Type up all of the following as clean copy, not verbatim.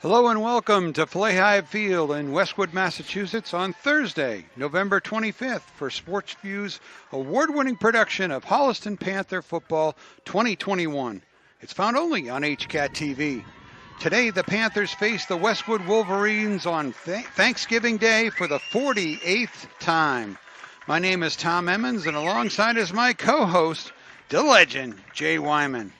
Hello and welcome to Flahive Field in Westwood, Massachusetts on Thursday, November 25th for Sports View's award-winning production of Holliston Panther Football 2021. It's found only on HCAT TV. Today, the Panthers face the Westwood Wolverines on Thanksgiving Day for the 48th time. My name is Tom Emmons, and alongside is my co-host, the legend, Jay Wyman.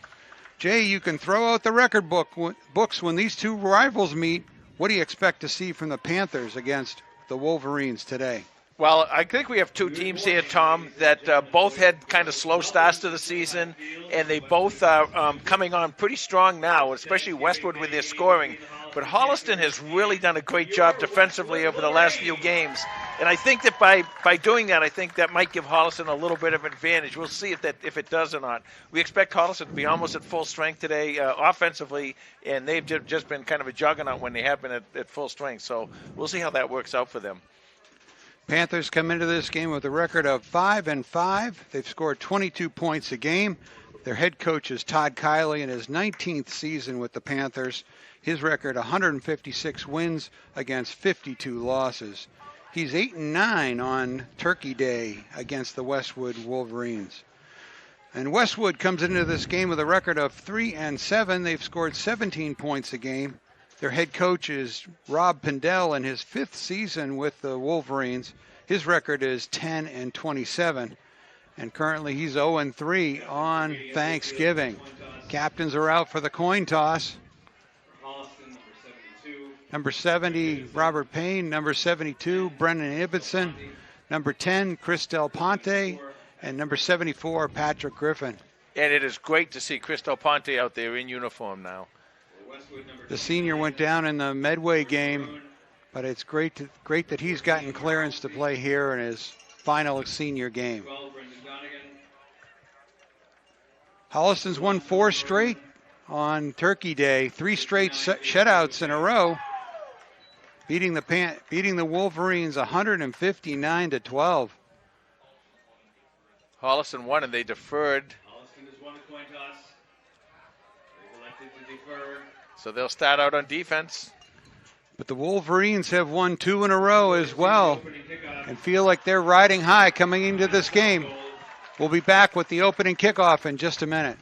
Jay, you can throw out the record books when these two rivals meet. What do you expect to see from the Panthers against the Wolverines today? Well, I think we have two teams here, Tom, that both had kind of slow starts to the season, and they both are coming on pretty strong now, especially Westwood with their scoring. But Holliston has really done a great job defensively over the last few games. And I think that by doing that, I think that might give Holliston a little bit of advantage. We'll see if it does or not. We expect Holliston to be almost at full strength today offensively, and they've just been kind of a juggernaut when they have been at full strength. So we'll see how that works out for them. Panthers come into this game with a record of 5-5. They've scored 22 points a game. Their head coach is Todd Kiley in his 19th season with the Panthers. His record, 156 wins against 52 losses. He's 8-9 on Turkey Day against the Westwood Wolverines. And Westwood comes into this game with a record of 3-7. They've scored 17 points a game. Their head coach is Rob Pindell in his 5th season with the Wolverines. His record is 10-27. And currently he's 0-3 on Thanksgiving. Captains are out for the coin toss. Number 70, Robert Payne. Number 72, Brennan Ibbotson. Number 10, Chris Del Ponte. And number 74, Patrick Griffin. And it is great to see Chris Del Ponte out there in uniform now. The senior went down in the Medway game, but it's great that he's gotten clearance to play here in his final senior game. Holliston's won 4 straight on Turkey Day, 3 straight shutouts in a row, beating the Wolverines 159-12. Holliston won and they deferred. Holliston has won the coin toss. They've elected to defer. So they'll start out on defense. But the Wolverines have won 2 in a row as well and feel like they're riding high coming into this game. We'll be back with the opening kickoff in just a minute.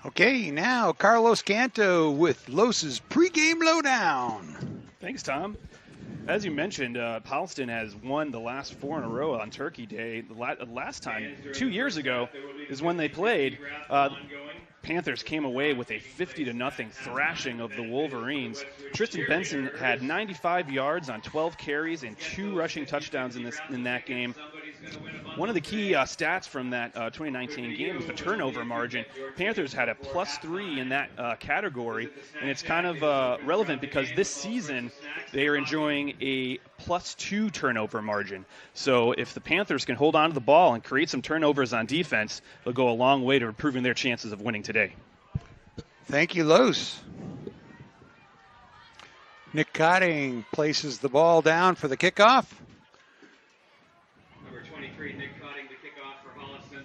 Okay, now Carlos Canto with Los's pregame lowdown. Thanks, Tom. As you mentioned, Holliston has won the last 4 in a row on Turkey Day. The last time, 2 years ago, is when they played. Panthers came away with a 50-0 thrashing of the Wolverines. Tristan Benson had 95 yards on 12 carries and 2 rushing touchdowns in that game. One of the key stats from that 2019 game was the turnover margin. Panthers had a +3 in that category, and it's kind of relevant because this season they are enjoying a +2 turnover margin. So if the Panthers can hold on to the ball and create some turnovers on defense, they'll go a long way to improving their chances of winning today. Thank you, Los. Nick Cotting places the ball down for the kickoff. Number 23, Nick Cotting, the kickoff for Holliston.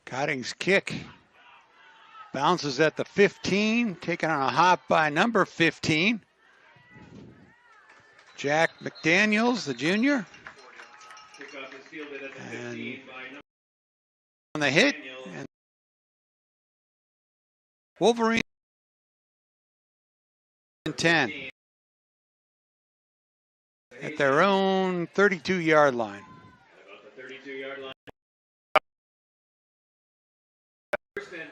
Cotting's kick bounces at the 15, taken on a hop by number 15. Jack McDaniels, the junior. Kickoff is fielded at the And 15 by number on the hit. And Wolverines 10 at their own 32-yard line. about the 32-yard line.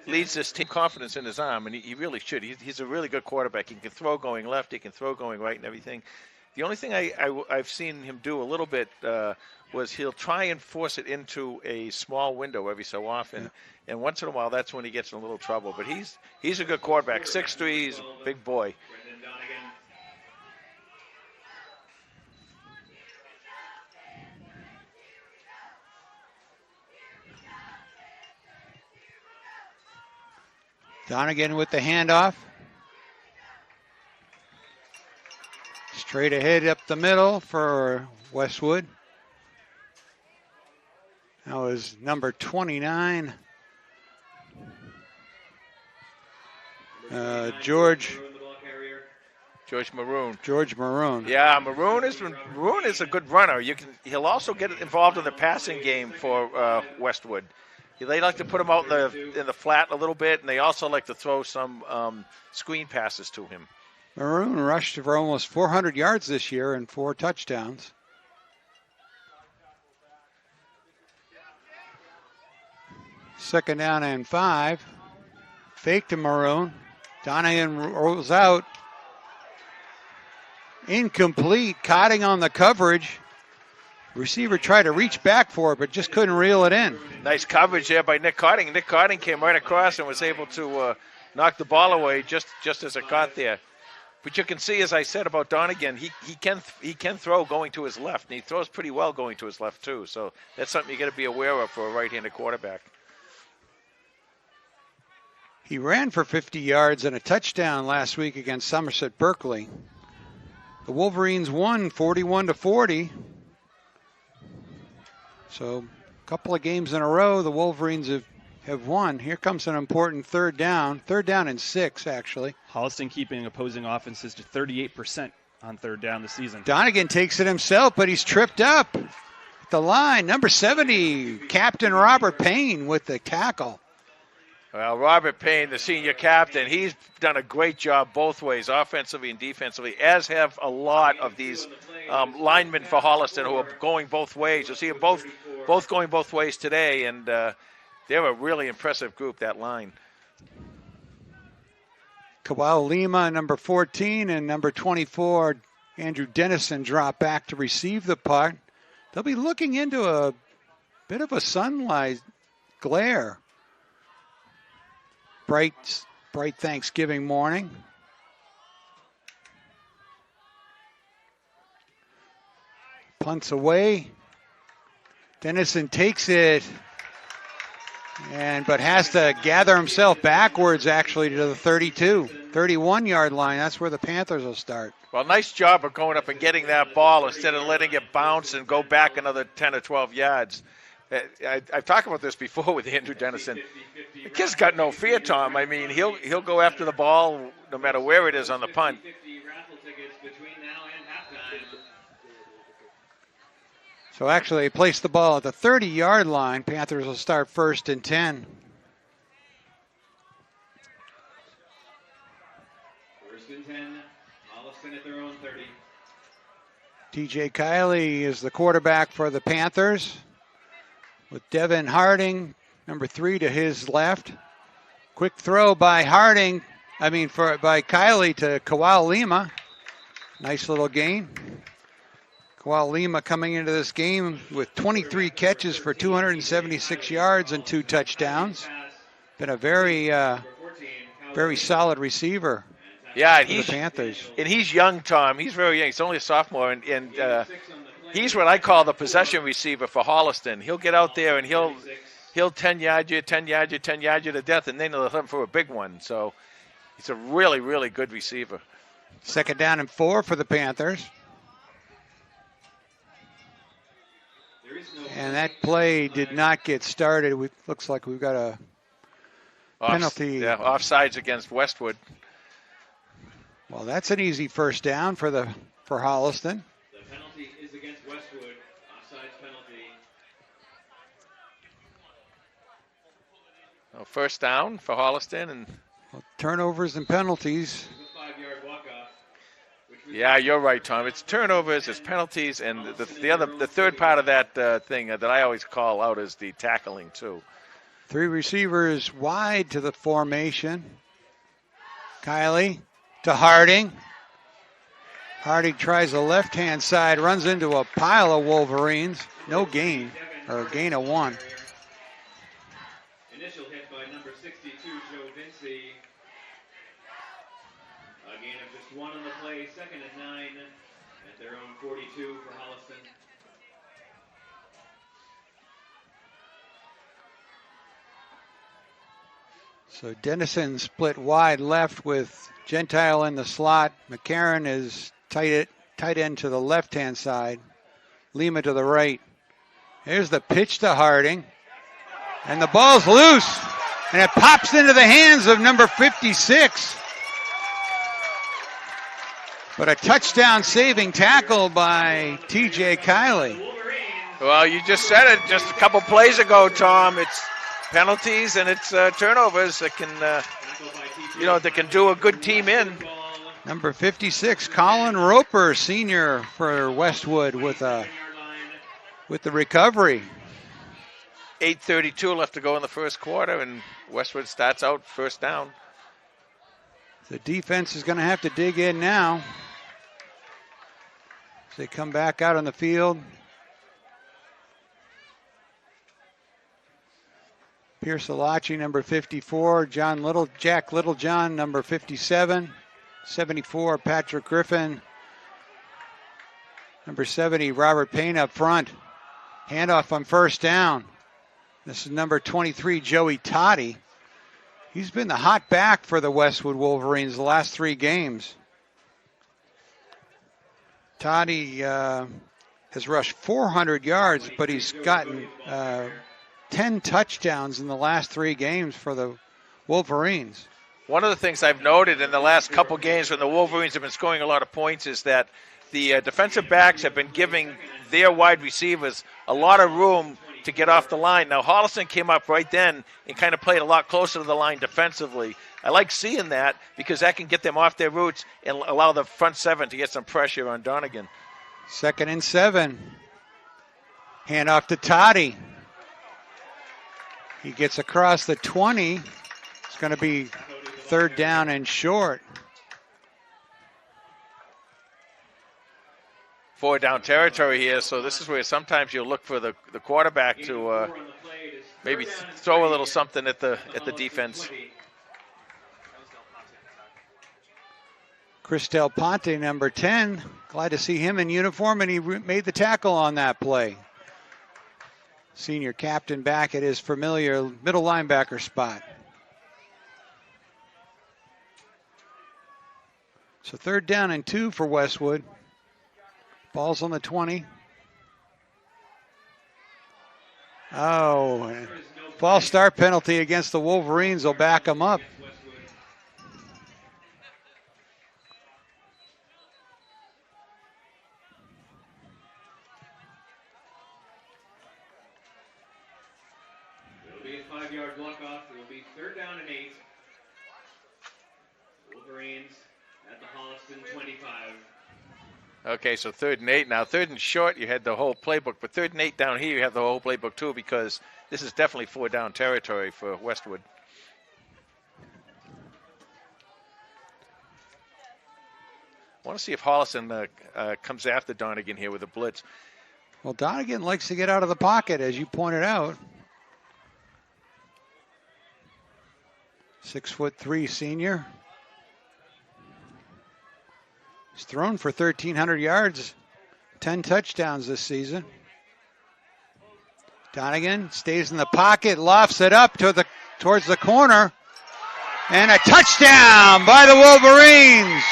Leads this team confidence in his arm, and he really should. He's a really good quarterback. He can throw going left, he can throw going right, and everything. The only thing I've seen him do a little bit was he'll try and force it into a small window every so often, and once in a while that's when he gets in a little trouble. But he's a good quarterback. 6'3", he's a big boy. Brendan Donegan. Donegan with the handoff. Straight ahead up the middle for Westwood. That was number 29. George Maroon. George Maroon. Yeah, Maroon is a good runner. He'll also get involved in the passing game for Westwood. They like to put him out in the flat a little bit, and they also like to throw some screen passes to him. Maroon rushed for almost 400 yards this year and 4 touchdowns. Second down and 5. Fake to Maroon. Donegan rolls out. Incomplete. Cotting on the coverage. Receiver tried to reach back for it, but just couldn't reel it in. Nice coverage there by Nick Cotting. Nick Cotting came right across and was able to knock the ball away just as it caught there. But you can see, as I said about Donegan, he can throw going to his left, and he throws pretty well going to his left too. So that's something you got to be aware of for a right-handed quarterback. He ran for 50 yards and a touchdown last week against Somerset Berkeley. The Wolverines won 41-40. So a couple of games in a row, the Wolverines have won. Here comes an important third down and 6, actually. Holliston keeping opposing offenses to 38% on third down this season. Donegan takes it himself, but he's tripped up at the line. Number 70, Captain Robert Payne with the tackle. Well, Robert Payne, the senior captain, he's done a great job both ways, offensively and defensively, as have a lot of these linemen for Holliston who are going both ways. You'll see them both going both ways today, and they're a really impressive group, that line. Kawau Lima, number 14, and number 24, Andrew Dennison, drop back to receive the punt. They'll be looking into a bit of a sunlight glare. Bright Thanksgiving morning. Punts away. Dennison takes it, but has to gather himself backwards actually to the 31-yard line. That's where the Panthers will start. Well, nice job of going up and getting that ball instead of letting it bounce and go back another 10 or 12 yards. I've talked about this before with Andrew Dennison. The kid's got no fear, Tom. I mean, he'll go after the ball no matter where it is on the punt. So actually, they placed the ball at the 30-yard line. Panthers will start 1st and 10. 1st and 10. Holliston at their own 30. TJ Kiley is the quarterback for the Panthers, with Devin Harding, number 3, to his left. Quick throw by by Kiley to Kawal Lima. Nice little gain. Kawal Lima coming into this game with 23 catches for 276 yards and 2 touchdowns. Been a very solid receiver. Yeah, for the Panthers. And he's young, Tom. He's very young. He's only a sophomore, and he's what I call the possession receiver for Holliston. He'll get out there and he'll 10-yard you to death, and then he'll hit him for a big one. So he's a really, really good receiver. 2nd down and 4 for the Panthers. And that play did not get started. Looks like we've got a penalty. Offsides against Westwood. Well, that's an easy 1st down for Holliston. The penalty is against Westwood. Offsides penalty. 1st down for Holliston, and turnovers and penalties. 5-yard walk-off. Yeah, you're right, Tom. It's turnovers, it's penalties, and the third part of that thing that I always call out is the tackling too. 3 receivers wide to the formation. Kiley to Harding. Harding tries the left-hand side, runs into a pile of Wolverines. No gain, or gain of 1. Initial hit by number 62, Joe Vinci. A gain of just 1 on the play. 2nd and 9 at their own 42 for Holliston. So Dennison split wide left with Gentile in the slot. McCarron is tight end to the left-hand side. Lima to the right. Here's the pitch to Harding. And the ball's loose. And it pops into the hands of number 56. But a touchdown-saving tackle by TJ Kiley. Well, you just said it just a couple plays ago, Tom. It's penalties and it's turnovers that can, that can do a good team in. Number 56, Colin Roper, senior for Westwood, with the recovery. 8:32 left to go in the 1st quarter, and Westwood starts out 1st down. The defense is going to have to dig in now as they come back out on the field. Pierce Alachi, number 54. Jack Littlejohn, number 57. 74, Patrick Griffin. Number 70, Robert Payne up front. Handoff on 1st down. This is number 23, Joey Toddy. He's been the hot back for the Westwood Wolverines the last 3 games. Toddy has rushed 400 yards, but he's gotten 10 touchdowns in the last 3 games for the Wolverines. One of the things I've noted in the last couple games when the Wolverines have been scoring a lot of points is that the defensive backs have been giving their wide receivers a lot of room to get off the line. Now, Holliston came up right then and kind of played a lot closer to the line defensively. I like seeing that because that can get them off their routes and allow the front 7 to get some pressure on Donegan. 2nd and 7. Handoff to Toddy. He gets across the 20. It's going to be 3rd down and short. 4 down territory here, so this is where sometimes you'll look for the quarterback to maybe throw a little something at the defense. Chris Del Ponte, number 10. Glad to see him in uniform, and he made the tackle on that play. Senior captain back at his familiar middle linebacker spot. So 3rd down and 2 for Westwood. Ball's on the 20. Oh, false start penalty against the Wolverines will back them up. 5-yard walk-off. It will be 3rd down and 8. Wolverines at the Holliston 25. Okay, so 3rd and 8 now. 3rd and short, you had the whole playbook, but 3rd and 8 down here, you have the whole playbook too, because this is definitely 4-down territory for Westwood. I want to see if Holliston comes after Donegan here with a blitz. Well, Donegan likes to get out of the pocket, as you pointed out. 6'3" senior. He's thrown for 1,300 yards, 10 touchdowns this season. Donegan stays in the pocket, lofts it up towards the corner, and a touchdown by the Wolverines.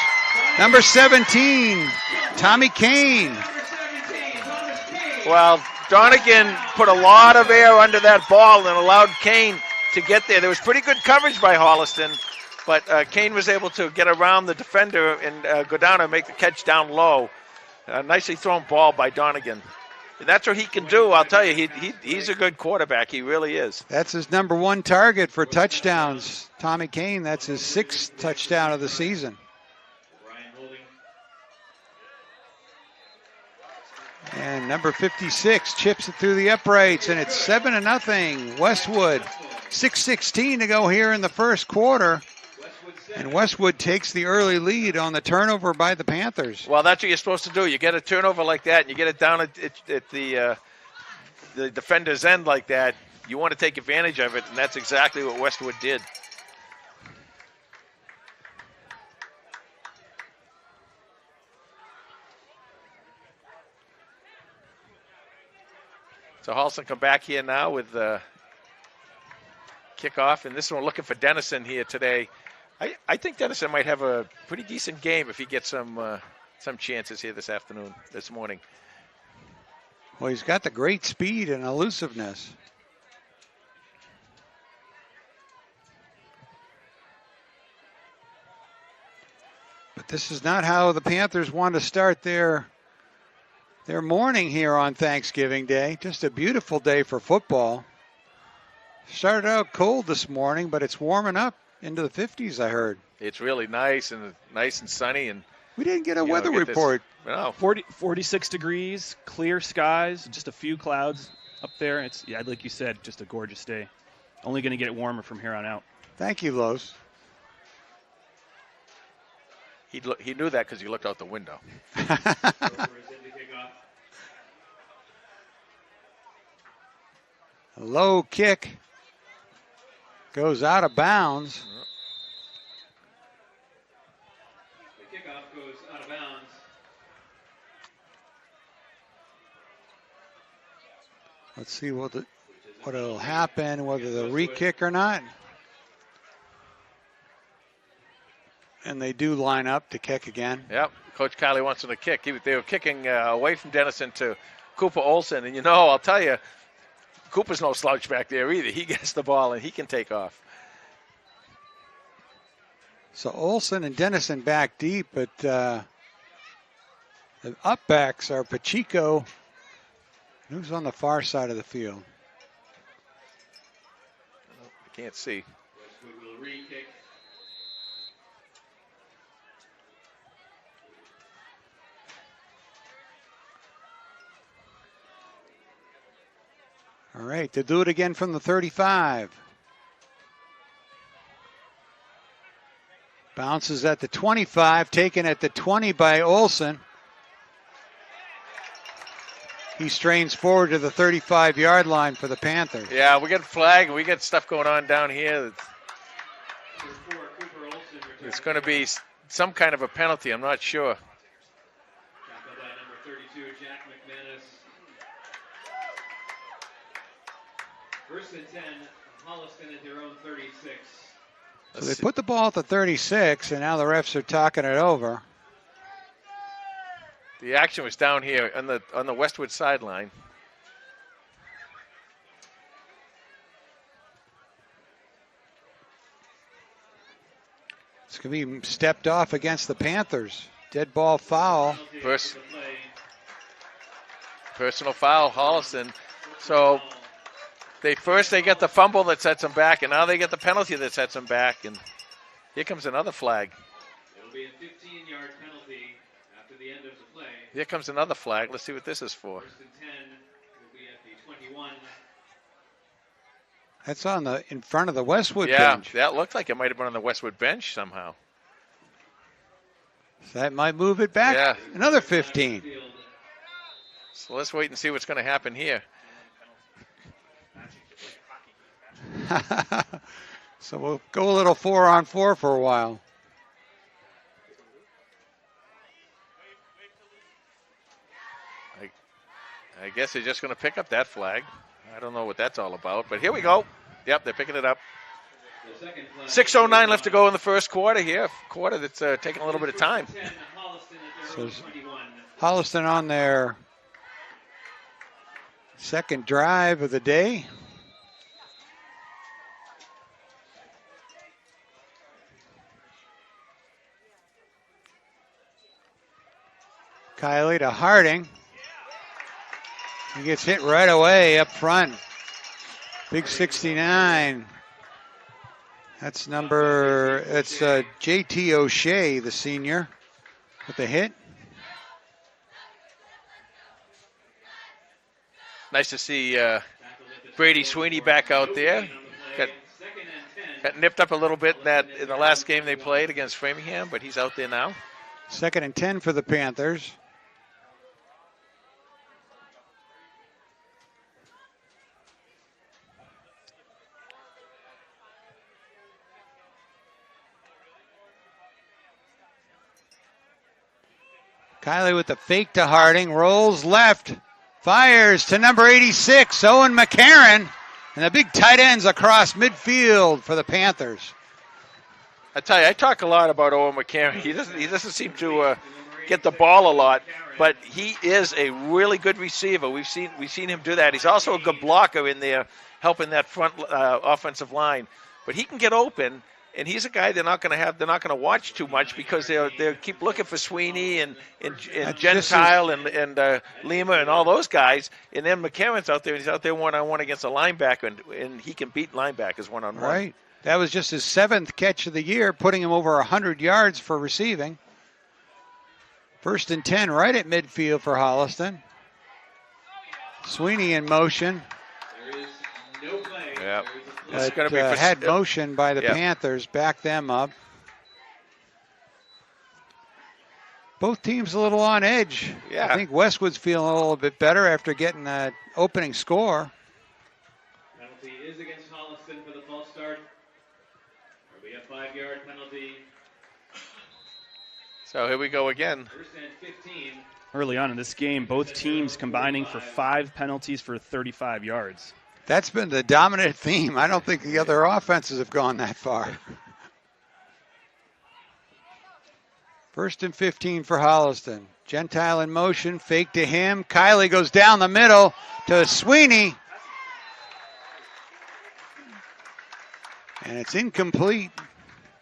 Number 17, Tommy Kane. Well, Donegan put a lot of air under that ball and allowed Kane to get there. There was pretty good coverage by Holliston, but Kane was able to get around the defender and go down and make the catch down low. Nicely thrown ball by Donegan. And that's what he can do, I'll tell you. He's a good quarterback. He really is. That's his number 1 target for touchdowns. Tommy Kane, that's his 6th touchdown of the season. And number 56 chips it through the uprights, and it's 7-0. Westwood, 6:16 to go here in the first quarter. And Westwood takes the early lead on the turnover by the Panthers. Well, that's what you're supposed to do. You get a turnover like that, and you get it down at the defender's end like that. You want to take advantage of it, and that's exactly what Westwood did. So Holliston come back here now with kickoff, and this one looking for Dennison here today. I think Dennison might have a pretty decent game if he gets some chances here this morning. Well, he's got the great speed and elusiveness. But this is not how the Panthers want to start their morning here on Thanksgiving Day. Just a beautiful day for football. Started out cold this morning, but it's warming up into the 50s, I heard. It's really nice and sunny, and we didn't get a weather report. No. 46 degrees, clear skies, just a few clouds up there. It's, yeah, like you said, just a gorgeous day. Only going to get warmer from here on out. Thank you, Los. He knew that because he looked out the window. A low kick goes out of bounds. The kickoff goes out of bounds. Let's see what'll happen, whether they'll re-kick or not. And they do line up to kick again. Yep, Coach Kiley wants them to kick. They were kicking away from Dennison to Cooper Olson, and I'll tell you, Cooper's no slouch back there either. He gets the ball and he can take off. So Olson and Dennison back deep, but the upbacks are Pacheco. Who's on the far side of the field? I can't see. Westwood will re-kick. All right, to do it again from the 35. Bounces at the 25, taken at the 20 by Olson. He strains forward to the 35-yard line for the Panthers. Yeah, we got flag. We got stuff going on down here. It's going to be some kind of a penalty. I'm not sure. Tackled by number 32, Jack McManus. First and 10, Holliston at their own 36. So they put the ball at the 36, and now the refs are talking it over. The action was down here on the Westwood sideline. It's going to be stepped off against the Panthers. Dead ball foul. Personal foul, Holliston. So They get the fumble that sets them back, and now they get the penalty that sets them back. And here comes another flag. It'll be a 15-yard penalty after the end of the play. Here comes another flag. Let's see what this is for. First and 10 will be at the 21. That's in front of the Westwood Yeah, bench. that looked like it might have been on the Westwood bench somehow. So that might move it back. Yeah. Another 15. So let's wait and see what's going to happen here. So we'll go a little 4-on-4 for a while. I guess they're just going to pick up that flag. I don't know what that's all about, but here we go. Yep, they're picking it up. 6:09 left to go in the first quarter here. Quarter that's taking a little bit of time. So Holliston on their second drive of the day. Kylie to Harding. He gets hit right away up front. Big 69. That's JT O'Shea, the senior, with the hit. Nice to see Brady Sweeney back out there. Got nipped up a little bit in the last game they played against Framingham, but he's out there now. 2nd and 10 for the Panthers. Kylie with the fake to Harding, rolls left, fires to number 86, Owen McCarron, and the big tight ends across midfield for the Panthers. I tell you, I talk a lot about Owen McCarron. He doesn't seem to get the ball a lot, but he is a really good receiver. We've seen him do that. He's also a good blocker in there, helping that front offensive line. But he can get open. And he's a guy they're not going to watch too much because they'll keep looking for Sweeney and Gentile and Lima and all those guys. And then McCarron's out there, and he's out there one-on-one against a linebacker, and he can beat linebackers one-on-one. Right. That was just his 7th catch of the year, putting him over 100 yards for receiving. 1st and 10 right at midfield for Holliston. Sweeney in motion. There is no play. Yep. But, had motion by the Panthers, back them up. Both teams a little on edge. Yeah. I think Westwood's feeling a little bit better after getting that opening score. Penalty is against Holliston for the false start. There'll be a 5-yard penalty. So here we go again. 1st and 15. Early on in this game, both teams combining for 5 penalties for 35 yards. That's been the dominant theme. I don't think the other offenses have gone that far. 1st and 15 for Holliston. Gentile in motion, fake to him. Kylie goes down the middle to Sweeney. And it's incomplete.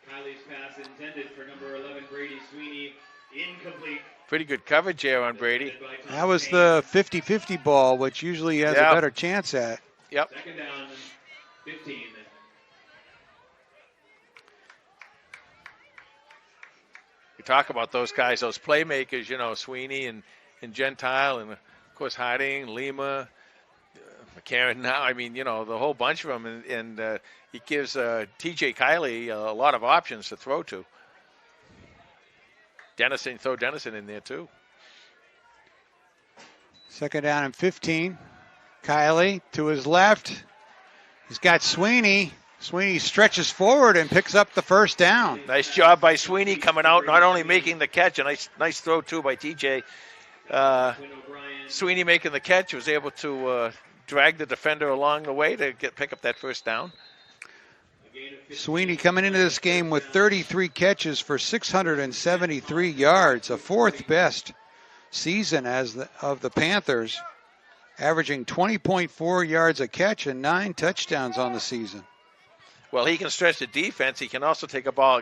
Kylie's pass intended for number 11, Brady Sweeney, incomplete. Pretty good coverage here on Brady. That was the 50-50 ball, which usually he has a better chance at. Yep. 2nd down, 15. We talk about those guys, those playmakers, Sweeney and Gentile, and of course Harding, Lima, McCarron now. I mean, the whole bunch of them, and he gives TJ Kylie a lot of options to throw to. Throw Dennison in there too. 2nd down and 15. Kylie to his left. He's got Sweeney. Sweeney stretches forward and picks up the 1st down. Nice job by Sweeney coming out, not only making the catch, a nice throw too by TJ. Sweeney making the catch, was able to drag the defender along the way to pick up that 1st down. Sweeney coming into this game with 33 catches for 673 yards, a 4th best season of the Panthers, averaging 20.4 yards a catch and 9 touchdowns on the season. Well, he can stretch the defense. He can also take a ball,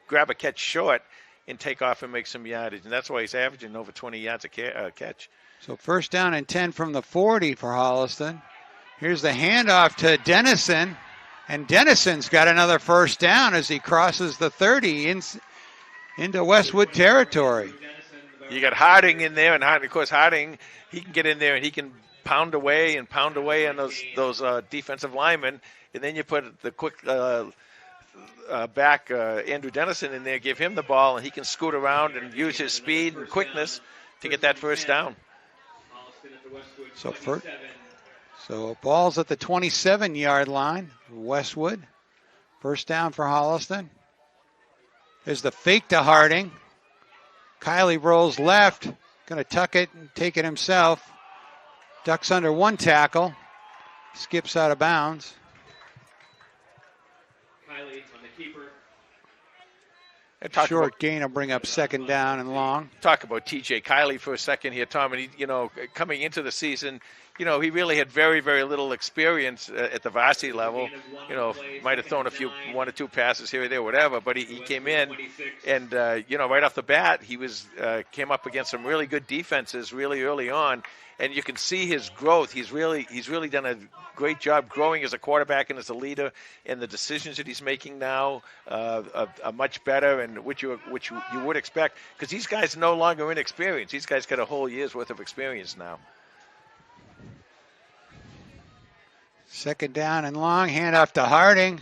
grab a catch short, and take off and make some yardage. And that's why he's averaging over 20 yards a catch. So 1st down and 10 from the 40 for Holliston. Here's the handoff to Dennison, and Dennison's got another first down as he crosses the 30 into Westwood territory. You got Harding in there, and of course Harding, he can get in there and he can pound away on those defensive linemen, and then you put the quick back Andrew Dennison in there, give him the ball, and he can scoot around and use his speed and quickness to get that first down. So ball's at the 27-yard line. Westwood. First down for Holliston. There's the fake to Harding. Kiley rolls left. Going to tuck it and take it himself. Ducks under one tackle. Skips out of bounds. Kiley on the keeper. Short gain will bring up second down and long. Talk about T.J. Kiley for a second here, Tom. And he, coming into the season, he really had very, very little experience at the varsity level. Might have thrown one or two passes here or there, whatever. But he came in, and right off the bat, he came up against some really good defenses really early on, and you can see his growth. He's really done a great job growing as a quarterback and as a leader, and the decisions that he's making now are much better, and which you would expect, because these guys are no longer inexperienced. These guys got a whole year's worth of experience now. Second down and long, handoff to Harding.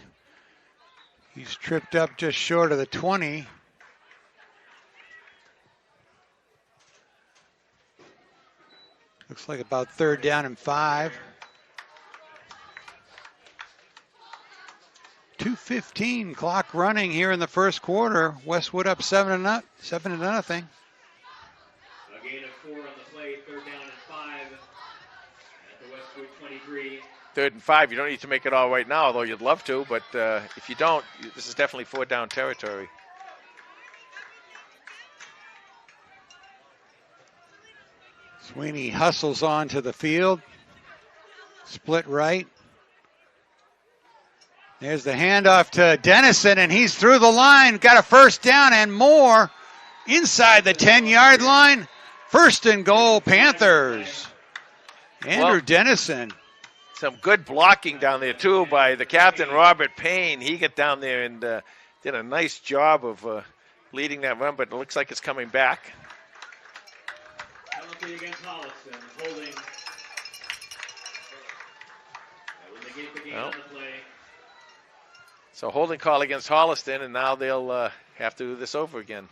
He's tripped up just short of the 20. Looks like about third down and 5. 2:15 clock running here in the first quarter. Westwood up 7-0. A gain of 4 on the play, third down and 5 at the Westwood 23. Third and 5, you don't need to make it all right now, although you'd love to, but if you don't, this is definitely 4 down territory. Sweeney hustles onto the field. Split right. There's the handoff to Dennison, and he's through the line. Got a first down and more inside the 10-yard line. First and goal, Panthers. Andrew Dennison. Some good blocking down there, too, by the captain, Robert Payne. He got down there and did a nice job of leading that run, but it looks like it's coming back. Penalty against Holliston, holding. That will negate the game on the play. So holding call against Holliston, and now they'll have to do this over again.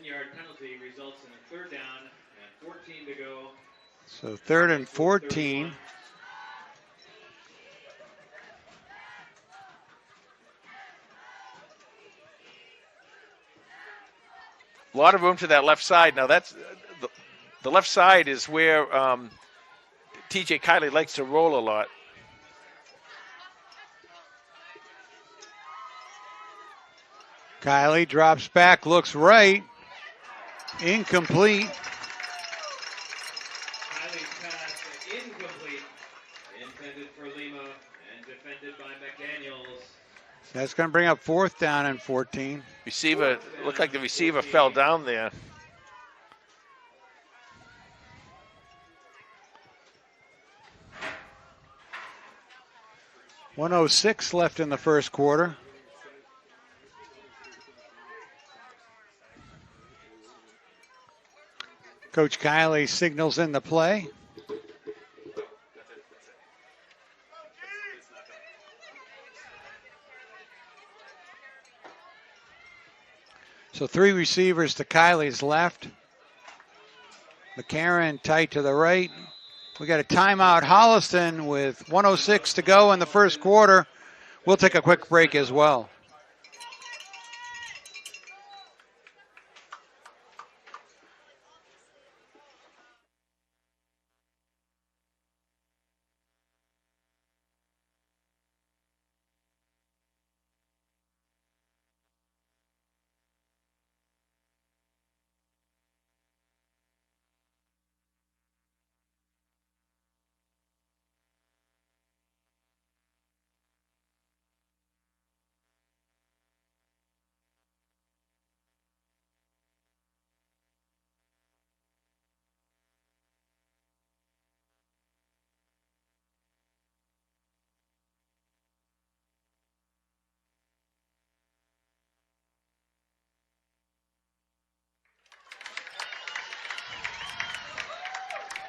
Yard penalty results in a third down and 14 to go. So third and 14. A lot of room to that left side. Now that's the left side is where T.J. Kiley likes to roll a lot. Kiley drops back, looks right. Incomplete. Kiley's pass incomplete. Intended for Lima and defended by McDaniels. That's going to bring up fourth down and 14. Receiver, looked like the receiver fell down there. .106 left in the first quarter. Coach Kiley signals in the play. So 3 receivers to Kiley's left. McCarron tight to the right. We got a timeout, Holliston, with 1:06 to go in the first quarter. We'll take a quick break as well.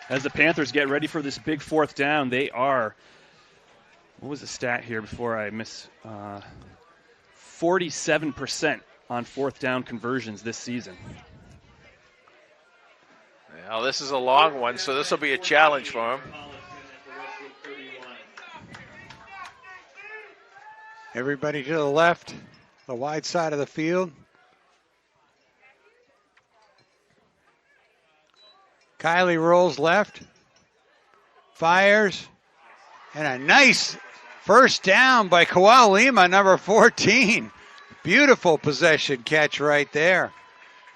as the Panthers get ready for this big fourth down. They are, what was the stat here before I miss? 47% on fourth down conversions this season. Well, this is a long one, so this will be a challenge for him. Everybody to the left, the wide side of the field. Kylie rolls left, fires, and a nice first down by Kawal Lima, number 14. Beautiful possession catch right there.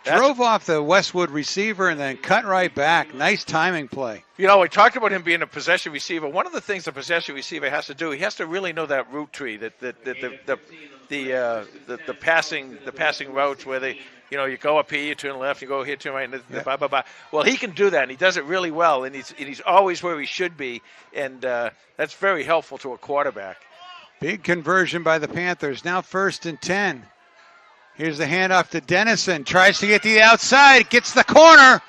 Drove off the Westwood receiver and then cut right back. Nice timing play. You know, we talked about him being a possession receiver. One of the things a possession receiver has to do, he has to really know that route tree, the passing routes where they, you know, you go up here, you turn left, you go here, turn right, and blah, blah, blah. Well, he can do that, and he does it really well, and he's always where he should be, and that's very helpful to a quarterback. Big conversion by the Panthers. Now 1st and 10. Here's the handoff to Dennison. Tries to get to the outside. Gets the corner.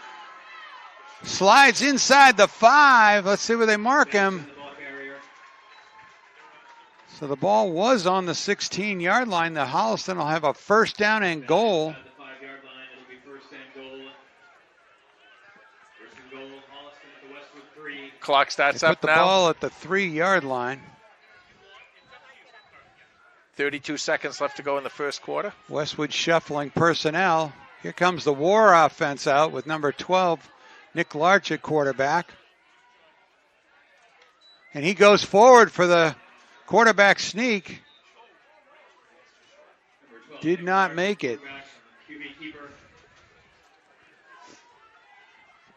Slides inside the 5. Let's see where they mark him. So the ball was on the 16-yard line. The Holliston will have a first down and goal. Clock starts They up put the now. ball at the 3-yard line. 32 seconds left to go in the first quarter. Westwood shuffling personnel. Here comes the War offense out with number 12, Nick Larch at quarterback. And he goes forward for the quarterback sneak. Did not make it.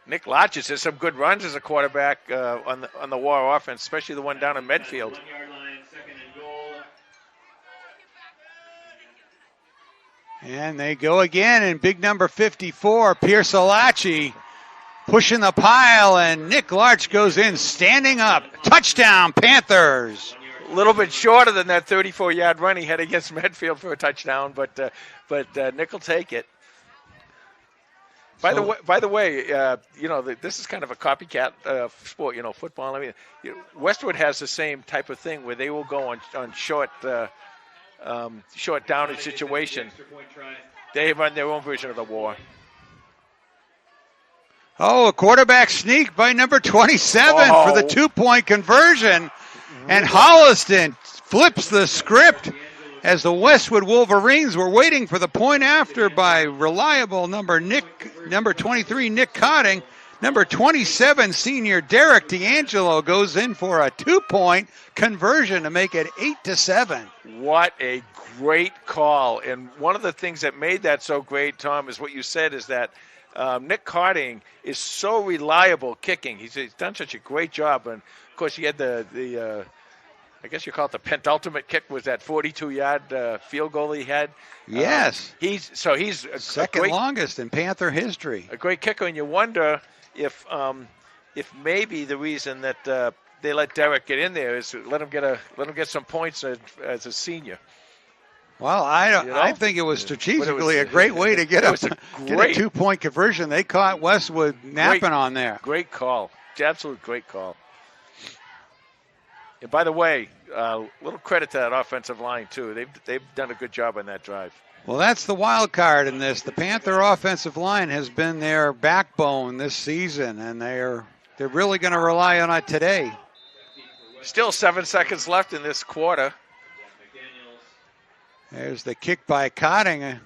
Nick Lodges has some good runs as a quarterback on the War offense, especially the one down in Medfield. And they go again, and big number 54, Pierce Alachi, pushing the pile, and Nick Larch goes in standing up. Touchdown, Panthers. A little bit shorter than that 34-yard run he had against Medfield for a touchdown, but Nick will take it. By the way, you know, this is kind of a copycat sport, you know, football. I mean, Westwood has the same type of thing where they will go on short downage situation. They run their own version of the War. Oh, a quarterback sneak by number 27 for the 2-point conversion. And Holliston flips the script as the Westwood Wolverines were waiting for the point after by reliable number 23, Nick Cotting. Number 27, senior Derek D'Angelo goes in for a 2-point conversion to make it 8-7. What a great call. And one of the things that made that so great, Tom, is what you said, is that Nick Cotting is so reliable kicking. He's done such a great job. And, of course, he had the I guess you call it the penultimate kick, was that 42-yard field goal he had. Yes. He's second longest in Panther history. A great kicker, and you wonder if maybe the reason that they let Derek get in there is to let him get some points as a senior. Well, I think it was strategically a great way to get a 2-point conversion. They caught Westwood napping on there. Great call. Absolute great call. And by the way, little credit to that offensive line too. They've done a good job on that drive. Well, that's the wild card in this. The Panther offensive line has been their backbone this season, and they're really going to rely on it today. Still 7 seconds left in this quarter. There's the kick by Cotting.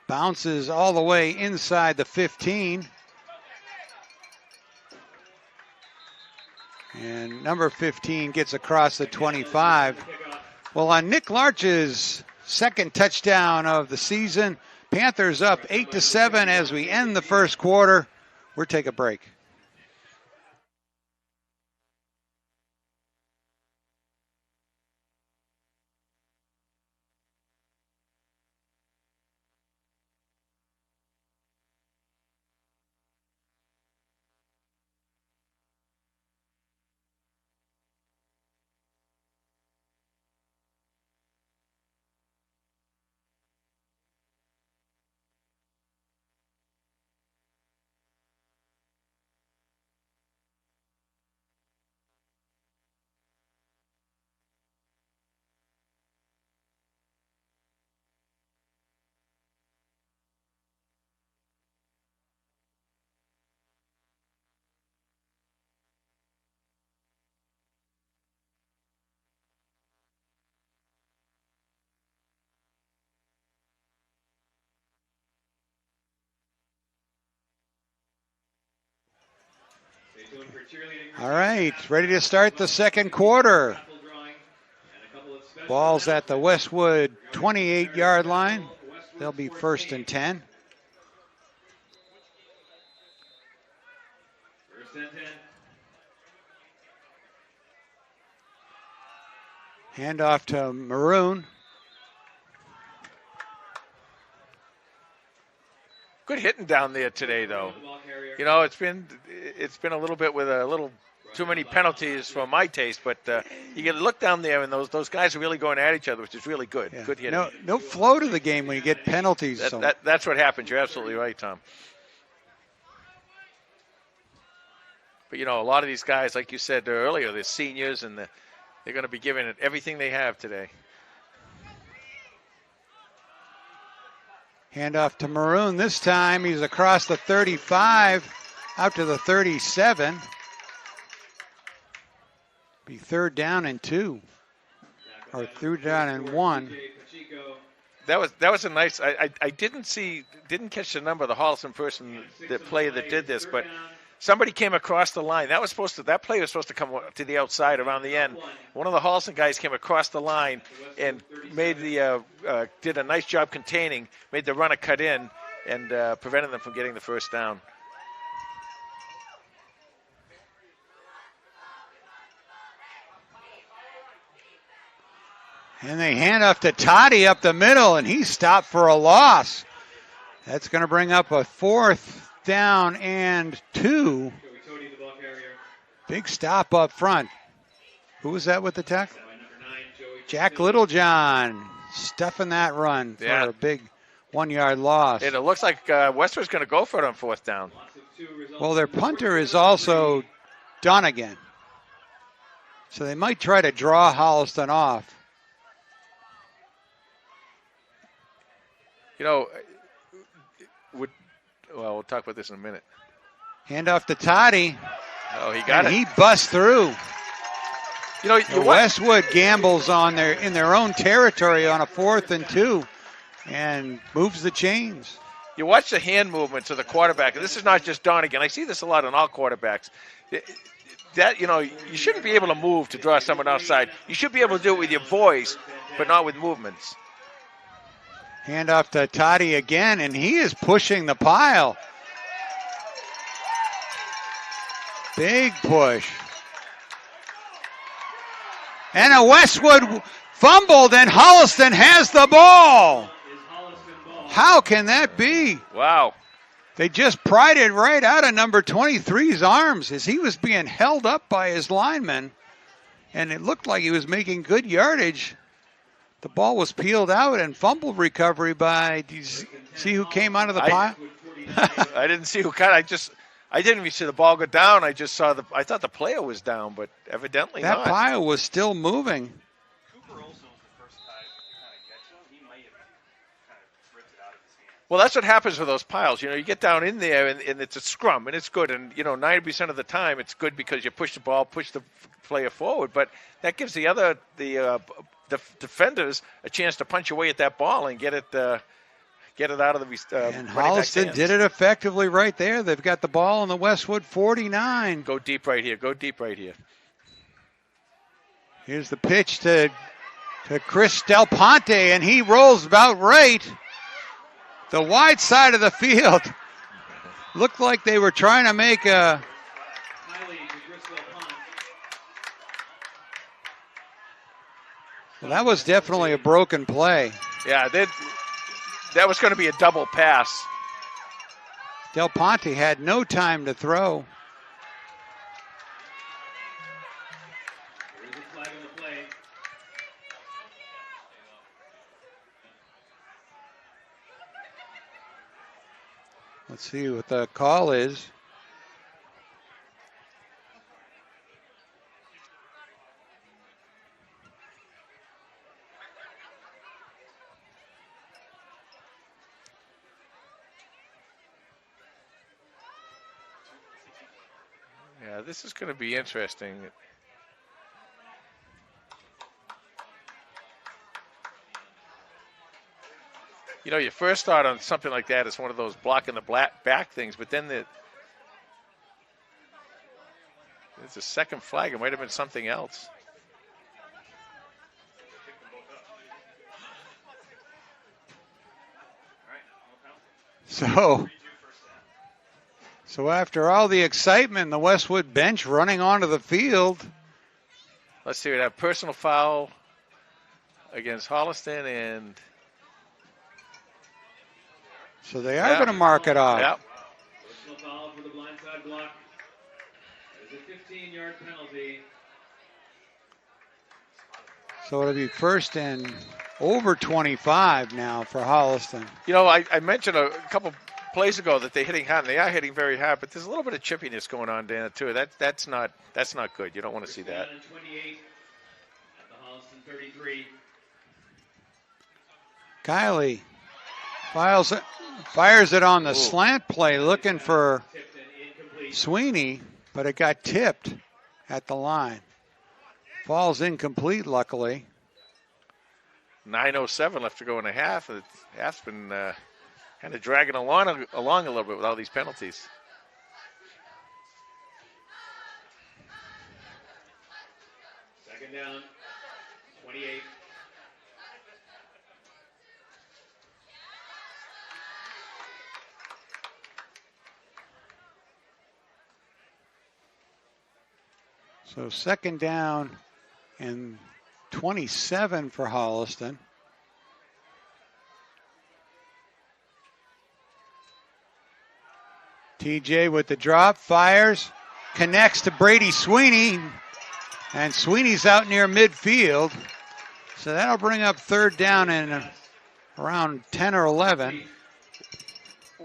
Bounces all the way inside the 15. And number 15 gets across the 25. Well, on Nick Larch's second touchdown of the season, Panthers up 8-7 as we end the first quarter. We'll take a break. All right, ready to start the second quarter. Ball's at the Westwood 28-yard line. They'll be 1st and 10. Handoff to Maroon. Good hitting down there today, though. You know, it's been a little bit with a little too many penalties for my taste, but you can look down there, and those guys are really going at each other, which is really good. Yeah. Good hitting. No flow to the game when you get penalties. That's what happens. You're absolutely right, Tom. But, you know, a lot of these guys, like you said earlier, they're seniors, and they're going to be giving it everything they have today. Handoff to Maroon. This time he's across the 35, out to the 37. Be 3rd down and 2, or 3rd down and 1. That was a nice. I didn't catch the number of the Holliston person, the player that did this, but somebody came across the line. That player was supposed to come to the outside around the end. One of the Holliston guys came across the line and did a nice job containing, made the runner cut in, and prevented them from getting the 1st down. And they hand off to Toddy up the middle, and he's stopped for a loss. That's going to bring up a 4th down and 2. Big stop up front. Who was that with the tackle? Jack Littlejohn stuffing that run for a big 1-yard loss. And it looks like Westwood's going to go for it on 4th down. Well, their punter is also done again. So they might try to draw Holliston off. You know, we'll talk about this in a minute. Handoff to Toddy. Oh, he got it. He busts through. You know, Westwood gambles in their own territory on a 4th and 2 and moves the chains. You watch the hand movements of the quarterback, and this is not just Donegan. I see this a lot in all quarterbacks. That, you know, you shouldn't be able to move to draw someone outside. You should be able to do it with your voice, but not with movements. Handoff to Toddy again, and he is pushing the pile. Big push. And a Westwood fumbled, and Holliston has the ball. How can that be? Wow. They just pried it right out of number 23's arms as he was being held up by his lineman, and it looked like he was making good yardage. The ball was peeled out, and fumble recovery by, do you see who came out of the pile? I didn't see who cut. I didn't even see the ball go down. I just saw I thought the player was down, but evidently that not. That pile was still moving. Cooper Olson was the first guy to kind of catch him. He might have kind of ripped it out of his hand. Well, that's what happens with those piles. You know, you get down in there, and it's a scrum, and it's good. And, you know, 90% of the time it's good because you push the ball, push the player forward. But that gives the defenders a chance to punch away at that ball and get it out of the and Holliston did it effectively right there. They've got the ball on the Westwood 49. Go deep right here. Go deep right here. Here's the pitch to Chris Del Ponte, and he rolls about right. The wide side of the field. Looked like they were trying to make a... Well, that was definitely a broken play. Yeah, that was going to be a double pass. Del Ponte had no time to throw. There is a flag on the play. Let's see what the call is. Yeah, this is going to be interesting. You know, your first thought on something like that is one of those blocking the back things, but then It's a second flag. It might have been something else. So after all the excitement, the Westwood bench running onto the field. Let's see, we have personal foul against Holliston, and so they are going to mark it off. Yeah. Personal foul for the blindside block. That is a 15-yard penalty. So it'll be first and over 25 now for Holliston. You know, I mentioned a couple plays ago that they're hitting hard, and they are hitting very hard, but there's a little bit of chippiness going on, Dana, too. That's not good. You don't want to see that. 28 at the Holliston 33. Kiley fires it on the slant play, looking for Sweeney, but it got tipped at the line. Falls incomplete, luckily. 9:07 left to go in a half. The half's been kind of dragging along a little bit with all these penalties. Second down, 28. So second down and 27 for Holliston. TJ with the drop, fires, connects to Brady Sweeney, and Sweeney's out near midfield. So that'll bring up third down and around 10 or 11.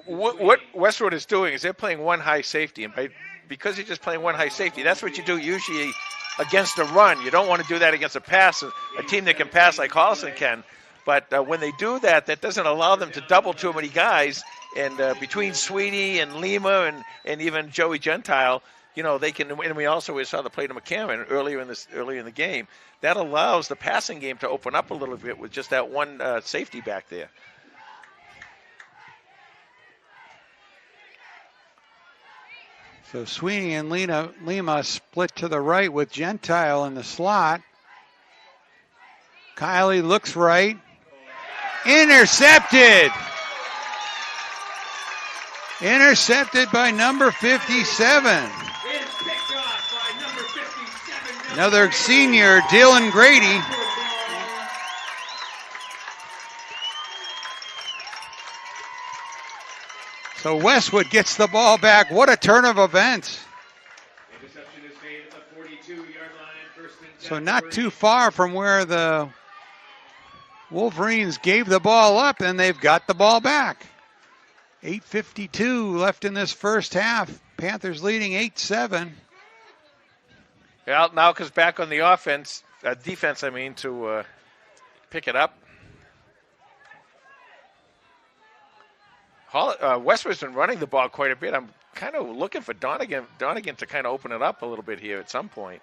What Westwood is doing is they're playing one high safety, and because you're just playing one high safety, that's what you do usually against a run. You don't want to do that against a pass, a team that can pass like Holliston can. But when they do that, that doesn't allow them to double too many guys. And between Sweeney and Lima and even Joey Gentile, you know, they can. And we saw the play to McCammon earlier in the game. That allows the passing game to open up a little bit with just that one safety back there. So Sweeney and Lima split to the right with Gentile in the slot. Kiley looks right. Intercepted! Intercepted by number 57. Another senior, Dylan Grady. So Westwood gets the ball back. What a turn of events. So not too far from where the Wolverines gave the ball up, and they've got the ball back. 8:52 left in this first half. Panthers leading 8-7. Well, now comes back on the defense, to pick it up. Westwood's been running the ball quite a bit. I'm kind of looking for Donegan to kind of open it up a little bit here at some point.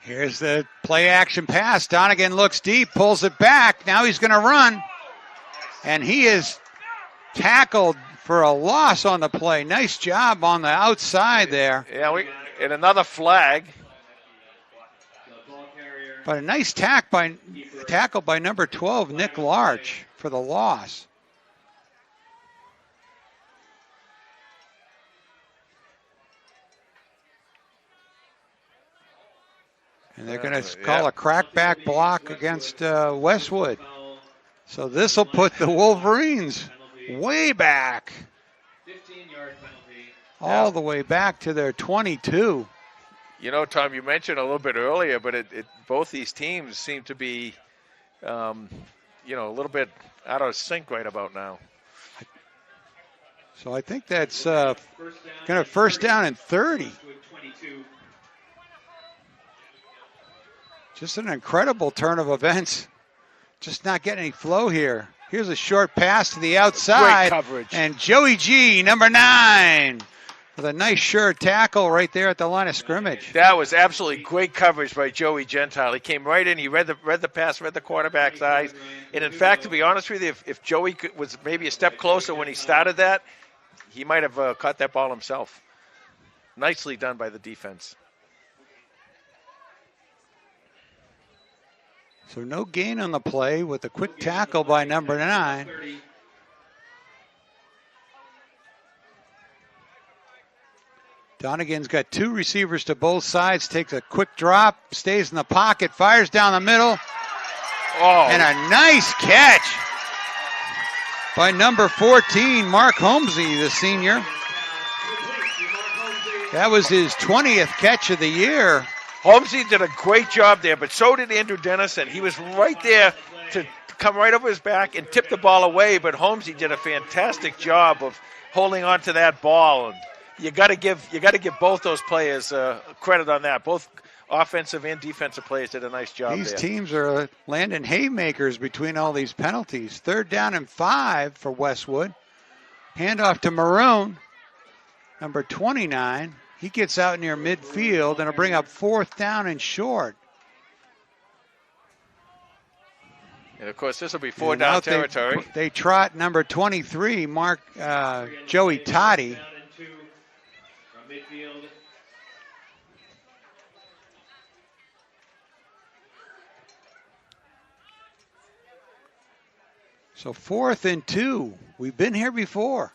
Here's the play action pass. Donegan looks deep, pulls it back. Now he's going to run. And he is tackled for a loss on the play. Nice job on the outside there. Yeah, and another flag. But a nice tackle by number 12, Nick Larch, for the loss. And they're going to call a crackback block against Westwood. So this will put the Wolverines way back. 15-yard penalty. All the way back to their 22. You know, Tom, you mentioned a little bit earlier, but both these teams seem to be, a little bit out of sync right about now. So I think that's going to first down and 30. Just an incredible turn of events. Just not getting any flow here. Here's a short pass to the outside. Great coverage. And Joey G, number 9, with a nice sure tackle right there at the line of scrimmage. That was absolutely great coverage by Joey Gentile. He came right in. He read the pass, read the quarterback's eyes. And, in fact, to be honest with you, if Joey was maybe a step closer when he started that, he might have caught that ball himself. Nicely done by the defense. So no gain on the play with a quick tackle by number 9. Donegan's got 2 receivers to both sides, takes a quick drop, stays in the pocket, fires down the middle. Oh. And a nice catch by number 14, Mark Holmesy, the senior. That was his 20th catch of the year. Holmesy did a great job there, but so did Andrew Dennison. He was right there to come right over his back and tip the ball away, but Holmesy did a fantastic job of holding on to that ball. And you got to give both those players credit on that. Both offensive and defensive players did a nice job These there. teams are landing haymakers between all these penalties. 3rd down and 5 for Westwood. Handoff to Maroon, number 29. He gets out near midfield and it'll bring up 4th down and short. And of course, this will be 4 down territory. They trot number 23, Joey Toddy. So 4th and 2. We've been here before.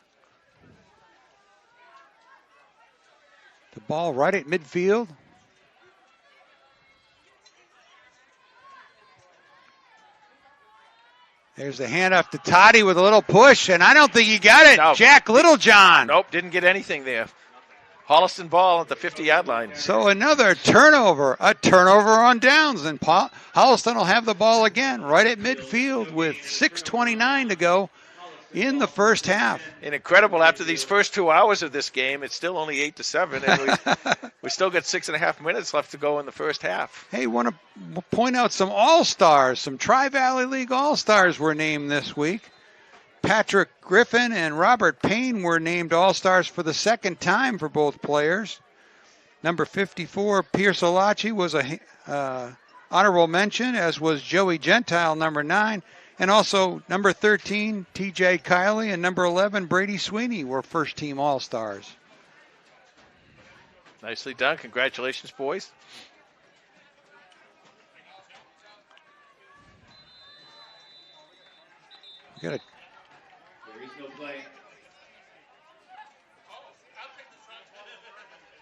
The ball right at midfield. There's the handoff to Toddy with a little push, and I don't think he got it. No. Jack Littlejohn. Nope, didn't get anything there. Holliston ball at the 50-yard line. So another turnover, a turnover on downs, and Holliston will have the ball again right at midfield with 6:29 to go in the first half. And incredible, after these first 2 hours of this game, it's still only 8-7, and we still got 6.5 minutes left to go in the first half. Hey, want to point out some All-Stars, some Tri-Valley League All-Stars were named this week. Patrick Griffin and Robert Payne were named All-Stars for the 2nd time for both players. Number 54, Pierce Olachi, was a honorable mention, as was Joey Gentile, number 9. And also number 13, T.J. Kiley, and number 11, Brady Sweeney, were first-team All-Stars. Nicely done. Congratulations, boys. We got a There is no play.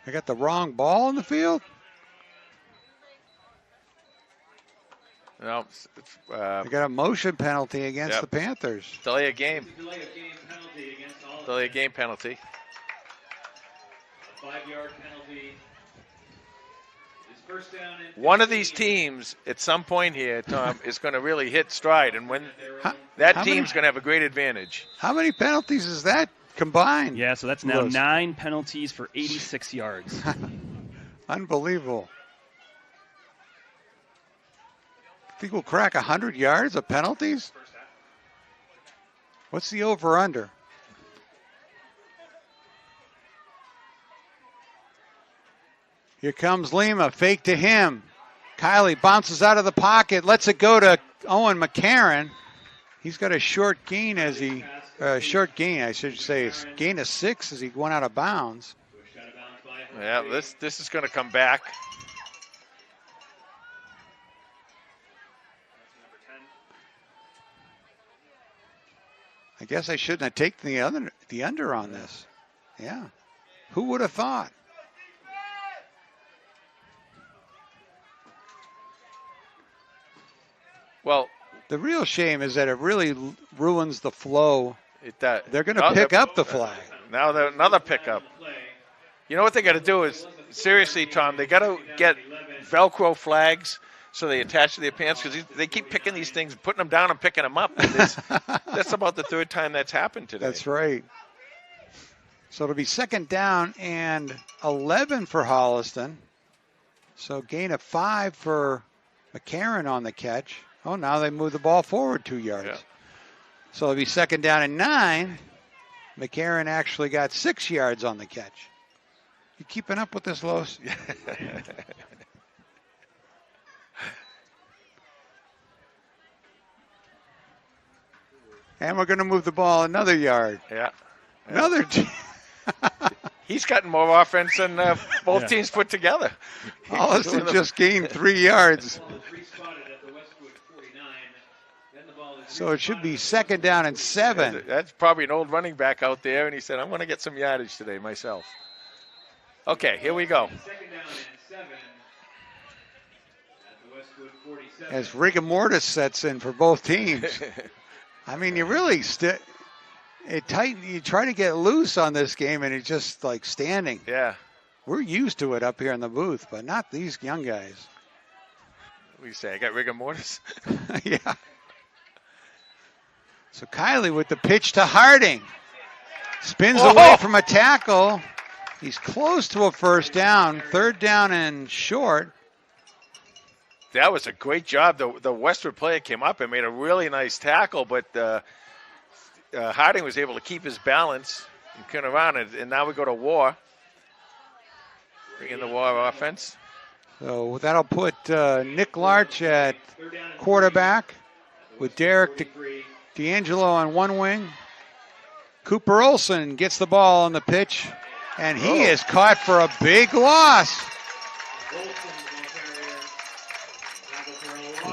I got the wrong ball in the field. No, I got a motion penalty against the Panthers. delay a game. Delay of game penalty against Holliston. Delay a game penalty. A 5-yard penalty. Is first down and One of these teams at some point here, Tom, is going to really hit stride, and when that how team's many- going to have a great advantage. How many penalties is that combined? Yeah, so that's now Gross. 9 penalties for 86 yards. Unbelievable. Think we'll crack 100 yards of penalties? What's the over-under? Here comes Lima, fake to him. Kiley bounces out of the pocket, lets it go to Owen McCarron. He's got a short gain I should say, gain of 6 as he went out of bounds. pushed out of bounds by Yeah, this is going to come back. I guess I shouldn't have taken the under on this. Yeah. Who would have thought? Well, The real shame is that it really ruins the flow. it does. They're going to pick up the flag. Now another pickup. play. You know what they got to do is, seriously, Tom, they got to get Velcro flags so they attach to their pants, because they keep picking these things, putting them down and picking them up. That's about the 3rd time that's happened today. That's right. So it'll be 2nd down and 11 for Holliston. So gain of 5 for McCarron on the catch. Oh, now they move the ball forward 2 yards. Yeah. So it'll be 2nd down and 9. McCarron actually got 6 yards on the catch. You keeping up with this, Los? And we're going to move the ball another yard. Yeah. Another. He's gotten more offense than both teams put together. Holliston just gained 3 yards. So it should be 2nd down and 7. That's probably an old running back out there, and he said, I'm going to get some yardage today myself. Okay, here we go. As rigor mortis sets in for both teams. I mean, you really you try to get loose on this game, and it's just like standing. Yeah. We're used to it up here in the booth, but not these young guys. What do you say? I got rigor mortis? Yeah. So Kiley with the pitch to Harding. Spins away from a tackle. He's close to a 1st down. 3rd down and short. That was a great job. The Westwood player came up and made a really nice tackle, but Harding was able to keep his balance and turn around, and now we go to War. Bring in the War offense. So that'll put Nick Larch at quarterback with Derek D'Angelo on one wing. Cooper Olson gets the ball on the pitch, and he is caught for a big loss.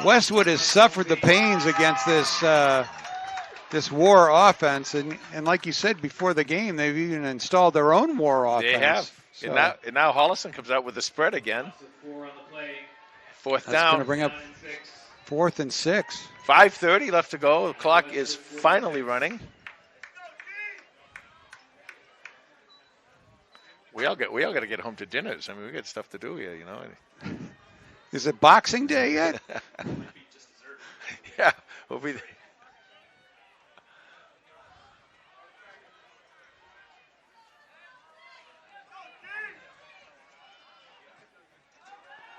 Westwood has suffered the pains against this War offense, and like you said before the game, they've even installed their own War offense. They have. So And now Holliston comes out with the spread again. 4th that's down. going to bring up 4th and 6. 5:30 left to go. The clock is finally running. We all got to get home to dinners. I mean, we got stuff to do here, you know. Is it Boxing Day yet? Yeah, we'll be there.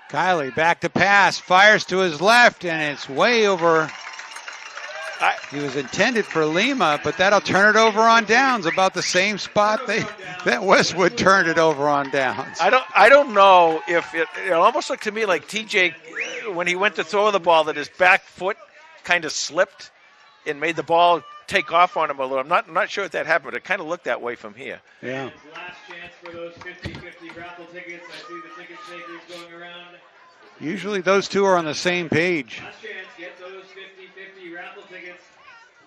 Kiley back to pass, fires to his left, and it's way over. He was intended for Lima, but that'll turn it over on downs, about the same spot that Westwood turned it over on downs. I don't know if it almost looked to me like TJ, when he went to throw the ball, that his back foot kind of slipped and made the ball take off on him a little. I'm not sure if that happened, but it kind of looked that way from here. Yeah. Last chance for those 50-50 raffle tickets. I see the ticket takers going around. Usually those two are on the same page. Last chance, get those 50-50 raffle tickets.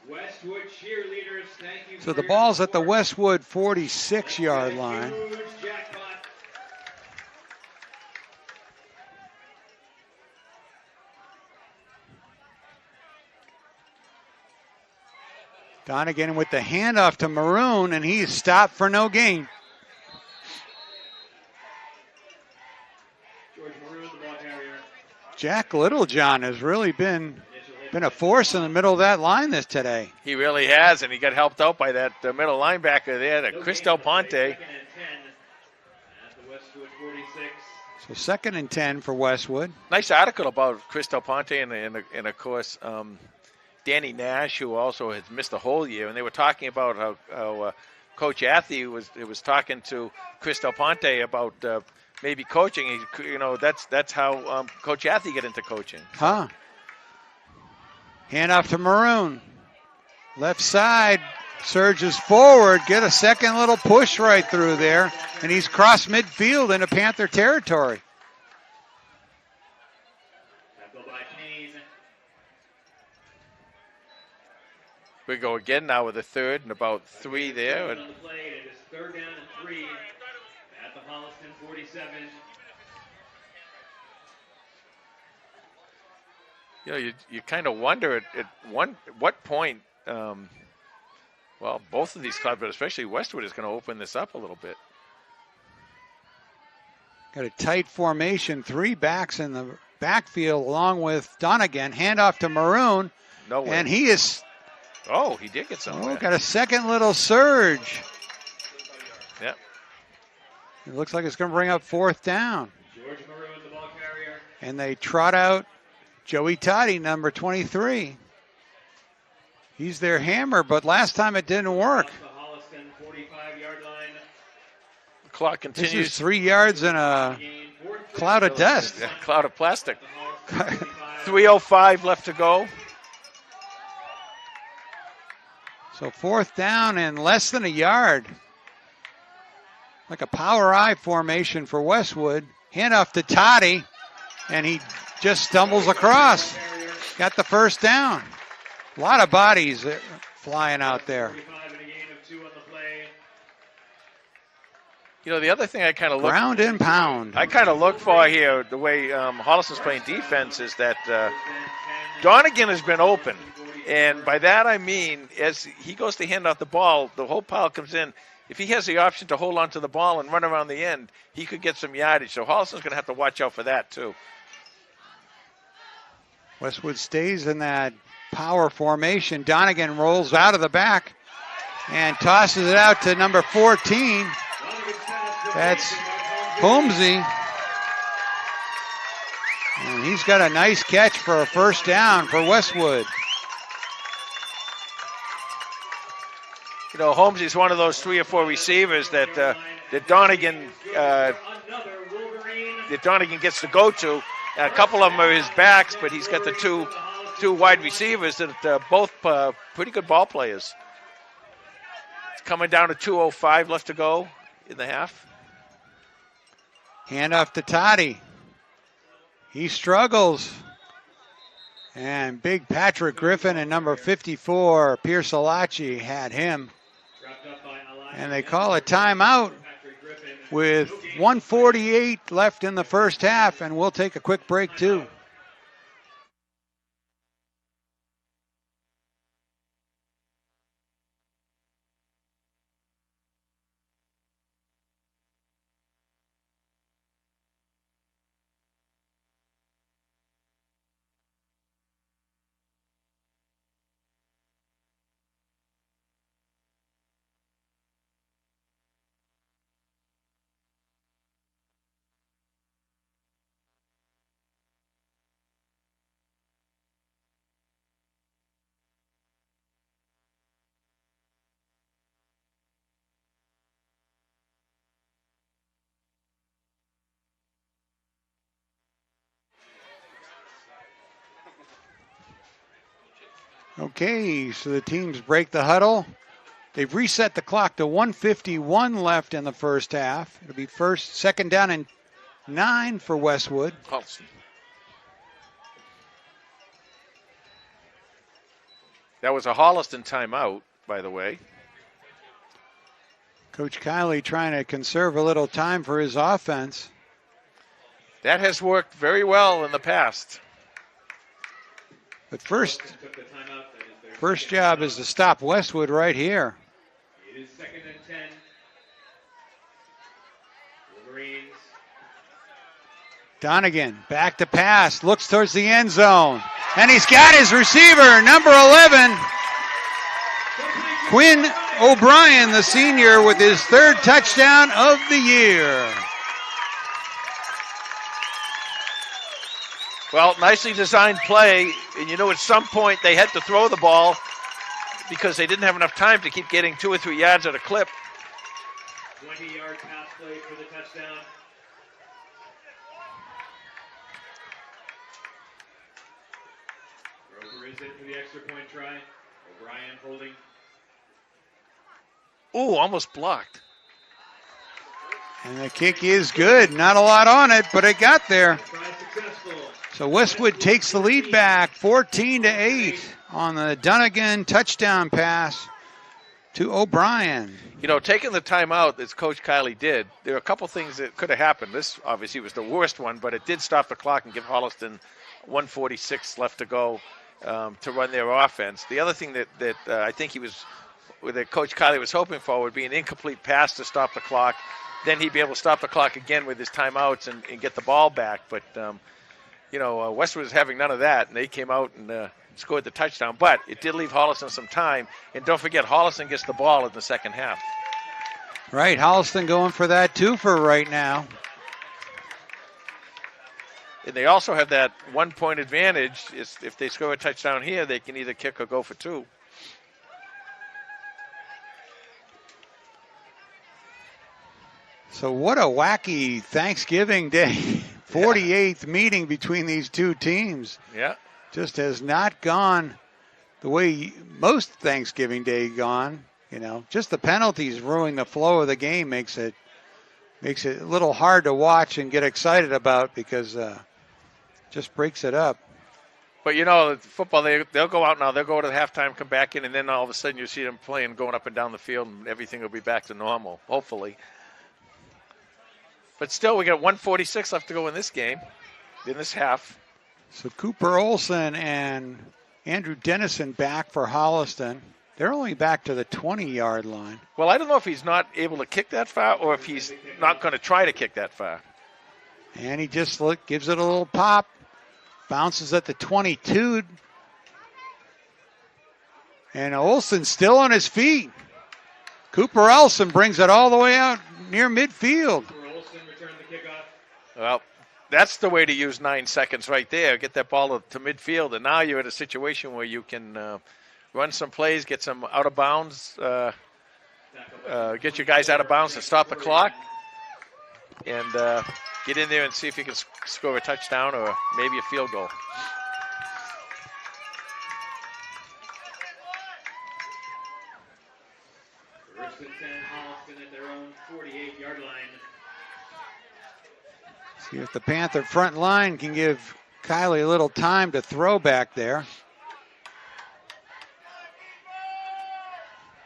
Westwood cheerleaders, thank you. So the ball's at the Westwood 46-yard line. Huge jackpot. Donegan with the handoff to Maroon, and he's stopped for no gain. George Maroon, the ball carrier. Jack Littlejohn has really been a force in the middle of that line today. He really has, and he got helped out by that middle linebacker there, that Chris Del Ponte. Second and 10 at the Westwood 46. So 2nd and 10 for Westwood. Nice article about Chris Del Ponte and of course Danny Nash, who also has missed a whole year, and they were talking about how Coach Athy was talking to Chris Del Ponte about maybe coaching. That's how Coach Athy got into coaching. Huh. Hand off to Maroon. Left side, surges forward, get a second little push right through there, and he's crossed midfield into Panther territory. We go again now with a 3rd and about 3 there. On the play, it is 3rd down and 3 at the Holliston 47. You kind of wonder at what point, both of these clubs, but especially Westwood, is going to open this up a little bit. Got a tight formation, 3 backs in the backfield along with Donegan. Handoff to Maroon, and he is... Oh, he did get somewhere. Got a second little surge. Yep. It looks like it's going to bring up 4th down. George Maroon, the ball carrier. And they trot out Joey Toddy, number 23. He's their hammer, but last time it didn't work. The Holliston 45-yard line. The clock continues. This is 3 yards in a cloud of dust. Yeah, cloud of plastic. 3:05 left to go. So 4th down and less than a yard. like a power I formation for Westwood. Handoff to Toddy, and he just stumbles across. Got the first down. A lot of bodies flying out there. You know, the other thing I kind of look ground and pound. I kind of look for here, the way Holliston's playing defense, is that Donegan has been open. And by that I mean, as he goes to hand out the ball, the whole pile comes in. If he has the option to hold on to the ball and run around the end, he could get some yardage. So Holliston's going to have to watch out for that, too. Westwood stays in that power formation. Donegan rolls out of the back and tosses it out to number 14. That's Holmesy. And he's got a nice catch for a first down for Westwood. You know, Holmesy's one of those 3 or 4 receivers that Donegan gets to go to. And a couple of them are his backs, but he's got the two wide receivers that are both pretty good ball players. It's coming down to 2:05 left to go in the half. Handoff to Toddy. He struggles. And big Patrick Griffin and number 54, Pierce Alachi, had him. And they call a timeout with 1:48 left in the first half, and we'll take a quick break too. Okay, so the teams break the huddle. They've reset the clock to 1:51 left in the first half. It'll be second down and 9 for Westwood. Holliston. That was a Holliston timeout, by the way. Coach Kiley trying to conserve a little time for his offense. That has worked very well in the past. But first job is to stop Westwood right here. It is 2nd and 10. Wolverines. Donegan back to pass, looks towards the end zone. And he's got his receiver, number 11, Quinn O'Brien, the senior, with his 3rd touchdown of the year. Well, nicely designed play, and you know at some point they had to throw the ball because they didn't have enough time to keep getting 2 or 3 yards at a clip. 20-yard pass play for the touchdown. Roper is in for the extra point try. O'Brien holding. Ooh, almost blocked. And the kick is good. Not a lot on it, but it got there. Try successful. So Westwood takes the lead back 14-8 on the Donegan touchdown pass to O'Brien. You know, taking the timeout, as Coach Kiley did, there are a couple things that could have happened. This obviously was the worst one, but it did stop the clock and give Holliston 1:46 left to go to run their offense. The other thing that I think that Coach Kiley was hoping for would be an incomplete pass to stop the clock. Then he'd be able to stop the clock again with his timeouts and get the ball back. But Westwood was having none of that, and they came out and scored the touchdown. But it did leave Holliston some time. And don't forget, Holliston gets the ball in the second half. Right, Holliston going for that too for right now. And they also have that 1-point advantage. If they score a touchdown here, they can either kick or go for 2. So what a wacky Thanksgiving Day 48th meeting between these two teams. Yeah. Just has not gone the way most Thanksgiving Day gone. You know, just the penalties ruining the flow of the game makes it Makes it a little hard to watch and get excited about because just breaks it up. But you know, football, they'll go out now. They'll go to the halftime, come back in, and then all of a sudden you see them playing, going up and down the field, and everything will be back to normal, hopefully. But still, we got 1:46 left to go in this game, in this half. So Cooper Olsen and Andrew Dennison back for Holliston. They're only back to the 20-yard line. Well, I don't know if he's not able to kick that far or if he's not going to try to kick that far. And he just gives it a little pop. Bounces at the 22. And Olsen still on his feet. Cooper Olsen brings it all the way out near midfield. Well, that's the way to use 9 seconds right there. Get that ball to midfield, and now you're in a situation where you can run some plays, get some out of bounds, get your guys out of bounds to stop the clock, and get in there and see if you can score a touchdown or maybe a field goal. First and 10, Holliston at their own 48-yard line. See if the Panther front line can give Kylie a little time to throw back there.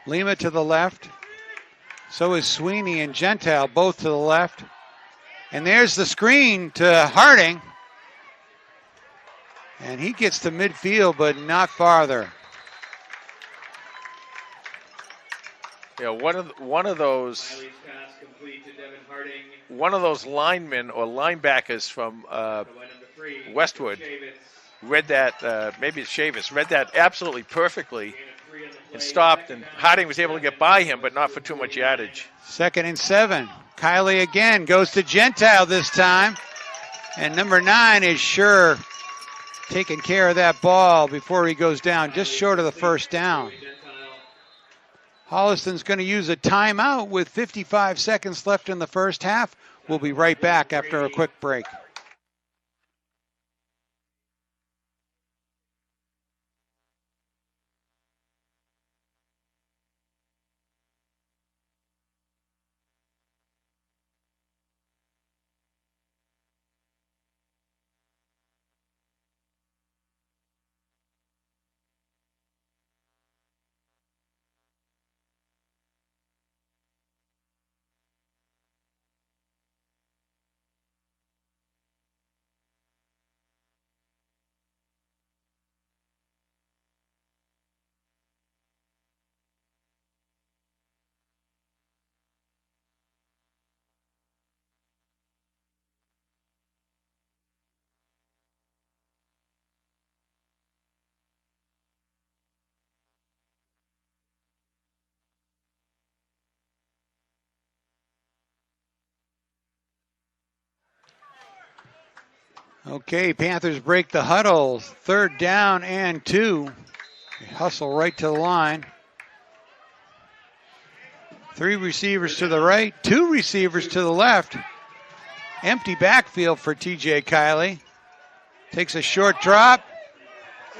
Lima to the left. So is Sweeney and Gentile, both to the left. And there's the screen to Harding. And he gets to midfield, but not farther. Yeah, one of those linemen or linebackers from Westwood read that, maybe it's Chavis, read that absolutely perfectly and stopped, and Harding was able to get by him, but not for too much yardage. 2nd and 7. Kylie again goes to Gentile this time. And number 9 is sure taking care of that ball before he goes down, just short of the first down. Holliston's going to use a timeout with 55 seconds left in the first half. We'll be right back after a quick break. Okay, Panthers break the huddle. 3rd down and 2. They hustle right to the line. 3 receivers to the right, 2 receivers to the left. Empty backfield for TJ Kylie. Takes a short drop.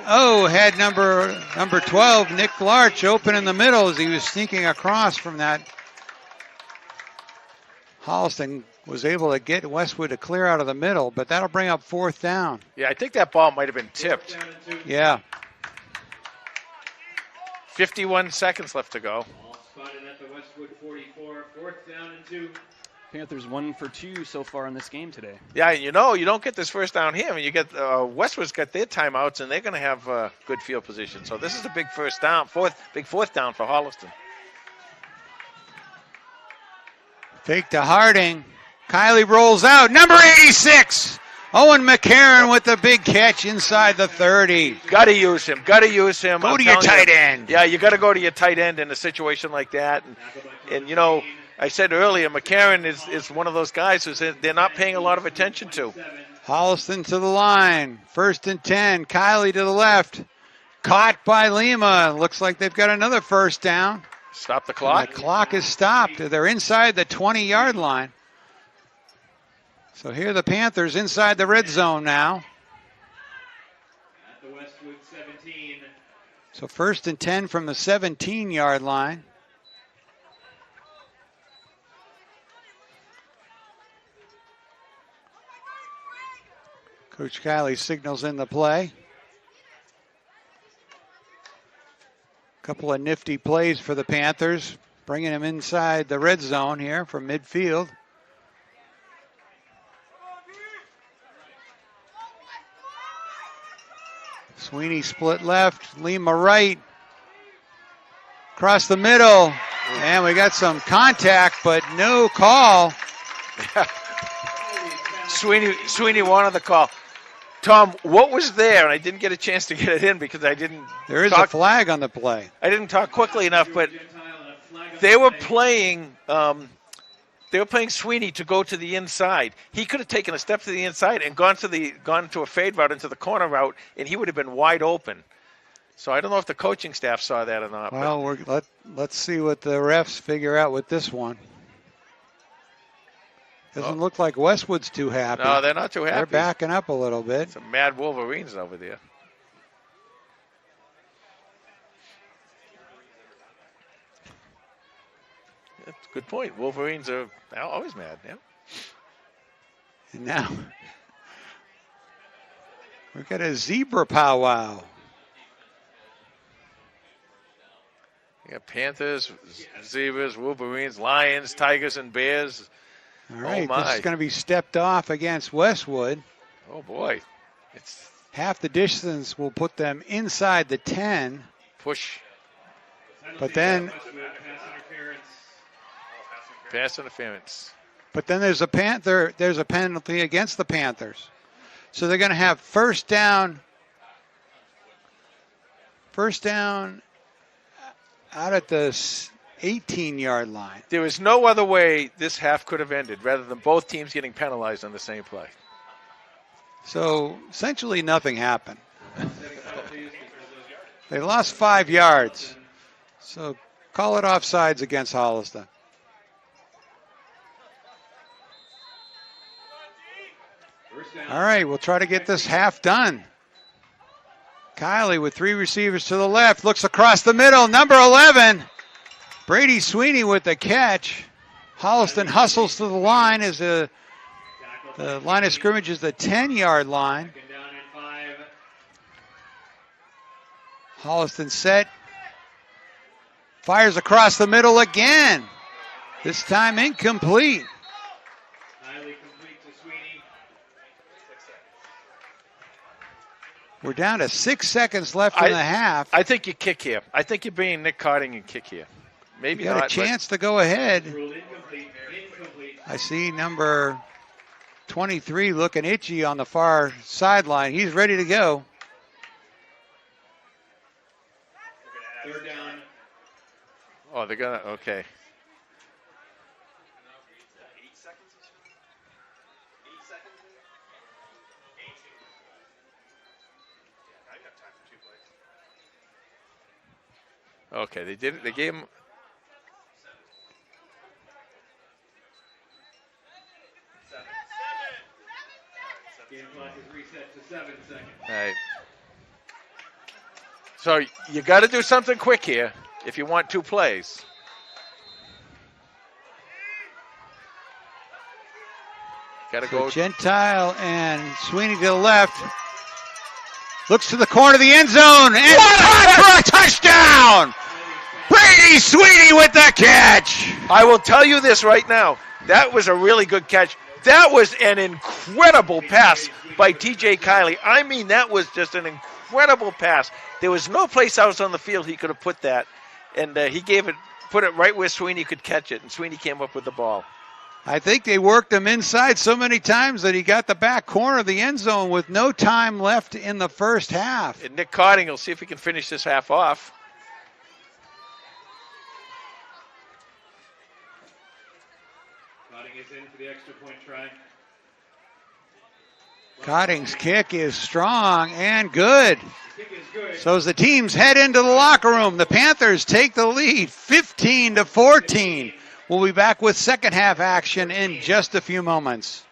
Oh, had number 12, Nick Larch, open in the middle as he was sneaking across from that. Holliston was able to get Westwood to clear out of the middle, but that'll bring up 4th down. Yeah, I think that ball might have been tipped. Yeah. 51 seconds left to go. All spotted at the Westwood 44, 4th down and 2. Panthers 1 for 2 so far in this game today. Yeah, and you know, you don't get this first down here. I mean, you get Westwood's got their timeouts, and they're going to have good field position. So this is a big first down, big 4th down for Holliston. Fake to Harding. Kylie rolls out. Number 86. Owen McCarron with the big catch inside the 30. Got to use him. Got to use him. Go to your tight end. Yeah, you got to go to your tight end in a situation like that. And you know, I said earlier, McCarron is one of those guys who they're not paying a lot of attention to. Holliston to the line. 1st and 10. Kylie to the left. Caught by Lima. Looks like they've got another first down. Stop the clock. And the clock is stopped. They're inside the 20-yard line. So here are the Panthers inside the red zone now. At the Westwood 17. So 1st and 10 from the 17-yard line. Coach Kiley signals in the play. Couple of nifty plays for the Panthers, bringing them inside the red zone here from midfield. Sweeney split left, Lima right. Across the middle, and we got some contact, but no call. Sweeney wanted the call. Tom, what was there? And I didn't get a chance to get it in because I didn't. There is a flag on the play. I didn't talk quickly enough, but they were playing. They were playing Sweeney to go to the inside. He could have taken a step to the inside and gone to a fade route into the corner route, and he would have been wide open. So I don't know if the coaching staff saw that or not. Well, let's see what the refs figure out with this one. Doesn't look like Westwood's too happy. No, they're not too happy. They're backing up a little bit. Some mad Wolverines over there. That's a good point. Wolverines are always mad, yeah. And now we've got a zebra powwow. You got Panthers, Zebras, Wolverines, Lions, Tigers, and Bears. All right, this is going to be stepped off against Westwood. Oh, boy. It's half the distance will put them inside the 10. Push. But then pass interference. But then there's a penalty against the Panthers. So they're going to have first down out at the 18-yard line. There was no other way this half could have ended rather than both teams getting penalized on the same play. So essentially nothing happened. They lost 5 yards. So call it offsides against Holliston. All right, we'll try to get this half done. Kiley with 3 receivers to the left, looks across the middle, number 11. Brady Sweeney with the catch. Holliston hustles to the line as the line of scrimmage is the 10-yard line. Holliston set. Fires across the middle again. This time incomplete. We're down to 6 seconds left in the half. I think you kick here. I think you're being Nick Cotting and kick here. Maybe you got not, a chance to go ahead. I see number 23 looking itchy on the far sideline. He's ready to go. Third down. Oh, they're going to, okay. Okay, they did it. They gave him. Game clock is reset to 7 seconds. All right. So you got to do something quick here if you want 2 plays. Got to go. Gentile and Sweeney to the left. Looks to the corner of the end zone and for a touchdown! Brady Sweeney with the catch. I will tell you this right now. That was a really good catch. That was an incredible pass by TJ Kiley. I mean, that was just an incredible pass. There was no place else on the field he could have put that. And he put it right where Sweeney could catch it. And Sweeney came up with the ball. I think they worked him inside so many times that he got the back corner of the end zone with no time left in the first half. And Nick Cotting will see if he can finish this half off. Cotting is in for the extra point try. Cotting's kick is strong and good. Kick is good. So as the teams head into the locker room, the Panthers take the lead 15-14. We'll be back with second half action in just a few moments.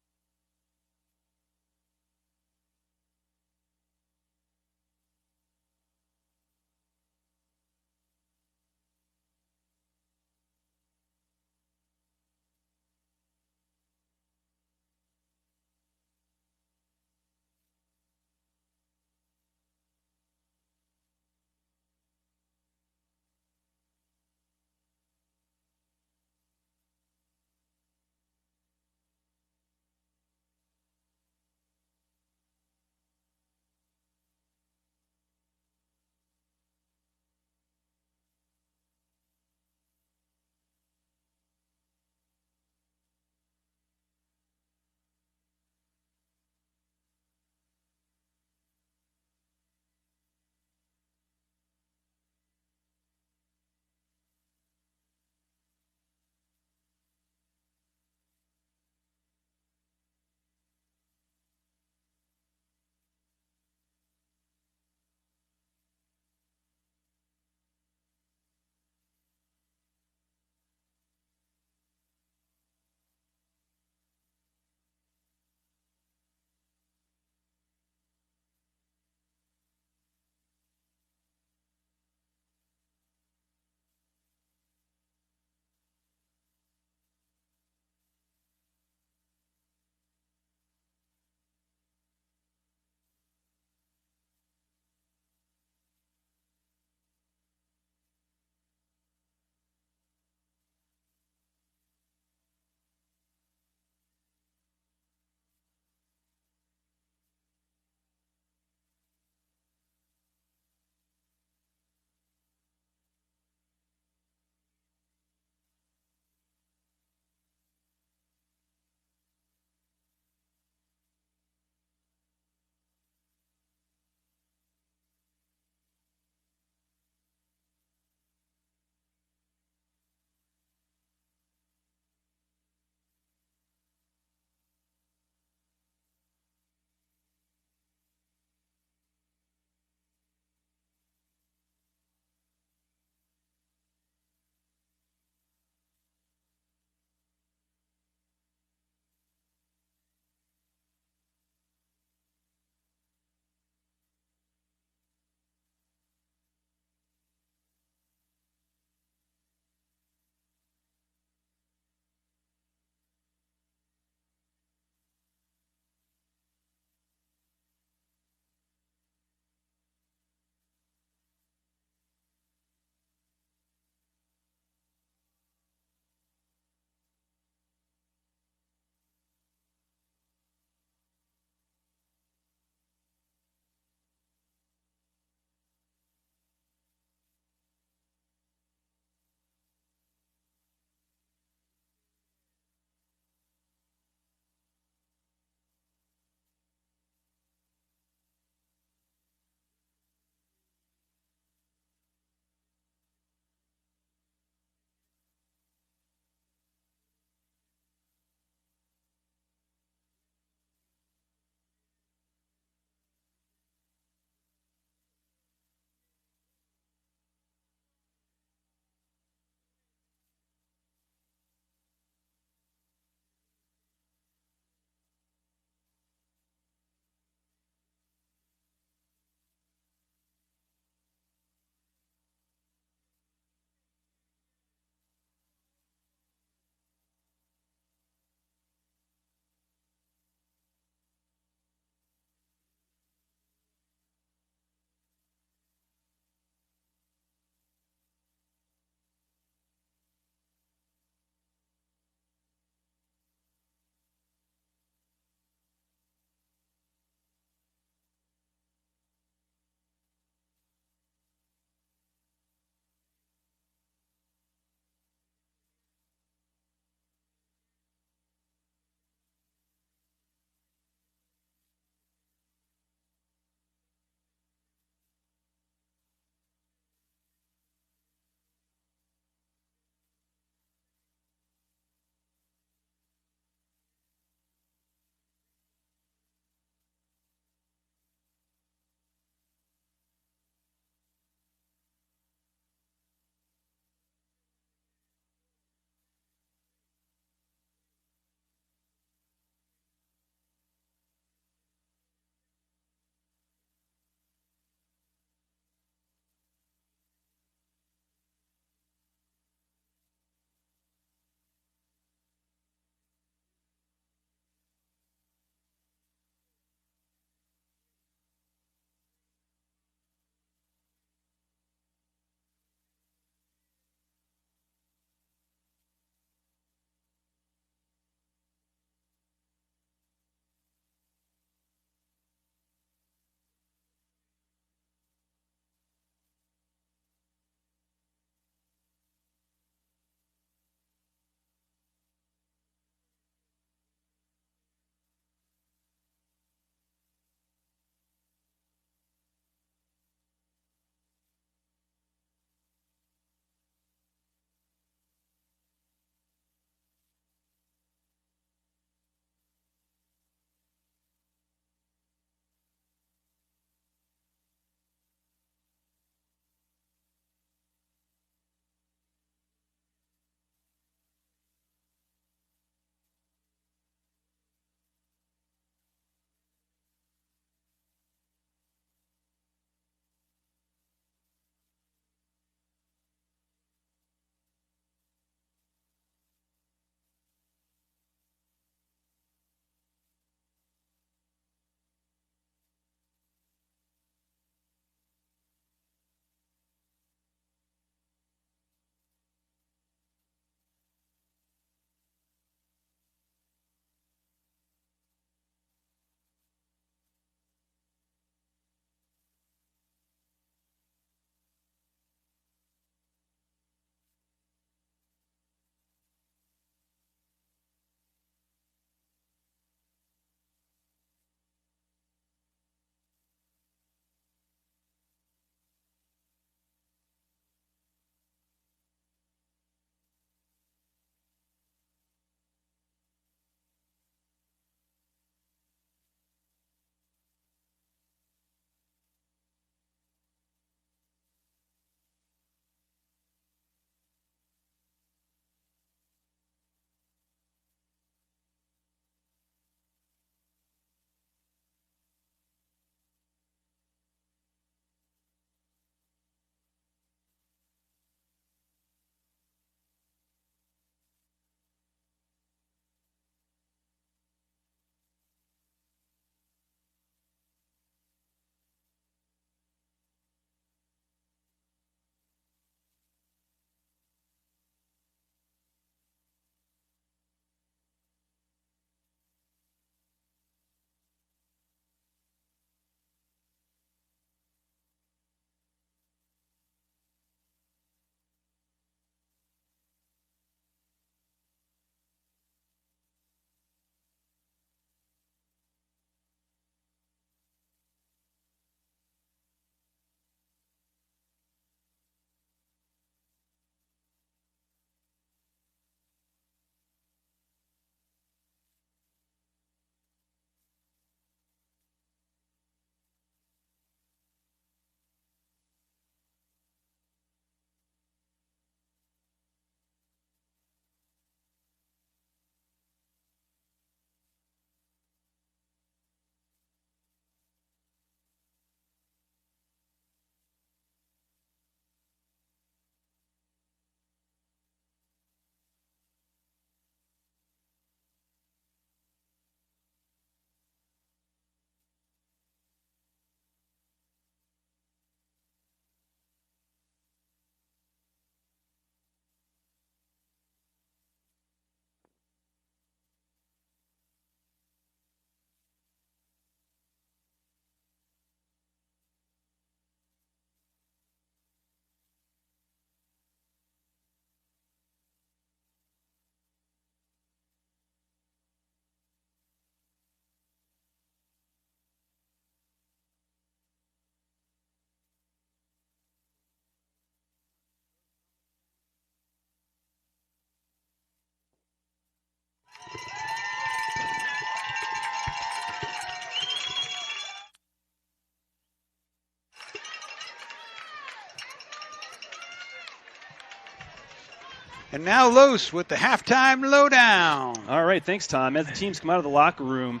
And now Los with the halftime lowdown. All right, thanks, Tom. As the teams come out of the locker room,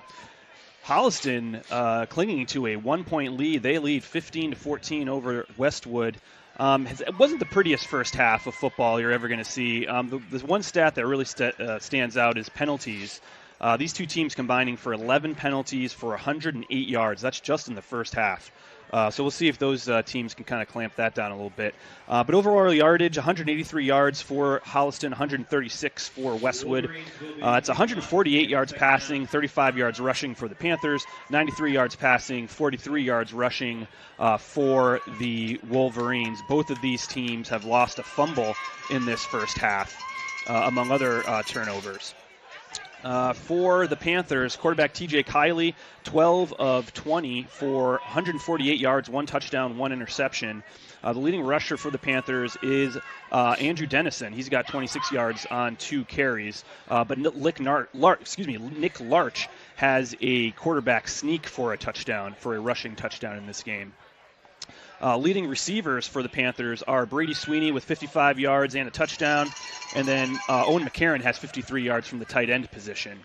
Holliston clinging to a 1-point lead. They lead 15-14 over Westwood. It wasn't the prettiest first half of football you're ever going to see. The one stat that really stands out is penalties. These two teams combining for 11 penalties for 108 yards. That's just in the first half. So we'll see if those teams can kind of clamp that down a little bit. But overall yardage, 183 yards for Holliston, 136 for Westwood. It's 148 yards passing, 35 yards rushing for the Panthers, 93 yards passing, 43 yards rushing for the Wolverines. Both of these teams have lost a fumble in this first half, among other turnovers. For the Panthers, quarterback TJ Kiley, 12 of 20 for 148 yards, 1 touchdown, 1 interception. The leading rusher for the Panthers is Andrew Dennison. He's got 26 yards on 2 carries. But Nick Larch has a quarterback sneak for a touchdown, for a rushing touchdown in this game. Leading receivers for the Panthers are Brady Sweeney with 55 yards and a touchdown, and then Owen McCarron has 53 yards from the tight end position.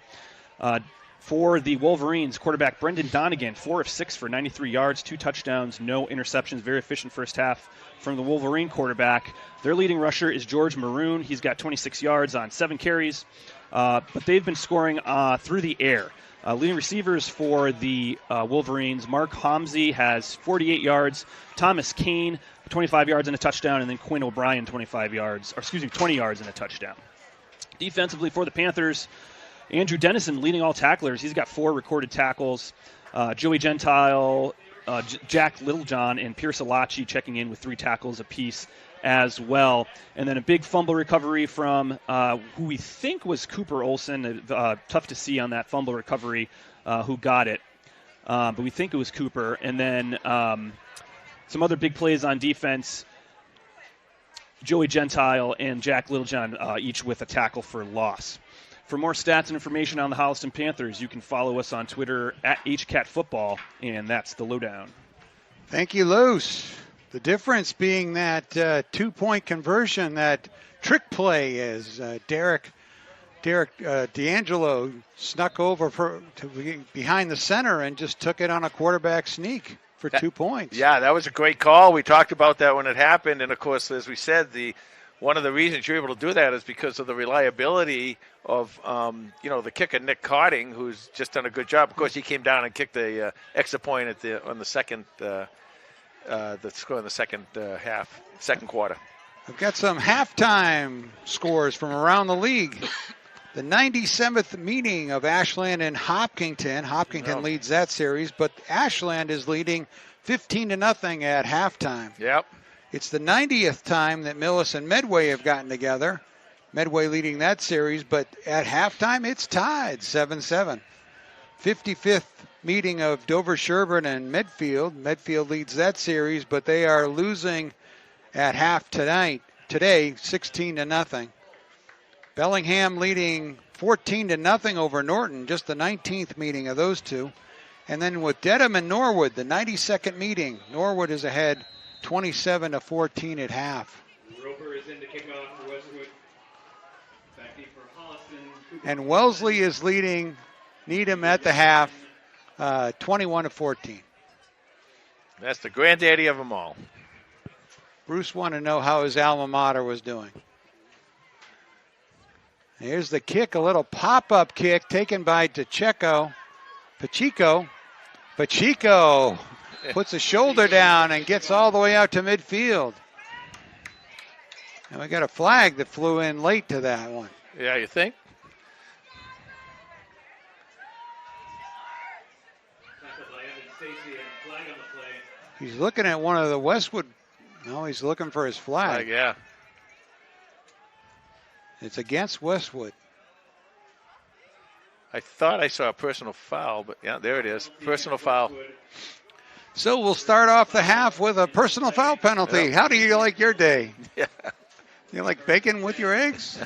For the Wolverines, quarterback Brendan Donegan, 4 of 6 for 93 yards, 2 touchdowns, no interceptions. Very efficient first half from the Wolverine quarterback. Their leading rusher is George Maroon. He's got 26 yards on 7 carries, but they've been scoring through the air. Leading receivers for the Wolverines, Mark Homsey has 48 yards, Thomas Kane, 25 yards and a touchdown, and then Quinn O'Brien, 20 yards and a touchdown. Defensively for the Panthers, Andrew Dennison leading all tacklers. He's got 4 recorded tackles. Joey Gentile, Jack Littlejohn, and Pierce Alachi checking in with 3 tackles apiece as well. And then a big fumble recovery from who we think was Cooper Olsen. Tough to see on that fumble recovery who got it. But we think it was Cooper. And then some other big plays on defense. Joey Gentile and Jack Littlejohn each with a tackle for loss. For more stats and information on the Holliston Panthers, you can follow us on Twitter at HCatFootball, and that's the lowdown. Thank you, Luce. The difference being that 2-point conversion, that trick play, as Derek D'Angelo snuck over behind the center and just took it on a quarterback sneak for 2 points. Yeah, that was a great call. We talked about that when it happened, and of course, as we said, one of the reasons you're able to do that is because of the reliability of the kicker Nick Carding, who's just done a good job. Of course, he came down and kicked the extra point on the second. The score in the second quarter. I've got some halftime scores from around the league. The 97th meeting of Ashland and Hopkinton. Hopkinton leads that series, but Ashland is leading 15-0 at halftime. Yep. It's the 90th time that Millis and Medway have gotten together. Medway leading that series, but at halftime it's tied 7-7. 55th meeting of Dover Sherburne and Medfield. Medfield leads that series, but they are losing at half today 16-0. Bellingham leading 14-0 over Norton, just the 19th meeting of those two. And then with Dedham and Norwood, the 92nd meeting, Norwood is ahead 27-14 at half. Roper is in to kick off for Westwood. Back deep for Holliston. And Wellesley is leading Needham at the half, 21-14. That's the granddaddy of them all. Bruce wanted to know how his alma mater was doing. Here's the kick, a little pop-up kick taken by Pacheco puts a shoulder down and gets all the way out to midfield. And we got a flag that flew in late to that one. Yeah, you think? He's looking at one of the Westwood. No, he's looking for his flag. Yeah. It's against Westwood. I thought I saw a personal foul, but yeah, there it is. Personal foul. So we'll start off the half with a personal foul penalty. How do you like your day? Yeah. You like bacon with your eggs?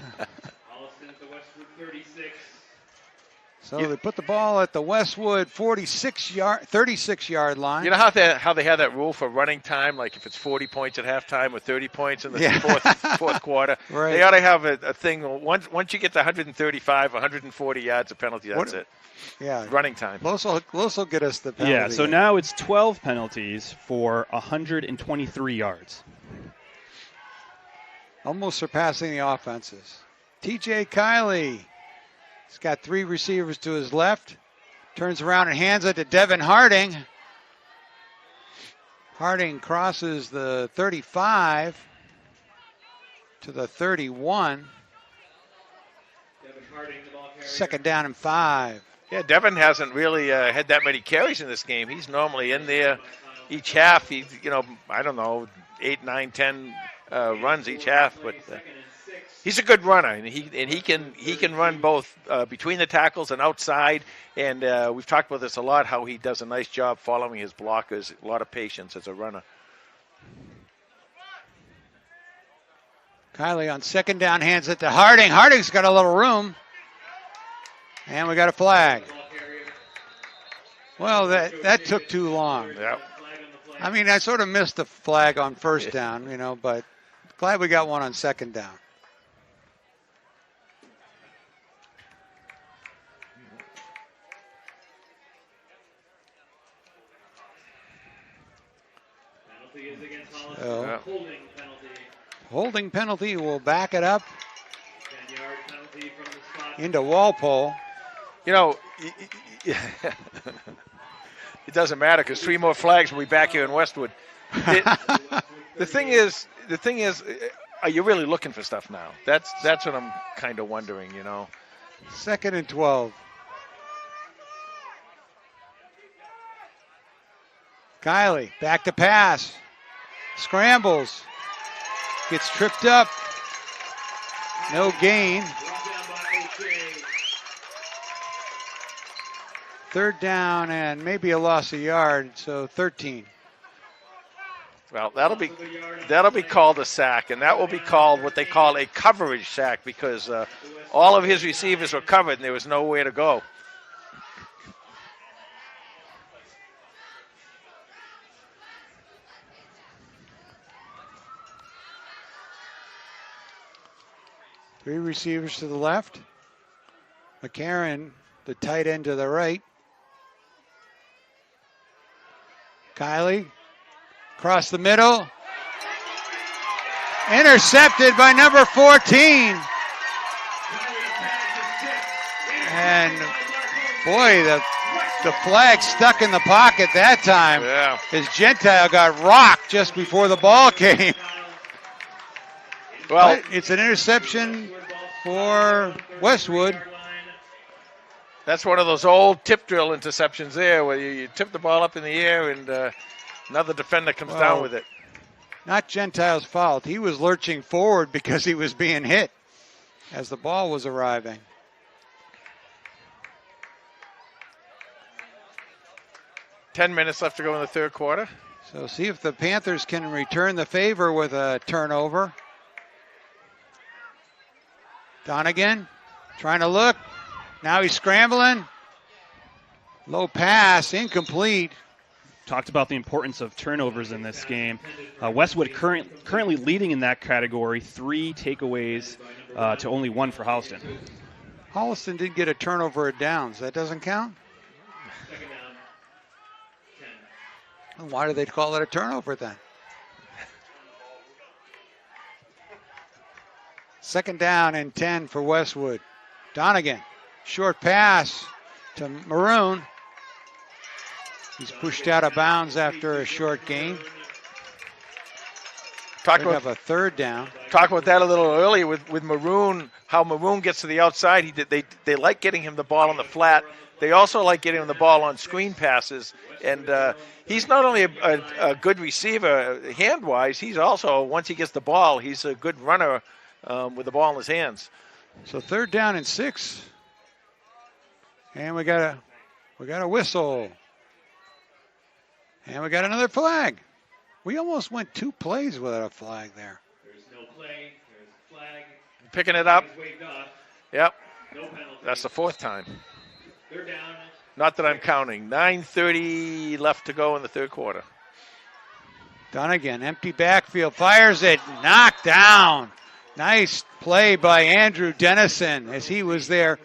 So they put the ball at the Westwood 36-yard line. You know how they have that rule for running time, like if it's 40 points at halftime or 30 points in the fourth quarter? Right. They ought to have a thing. Once you get to 135, 140 yards of penalty, that's it. Yeah. Running time. Los will get us the penalty. Yeah, so now it's 12 penalties for 123 yards. Almost surpassing the offenses. TJ Kiley. He's got 3 receivers to his left. Turns around and hands it to Devin Harding. Harding crosses the 35 to the 31. Second down and 5. Yeah, Devin hasn't really had that many carries in this game. He's normally in there each half. He's, I don't know, 8, 9, 10 runs each half, but he's a good runner, and he can run both between the tackles and outside. And we've talked about this a lot, how he does a nice job following his blockers. A lot of patience as a runner. Kiley on second down hands it to Harding. Harding's got a little room. And we got a flag. Well, that took too long. Yeah. I mean, I sort of missed the flag on first down, but glad we got one on second down. So, holding penalty will back it up into Walpole. It doesn't matter because 3 more flags will be back here in Westwood. The thing is, are you really looking for stuff now? That's what I'm kind of wondering, Second and 12. Kiley back to pass. Scrambles. Gets tripped up. No gain. Third down and maybe a loss of yard, so 13. Well, that'll be called a sack, and that will be called what they call a coverage sack because all of his receivers were covered and there was nowhere to go. Three receivers to the left. McCarron, the tight end to the right. Kiley, across the middle. Intercepted by number 14. And boy, the flag stuck in the pocket that time. Yeah. As Gentile got rocked just before the ball came. Well, but it's an interception for Westwood. That's one of those old tip drill interceptions there where you tip the ball up in the air and another defender comes down with it. Not Gentile's fault. He was lurching forward because he was being hit as the ball was arriving. Ten minutes left to go in the third quarter. So see if the Panthers can return the favor with a turnover. Donegan trying to look. Now he's scrambling. Low pass, incomplete. Talked about the importance of turnovers in this game. Westwood currently leading in that category, 3 takeaways to only 1 for Holliston. Holliston did get a turnover at downs. That doesn't count? Why do they call it a turnover then? Second down and 10 for Westwood. Donegan, short pass to Maroon. He's pushed out of bounds after a short gain. Have a third down. Talk about that a little earlier with Maroon, how Maroon gets to the outside. They like getting him the ball on the flat. They also like getting him the ball on screen passes. And he's not only a good receiver hand-wise, he's also, once he gets the ball, he's a good runner with the ball in his hands. So third down and 6. And we got a whistle. And we got another flag. We almost went 2 plays without a flag there. There's no play. There's a flag. Picking it up. Waved off. Yep. No penalty. That's the 4th time. They're down. Not that I'm counting. 9:30 left to go in the third quarter. Dunnigan, empty backfield, fires it, knocked down. Nice play by Andrew Dennison as he was there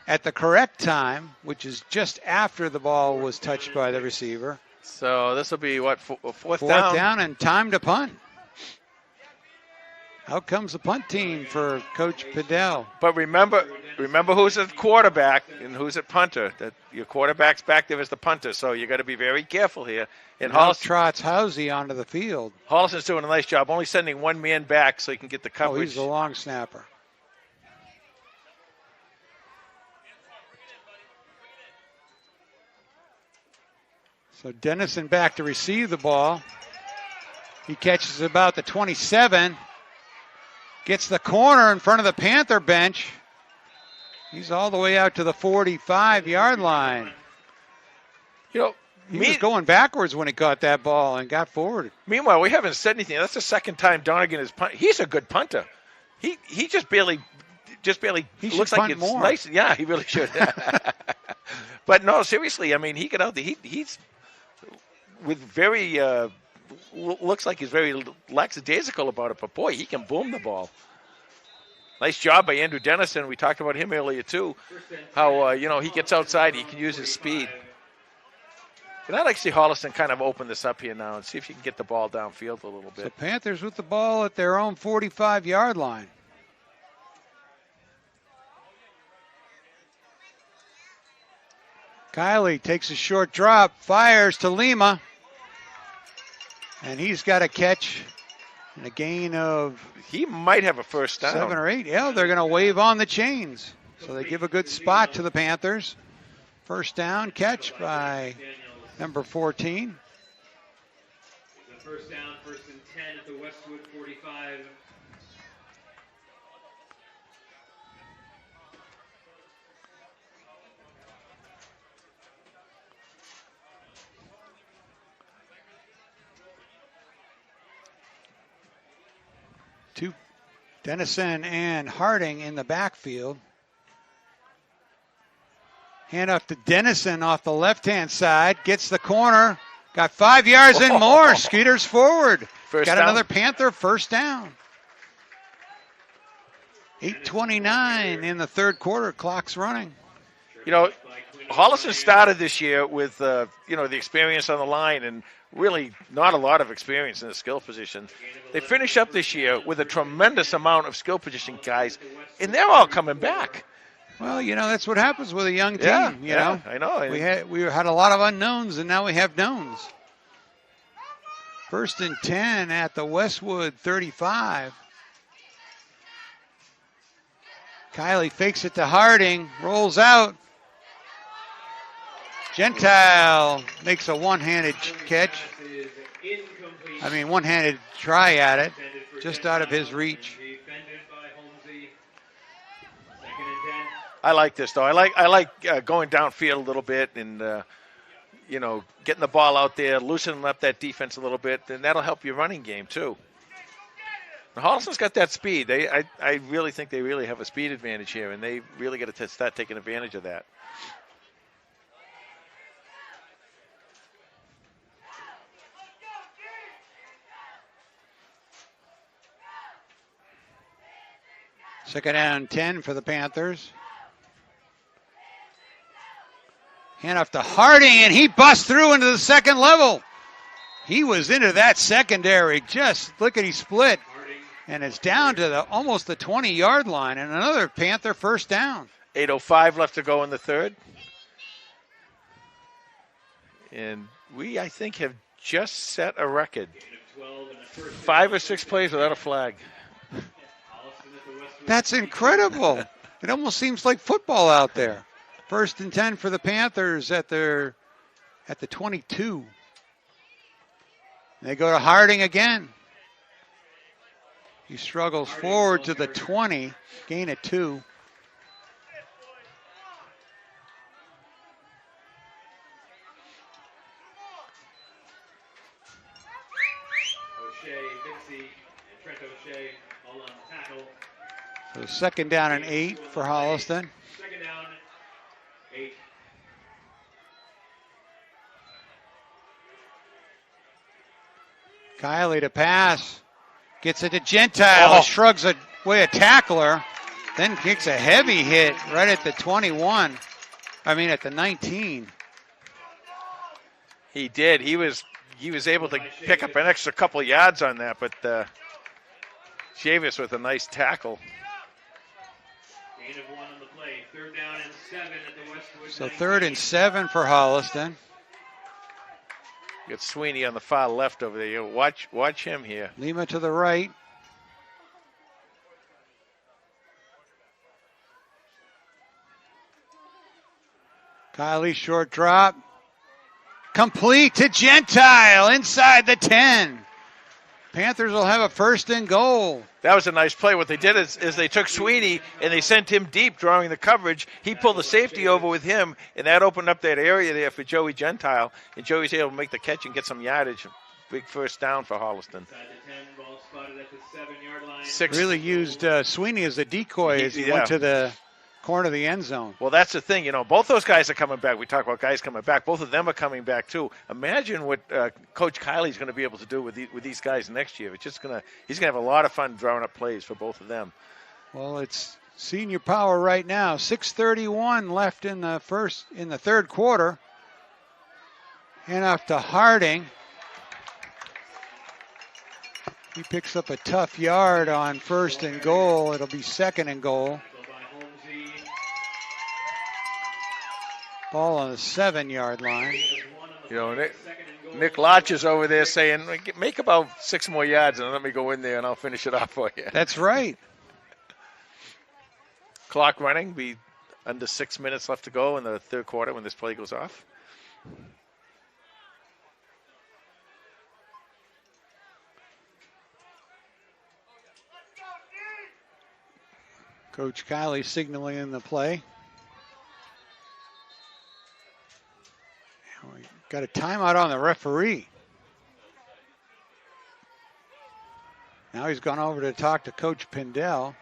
at the correct time, which is just after the ball was touched by the receiver. So this will be what, fourth Fourth down? down and time to punt. Out comes the punt team for Coach Padell. But remember who's at quarterback and who's at punter. That your quarterback's back there as the punter, so you got to be very careful here. And Now trots Housey onto the field. Holliston's doing a nice job, only sending one man back so he can get the Oh, coverage. he's the long snapper. So Dennison back to receive the ball. He catches about the 27. Gets the corner in front of the Panther bench. He's all the way out to the 45-yard line. You know, he was going backwards when he caught that ball and got forward. Meanwhile, we haven't said anything. That's the second time Donegan is punt. He's a good punter. He just barely he looks like it's more. nice. Yeah, he really should. But no, seriously, I mean, he got out there. He's with very looks like he's very lackadaisical about it, but boy, he can boom the ball. Nice job by Andrew Dennison. We talked about him earlier too. How he gets outside, he can use his speed. And I'd like to see Holliston kind of open this up here now and see if you can get the ball downfield a little bit. So Panthers with the ball at their own 45-yard line. Kiley takes a short drop, fires to Lima. And he's got a catch and a gain of... He might have a first down. 7 or 8. Yeah, they're going to wave on the chains. So they give a good spot to the Panthers. First down catch by number 14. The first down, 1st and 10 at the Westwood 45. Two, Dennison and Harding in the backfield. Hand off to Dennison off the left-hand side. Gets the corner. Got 5 yards and more. Skeeters forward. First Got down. another Panther first down. 8:29 in the third quarter. Clock's running. You know, Holliston started this year with the experience on the line and really not a lot of experience in the skill position. They finish up this year with a tremendous amount of skill position guys, and they're all coming back. Well, that's what happens with a young team. Yeah, I know. We had a lot of unknowns, and now we have knowns. 1st and 10 at the Westwood 35. Kiley fakes it to Harding, rolls out. Gentile makes a one-handed catch. One-handed try at it, just out of his reach. I like this though. I like going downfield a little bit and getting the ball out there, loosening up that defense a little bit, and that'll help your running game too. Now, Holliston's got that speed. I really think they really have a speed advantage here, and they really got to start taking advantage of that. Second down 10 for the Panthers. Hand off to Harding, and he busts through into the second level. He was into that secondary, just lickety-split. And it's down to almost the 20-yard line, and another Panther first down. 8:05 left to go in the third. And we, I think, have just set a record. 5 or 6 plays without a flag. That's incredible. It almost seems like football out there. 1st and 10 for the Panthers at the 22. They go to Harding again. He struggles forward to the 20, gain of 2. O'Shea, Dixie, and Trent O'Shea all on the tackle. So 2nd down and 8 for Holliston. 2nd down, 8. Kiley to pass. Gets it to Gentile. Shrugs away a tackler. Then kicks a heavy hit right at the 21. I mean at the 19. He did. He was able to pick up an extra couple yards on that, but Chavis with a nice tackle. Gain of 1 on the play. 3rd down and 7 at the Westwood. So 3rd and 7 for Holliston. Got Sweeney on the far left over there. Watch him here. Lima to the right. Kiley short drop. Complete to Gentile inside the 10. Panthers will have a 1st and goal. That was a nice play. What they did is they took Sweeney and they sent him deep, drawing the coverage. He pulled the safety over with him, and that opened up that area there for Joey Gentile. And Joey's able to make the catch and get some yardage. Big 1st down for Holliston. Inside the 10, ball spotted at the 7-yard line. Really used Sweeney as a decoy as he went to the corner of the end zone. Well, that's the thing. Both those guys are coming back. We talk about guys coming back. Both of them are coming back, too. Imagine what Coach Kiley's going to be able to do with these guys next year. He's going to have a lot of fun drawing up plays for both of them. Well, it's senior power right now. 6:31 left in the 3rd quarter. Hand off to Harding. He picks up a tough yard on 1st and goal. It'll be 2nd and goal. Ball on the 7-yard line. Nick Lodge is over there saying, make about 6 more yards and let me go in there and I'll finish it off for you. That's right. Clock running. Be under 6 minutes left to go in the 3rd quarter when this play goes off. Coach Kiley signaling in the play. We got a timeout on the referee. Now he's gone over to talk to Coach Pindell.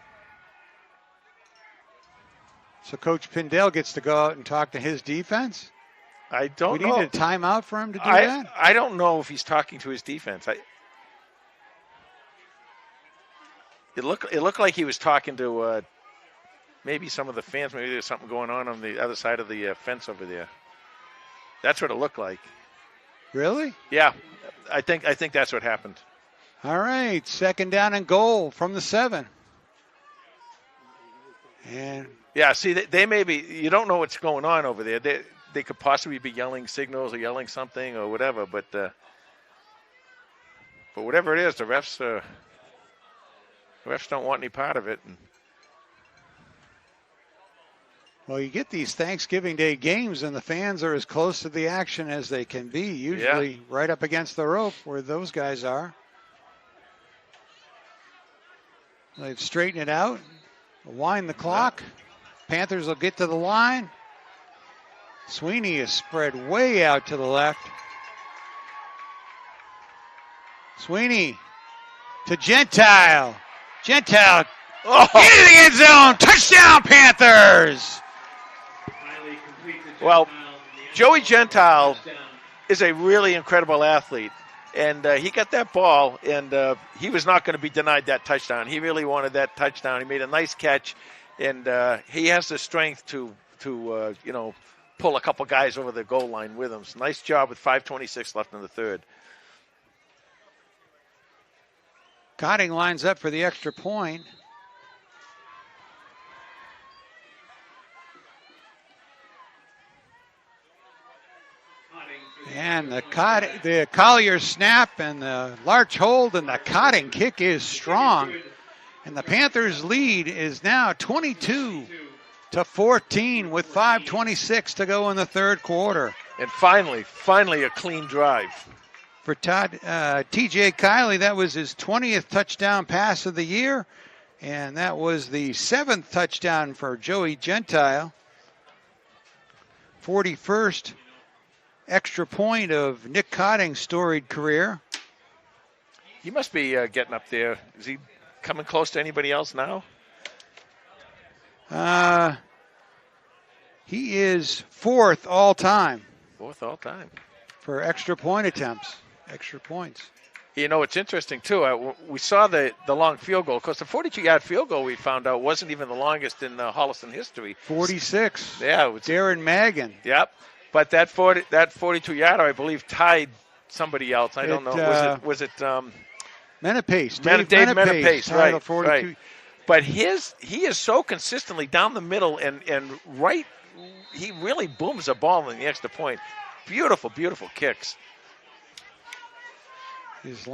So Coach Pindell gets to go out and talk to his defense? I don't know. We need a timeout for him to do that? I don't know if he's talking to his defense. It looked like he was talking to maybe some of the fans. Maybe there's something going on the other side of the fence over there. That's what it looked like. Really? Yeah, I think that's what happened. All right, 2nd down and goal from the 7. And yeah, see, they may be. You don't know what's going on over there. They could possibly be yelling signals or yelling something or whatever. But whatever it is, the refs don't want any part of it. Well, you get these Thanksgiving Day games, and the fans are as close to the action as they can be, usually right up against the rope where those guys are. They've straightened it out, wind the clock. Panthers will get to the line. Sweeney is spread way out to the left. Sweeney to Gentile. Gentile into the end zone. Touchdown, Panthers! Well, Joey Gentile is a really incredible athlete, and he got that ball, and he was not going to be denied that touchdown. He really wanted that touchdown. He made a nice catch, and he has the strength to pull a couple guys over the goal line with him. So nice job with 5:26 left in the 3rd. Cotting lines up for the extra point. And the Collier snap and the large hold and the Cotting kick is strong. And the Panthers lead is now 22-14 with 5:26 to go in the 3rd quarter. And finally a clean drive. For TJ Kiley, that was his 20th touchdown pass of the year. And that was the 7th touchdown for Joey Gentile. 41st extra point of Nick Cotting's storied career. He must be getting up there. Is he coming close to anybody else now? He is 4th all time. 4th all time. For extra point attempts. Extra points. You know, it's interesting, too. We saw the long field goal. Of course, the 42-yard field goal we found out wasn't even the longest in Holliston history. 46. Yeah. It was, Darren Magan. Yep. But that 42-yarder, I believe, tied somebody else. I don't know. Was it Menapace. Dave Menapace, right, 42. right. But he is so consistently down the middle and right. He really booms a ball in the extra point. Beautiful, beautiful kicks. His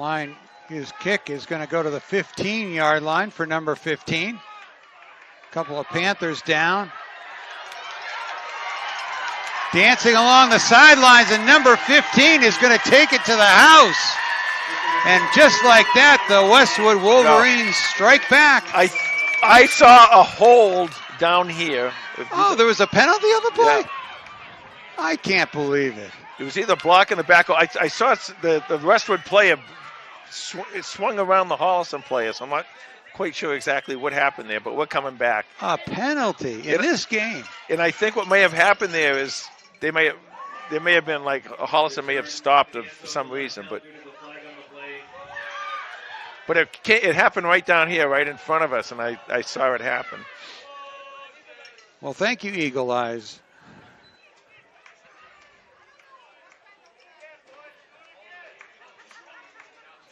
kick is going to go to the 15-yard line for number 15. A couple of Panthers down. Dancing along the sidelines, and number 15 is going to take it to the house. And just like that, the Westwood Wolverines strike back. I saw a hold down here. Oh, there was a penalty on the play? Yeah. I can't believe it. It was either blocking the back. I saw the Westwood player swung around the Holliston player, so I'm not quite sure exactly what happened there, but we're coming back. A penalty in this game. And I think what may have happened there is there may have been like Holliston may have stopped for some reason, but it happened right down here, right in front of us, and I saw it happen. Well, thank you, Eagle Eyes.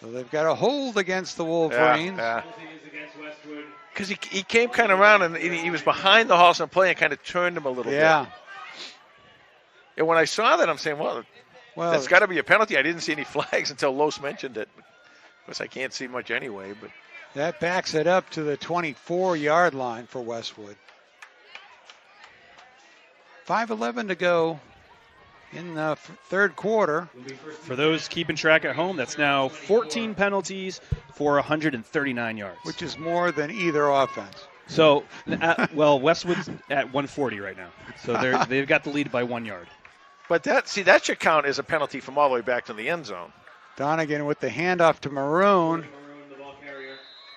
So they've got a hold against the Wolverines. Yeah. Because he came kind of around and he was behind the Holliston player and kind of turned him a little bit. And when I saw that, I'm saying, well that's got to be a penalty. I didn't see any flags until Los mentioned it. Of course, I can't see much anyway. But that backs it up to the 24-yard line for Westwood. 5:11 to go in the third quarter. For those keeping track at home, that's now 14 penalties for 139 yards. Which is more than either offense. So, Westwood's at 140 right now. So they've got the lead by 1 yard. But that should count as a penalty from all the way back to the end zone. Donegan with the handoff to Maroon.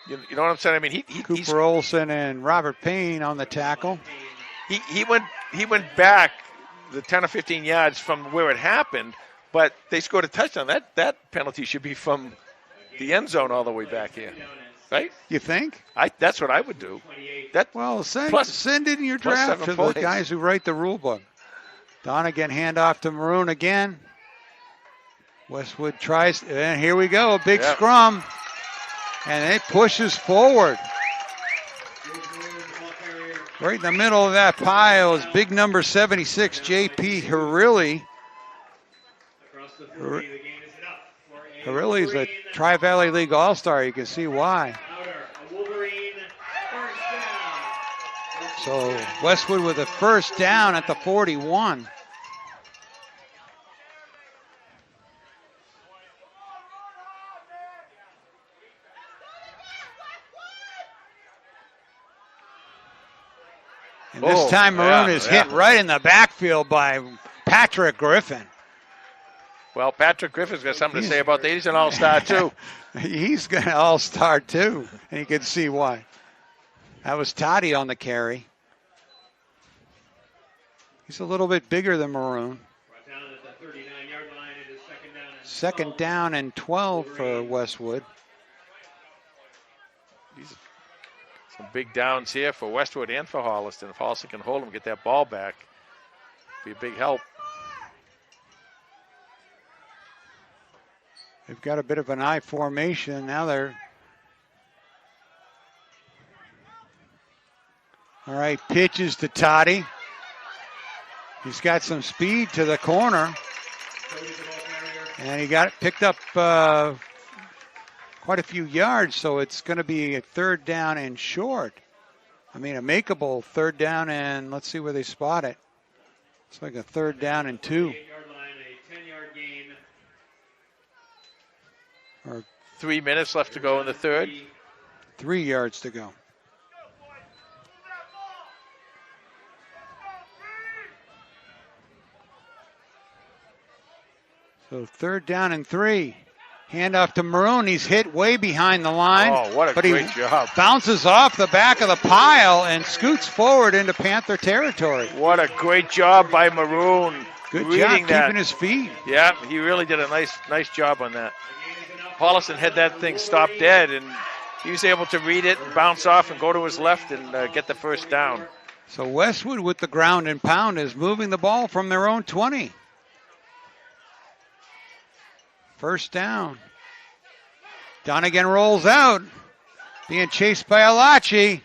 You know what I'm saying? I mean, Cooper Olson and Robert Payne on the tackle. He went back the 10 or 15 yards from where it happened, but they scored a touchdown. That penalty should be from the end zone all the way back here, right? You think? That's what I would do. Send in your draft to the guys who write the rule book. Donegan handoff to Maroon again. Westwood tries, and here we go, a big scrum, and it pushes forward. Right in the middle of that pile is big number 76, J.P. Harilli. Harilli is a Tri-Valley League All-Star. You can see why. So Westwood with a first down at the 41. And this time Maroon is hit right in the backfield by Patrick Griffin. Well, Patrick Griffin's got something to say about that. He's an all-star, too. He's an all-star, too, and you can see why. That was Toddy on the carry. He's a little bit bigger than Maroon. Second down and 12 for Westwood. Some big downs here for Westwood and for Holliston. If Holliston can hold them, get that ball back, be a big help. They've got a bit of an I formation. Now they're... All right, pitches to Toddy. He's got some speed to the corner. And he got it picked up quite a few yards, so it's going to be a third down and short. I mean, a makeable third down, and let's see where they spot it. It's like a third down and 2. Or 3 minutes left to go in the third. 3 yards to go. So third down and 3. Handoff to Maroon. He's hit way behind the line. Oh, what a great job. Bounces off the back of the pile and scoots forward into Panther territory. What a great job by Maroon. Good job keeping his feet. Yeah, he really did a nice job on that. Holliston had that thing stopped dead, and he was able to read it, bounce off, and go to his left and get the first down. So Westwood with the ground and pound is moving the ball from their own 20. First down. Donegan rolls out, being chased by Alachi.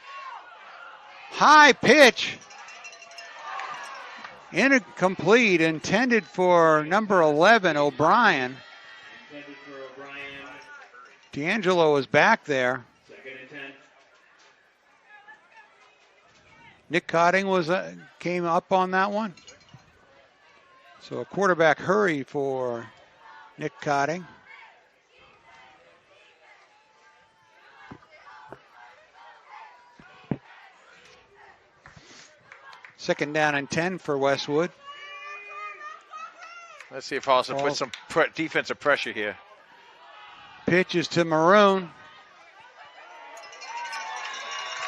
High pitch. Incomplete, intended for number 11, O'Brien. Intended for O'Brien. D'Angelo is back there. Second and 10. Nick Cotting came up on that one. So a quarterback hurry for Nick Cotting. Second down and 10 for Westwood. Let's see if Holliston puts some defensive pressure here. Pitches to Maroon.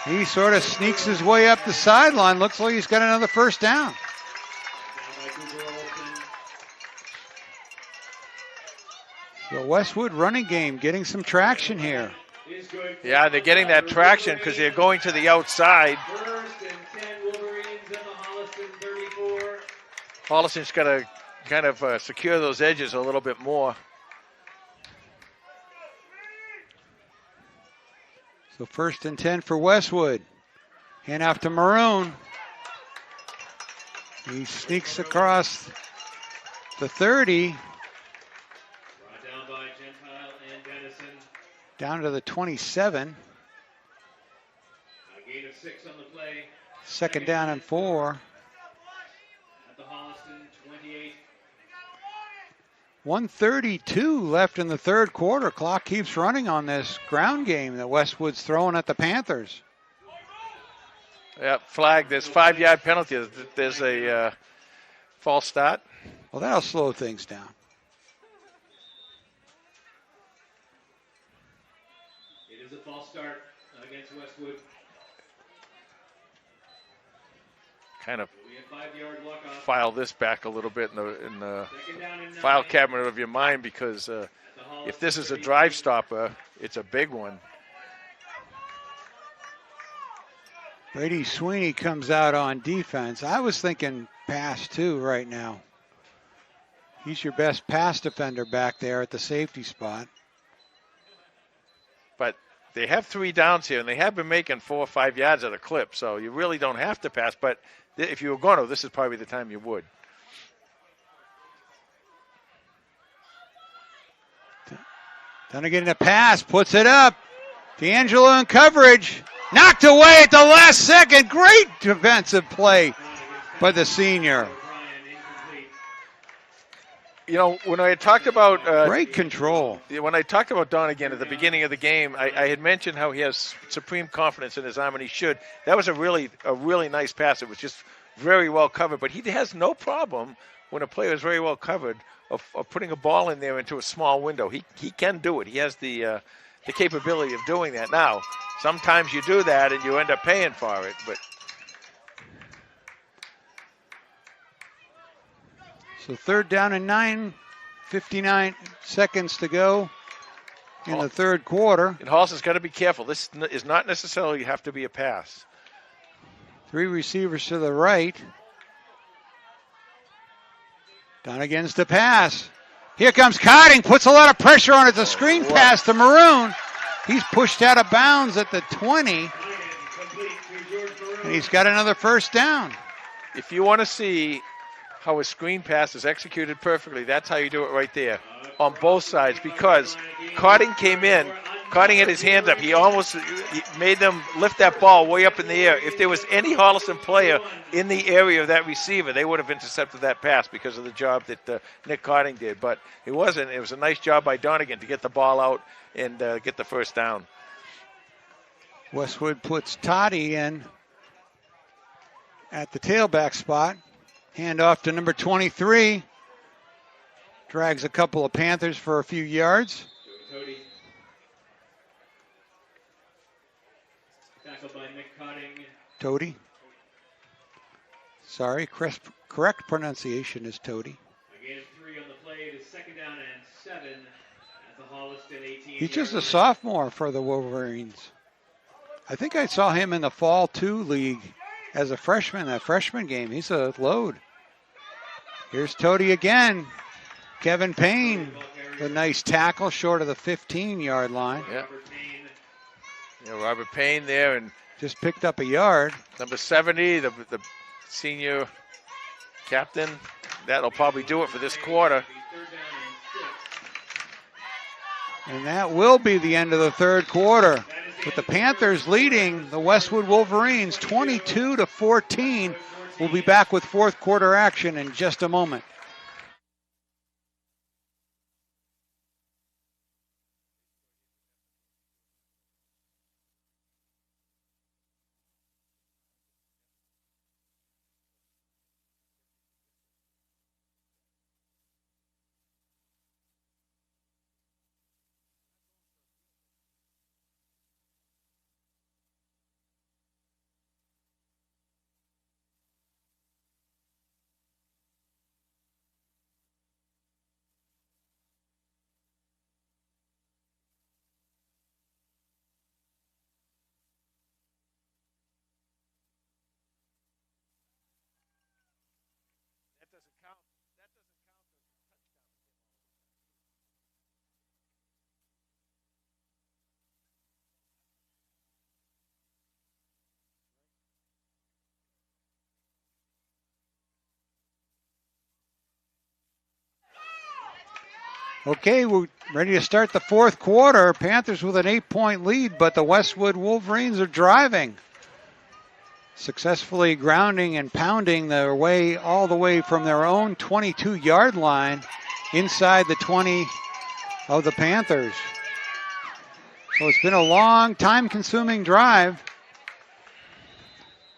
He sort of sneaks his way up the sideline. Looks like he's got another first down. The Westwood running game getting some traction here. Yeah, they're getting that traction because they're going to the outside. First and 10, Wolverines in the Holliston 34. Holliston's got to kind of secure those edges a little bit more. So first and 10 for Westwood. Hand off to Maroon. He sneaks across the 30. Brought down by Gentile and Dennison. Down to the 27. A gain of 6 on the play. Second down and 4. At the Holliston 28. 1:32 left in the third quarter. Clock keeps running on this ground game that Westwood's throwing at the Panthers. Yeah, flag. There's 5-yard penalty. There's a false start. Well, that'll slow things down. It is a false start against Westwood. Kind of We have 5-yard walk-off. file this back a little bit in the Second down and 9. file cabinet of your mind, because if this is a drive stopper, it's a big one. Brady Sweeney comes out on defense. I was thinking pass too right now. He's your best pass defender back there at the safety spot. But they have 3 downs here, and they have been making 4 or 5 yards at a clip, so you really don't have to pass. But if you were going to, this is probably the time you would. Donegan a pass, puts it up. D'Angelo in coverage. Knocked away at the last second. Great defensive play by the senior. You know, when I talked about Great control. when I talked about Donegan at the beginning of the game, I had mentioned how he has supreme confidence in his arm, and he should. That was a really nice pass. It was just very well covered. But he has no problem when a player is very well covered of putting a ball in there into a small window. He can do it. He has the capability of doing that. Now, sometimes you do that and you end up paying for it, but. So third down and 9, 59 seconds to go in the third quarter. And Holliston's got to be careful. This is not necessarily have to be a pass. 3 receivers to the right. Donegan's the pass. Here comes Cotting, puts a lot of pressure on it. It's a screen pass to Maroon. He's pushed out of bounds at the 20. And he's got another first down. If you want to see how a screen pass is executed perfectly, that's how you do it right there on both sides, because Cotting came in. Cotting had his hands up. He made them lift that ball way up in the air. If there was any Holliston player in the area of that receiver, they would have intercepted that pass because of the job that Nick Cotting did. But it wasn't. It was a nice job by Donegan to get the ball out and get the first down. Westwood puts Toddy in at the tailback spot. Hand off to number 23. Drags a couple of Panthers for a few yards. Tackled by Nick Cotting. Tody. Sorry, correct pronunciation is Tody. A gain of 3 on the play. It is second down and 7 at the Holliston 18. He's just a sophomore for the Wolverines. I think I saw him in the Fall 2 league as a freshman, that freshman game. He's a load. Here's Tody again. Kevin Payne, a nice tackle short of the 15-yard line. Yeah. Robert Payne there, and just picked up a yard. Number 70, the senior captain. That'll probably do it for this quarter. And that will be the end of the third quarter, with the Panthers leading the Westwood Wolverines 22-14. We'll be back with fourth quarter action in just a moment. Okay, we're ready to start the fourth quarter. Panthers with an 8-point lead, but the Westwood Wolverines are driving. Successfully grounding and pounding their way all the way from their own 22-yard line inside the 20 of the Panthers. So it's been a long, time-consuming drive,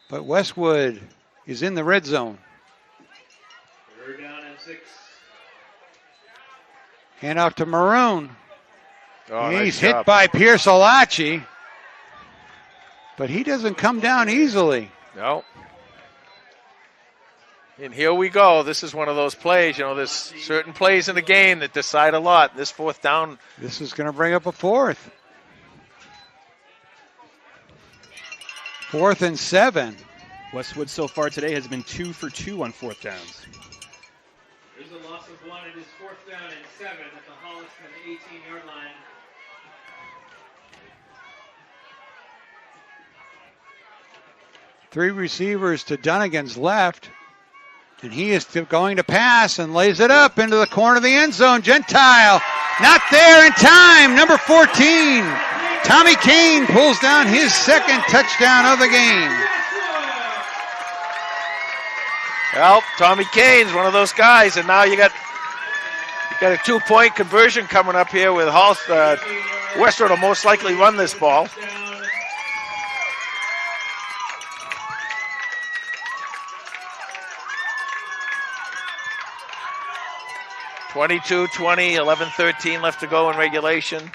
but Westwood is in the red zone. Third down and 6. Hand off to Maroon. Oh, He's nice hit job by Pierce Alachi, but he doesn't come down easily. No. And here we go. This is one of those plays. You know, there's certain plays in the game that decide a lot. This fourth down. This is going to bring up a fourth. 4th and 7. Westwood so far today has been 2 for 2 on fourth downs. There's a loss of 1. It is 4th down and 7 at the Holliston 18-yard line. Three receivers to Dunnigan's left. And he is going to pass and lays it up into the corner of the end zone. Gentile not there in time. Number 14, Tommy Kane pulls down his second touchdown of the game. Well, Tommy Kane's one of those guys, and now you got a 2-point conversion coming up here with Westwood will most likely run this ball. (22-20), 11-13 left to go in regulation.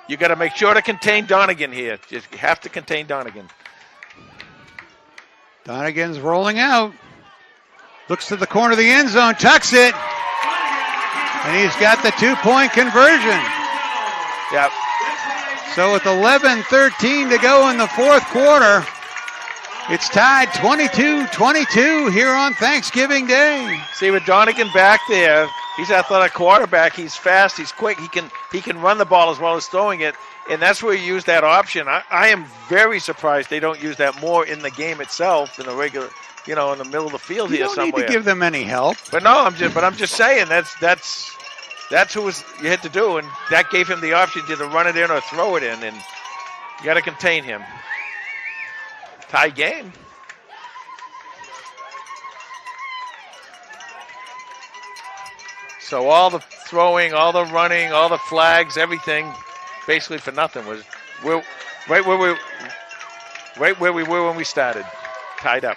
You got to make sure to contain Donegan here. You have to contain Donegan. Donegan's rolling out. Looks to the corner of the end zone, tucks it. And he's got the 2-point conversion. Yep. So with 11:13 to go in the fourth quarter, it's tied 22-22 here on Thanksgiving Day. See, with Donegan back there, he's an athletic quarterback. He's fast. He's quick. He can run the ball as well as throwing it, and that's where you use that option. I am very surprised they don't use that more in the game itself in the regular, in the middle of the field here somewhere. You don't need to give them any help. But no, I'm just saying that's who you had to do, and that gave him the option to either run it in or throw it in, and you got to contain him. Tie game. So all the throwing, all the running, all the flags, everything, basically for nothing was right where we were when we started, tied up.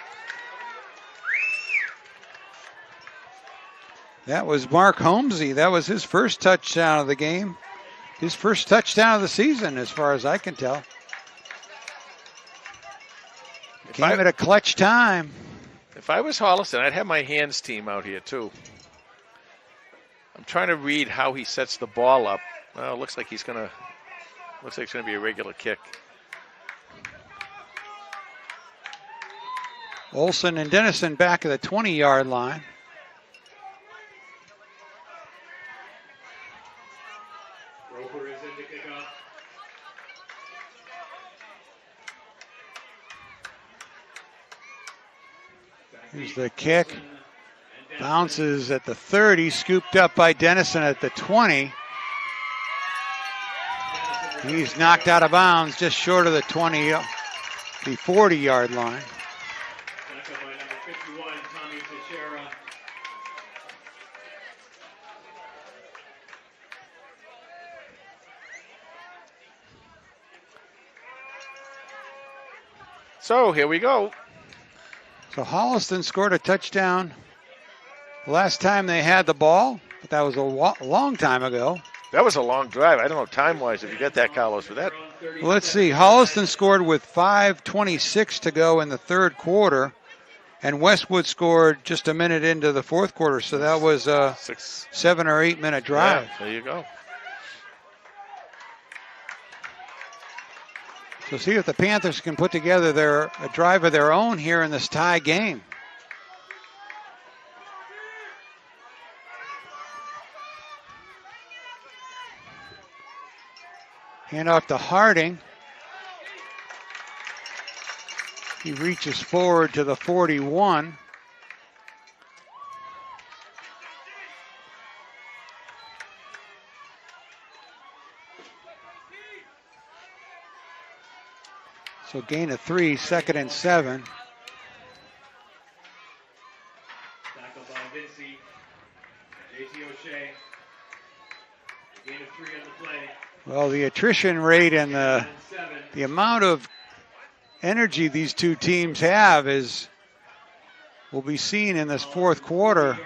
That was Mark Holmesy. That was his first touchdown of the game. His first touchdown of the season, as far as I can tell. Came at a clutch time. If I was Holliston, I'd have my hands team out here too. I'm trying to read how he sets the ball up. Well, it looks like it's gonna be a regular kick. Olsen and Dennison back at the 20-yard line. Roper is in to kick off. Here's the kick. Bounces at the 30, scooped up by Dennison at the 20. He's knocked out of bounds just short of the 40-yard line. Tackled by number 51, Tommy Teixeira. So here we go. So Holliston scored a touchdown last time they had the ball, but that was a long time ago. That was a long drive. I don't know time-wise if you got that, Carlos, but that. Well, let's see. Holliston scored with 5:26 to go in the third quarter, and Westwood scored just a minute into the fourth quarter. So that was a 7 or 8 minute drive. Yeah, there you go. So see if the Panthers can put together a drive of their own here in this tie game. Hand off to Harding. He reaches forward to the 41. So gain of 3, 2nd and 7. Tackled by Vinci. JT O'Shea. Gain of 3 on the play. Well, the attrition rate and the 7. amount of energy these two teams have will be seen in this fourth quarter.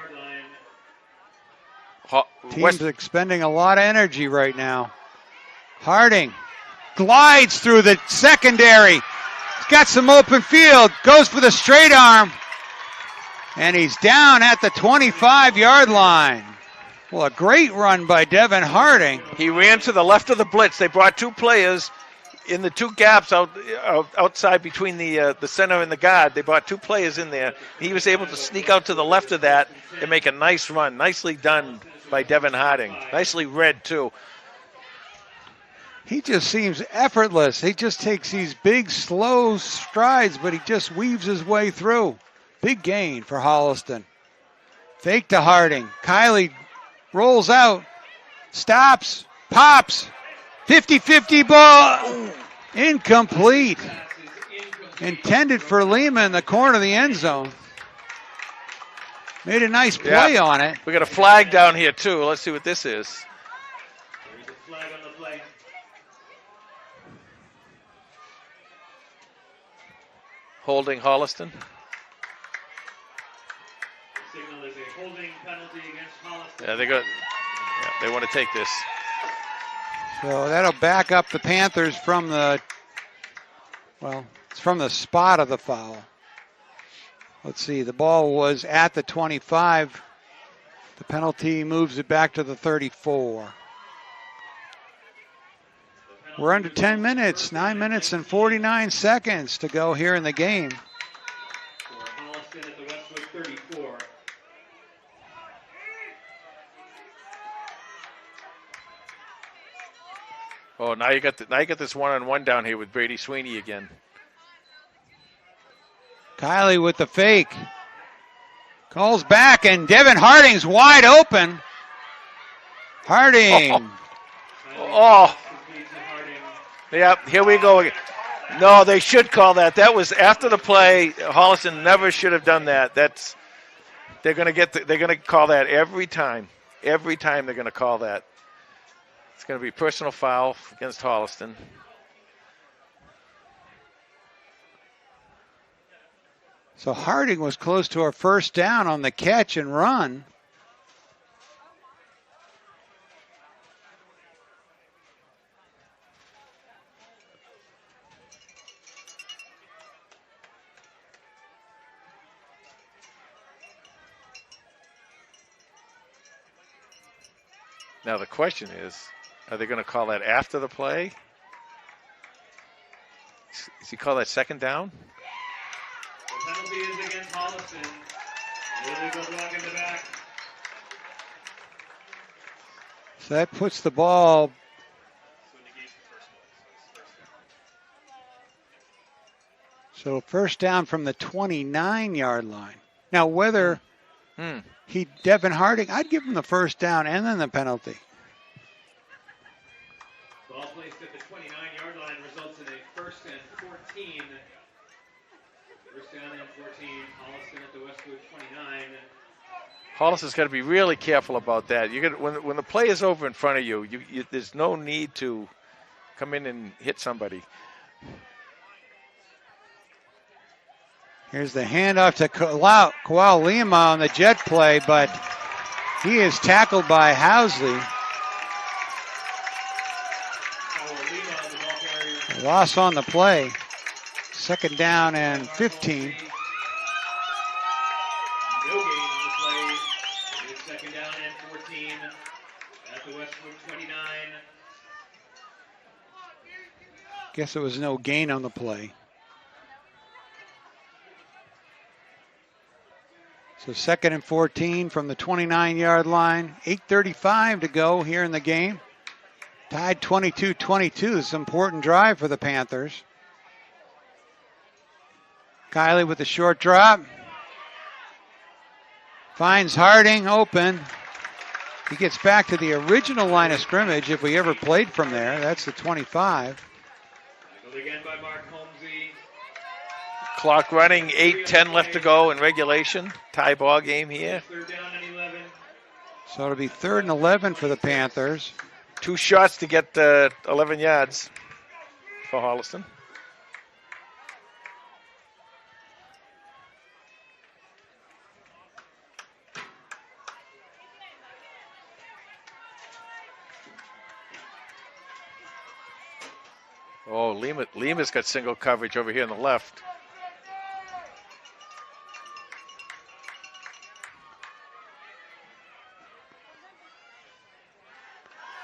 Teams expending a lot of energy right now. Harding glides through the secondary. He's got some open field. Goes for the straight arm. And he's down at the 25-yard line. Well, a great run by Devin Harding. He ran to the left of the blitz. They brought two players in the two gaps outside between the center and the guard. They brought two players in there. He was able to sneak out to the left of that and make a nice run. Nicely done by Devin Harding. Nicely read, too. He just seems effortless. He just takes these big, slow strides, but he just weaves his way through. Big gain for Holliston. Fake to Harding. Kiley rolls out, stops, pops. 50-50 ball. Incomplete. Intended for Lima in the corner of the end zone. Made a nice play on it. We got a flag down here, too. Let's see what this is. There's a flag on the play. Holding Holliston. Signal is a holding penalty against Holliston. Yeah, they want to take this. So that'll back up the Panthers from it's from the spot of the foul. Let's see, the ball was at the 25. The penalty moves it back to the 34. We're under 10 minutes, 9 minutes and 49 seconds to go here in the game. For Holliston at the Westwood 34. Oh, now you got this one-on-one down here with Brady Sweeney again. Kiley with the fake. Calls back, and Devin Harding's wide open. Harding. Oh. Yeah, here we go again. No, they should call that. That was after the play. Holliston never should have done that. They're going to call that every time. Every time they're going to call that. It's going to be personal foul against Holliston. So Harding was close to a first down on the catch and run. Now the question is, are they going to call that after the play? Does he call that second down? The penalty is against Holliston. Illegal block in the back. So that puts the ball. So first down from the 29-yard line. Now whether Devin Harding, I'd give him the first down and then the penalty. Ball placed at the 29-yard line results in a 1st and 14. First down and 14. Holliston at the Westwood 29. Holliston's got to be really careful about that. You got when the play is over in front of you, there's no need to come in and hit somebody. Here's the handoff to Kawal Lima on the jet play, but he is tackled by Housley. Loss on the play. Second down and 15. No gain on the play. It's second down and 14 at the Westwood 29. Guess it was no gain on the play. So second and 14 from the 29-yard line. 8:35 to go here in the game. Tied 22-22. This is an important drive for the Panthers. Kiley with a short drop. Finds Harding open. He gets back to the original line of scrimmage if we ever played from there. That's the 25. Tackled again by Mark Holmesy. Clock running, 8:10 left to go in regulation. Tie ball game here. Third down and 11. So it'll be 3rd and 11 for the Panthers. 2 shots to get 11 yards for Holliston. Oh, Lima's got single coverage over here on the left.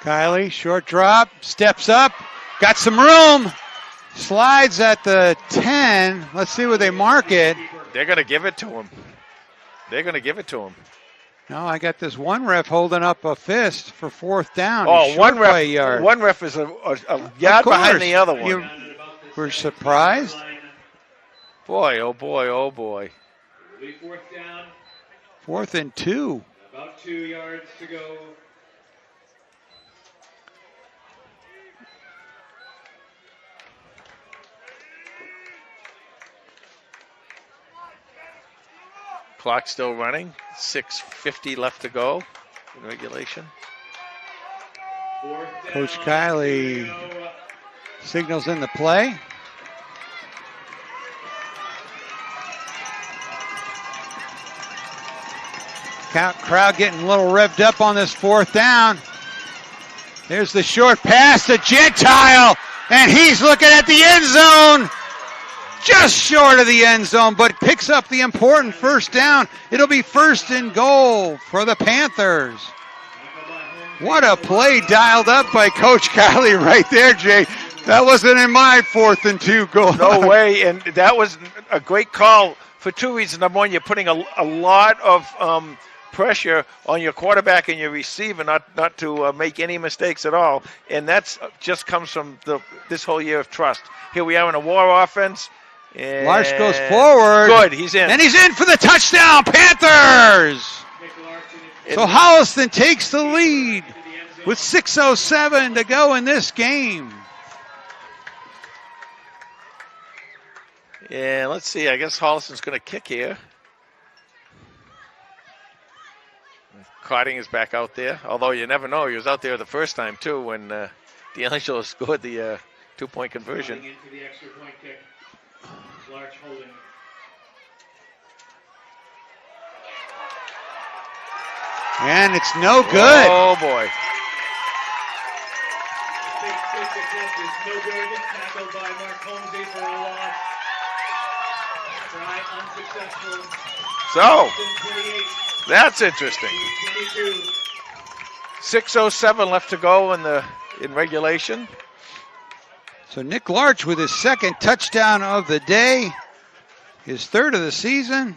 Kiley, short drop, steps up, got some room, slides at the 10. Let's see where they mark it. They're going to give it to him. They're going to give it to him. No, I got this one ref holding up a fist for 4th down. Oh, He's one short by a ref. yard. One ref is a yard behind the other one. You were surprised? Boy, oh boy, oh boy. It'll be 4th down. 4th and 2. About 2 yards to go. Clock still running. 6:50 left to go in regulation. Coach Kiley signals in the play. Crowd getting a little revved up on this 4th down. There's the short pass to Gentile, and he's looking at the end zone. Just short of the end zone, but picks up the important 1st down. It'll be 1st and goal for the Panthers. What a play dialed up by Coach Kiley right there, Jay. That wasn't in my 4th and 2 goal. No way, and that was a great call for 2 reasons. Number one, you're putting a lot of pressure on your quarterback and your receiver not to make any mistakes at all, and that's just comes from this whole year of trust. Here we are in a war offense. Larch goes forward. Good, he's in. And he's in for the touchdown, Panthers! So Holliston takes the lead with 6:07 to go in this game. Yeah, let's see. I guess Holliston's going to kick here. Cotting is back out there, although you never know. He was out there the first time, too, when D'Angelo scored the 2-point conversion. Into the extra point kick. Large holding. And it's no good. Oh, boy. Big attempt is no good. Tackled by Mark Holmesy for a loss. Try unsuccessful. So, that's interesting. 22. 6:07 left to go in regulation. So Nick Larch with his second touchdown of the day, his third of the season,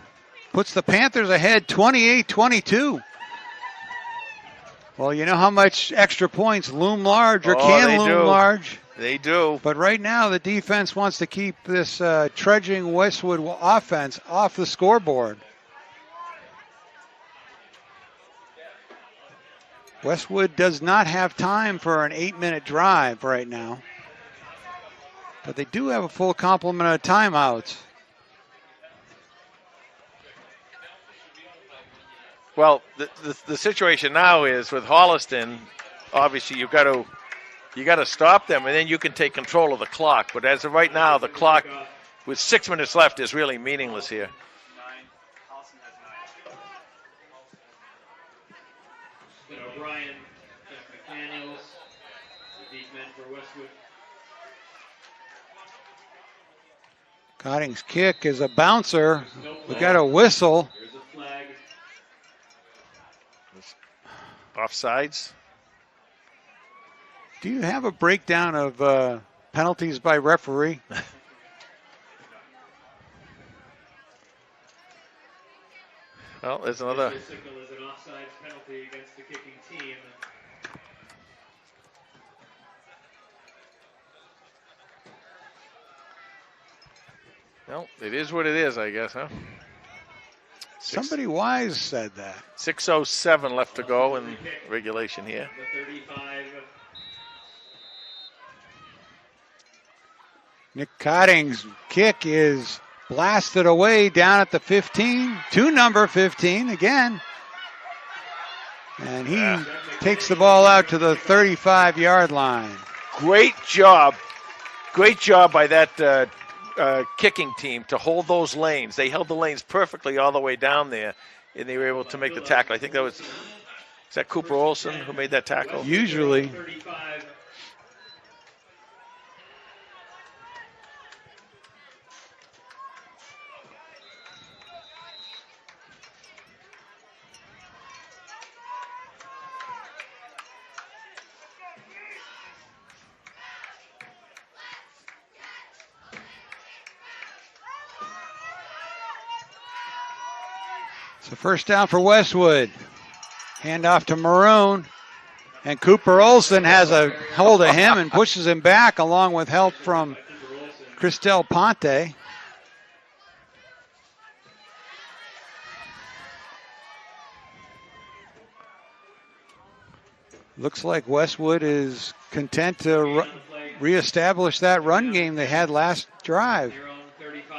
puts the Panthers ahead 28-22. Well, you know how much extra points loom large or can loom large. They do. But right now the defense wants to keep this trudging Westwood offense off the scoreboard. Westwood does not have time for an 8-minute drive right now. But they do have a full complement of timeouts. Well, the situation now is with Holliston, obviously you got to stop them, and then you can take control of the clock. But as of right now, the clock with 6 minutes left is really meaningless here. O'Brien, McDaniels, the deep men for Westwood. Cotting's kick is a bouncer. We got a whistle. There's a flag. Offsides. Do you have a breakdown of penalties by referee? Well, there's another. This signal is an offsides penalty against the kicking team. Well, it is what it is, I guess, huh? Somebody wise said that. 6:07 left to go in regulation here. The 35. Nick Cotting's kick is blasted away down at the 15, to number 15 again. And he takes the ball out to the 35-yard line. Great job by that kicking team to hold those lanes. They held the lanes perfectly all the way down there, and they were able to make the tackle. I think that was, is that Cooper Olson who made that tackle? Usually. 35. So first down for Westwood. Hand off to Maroon. And Cooper Olson has a hold of him and pushes him back along with help from Cristel Ponte. Looks like Westwood is content to reestablish that run game they had last drive.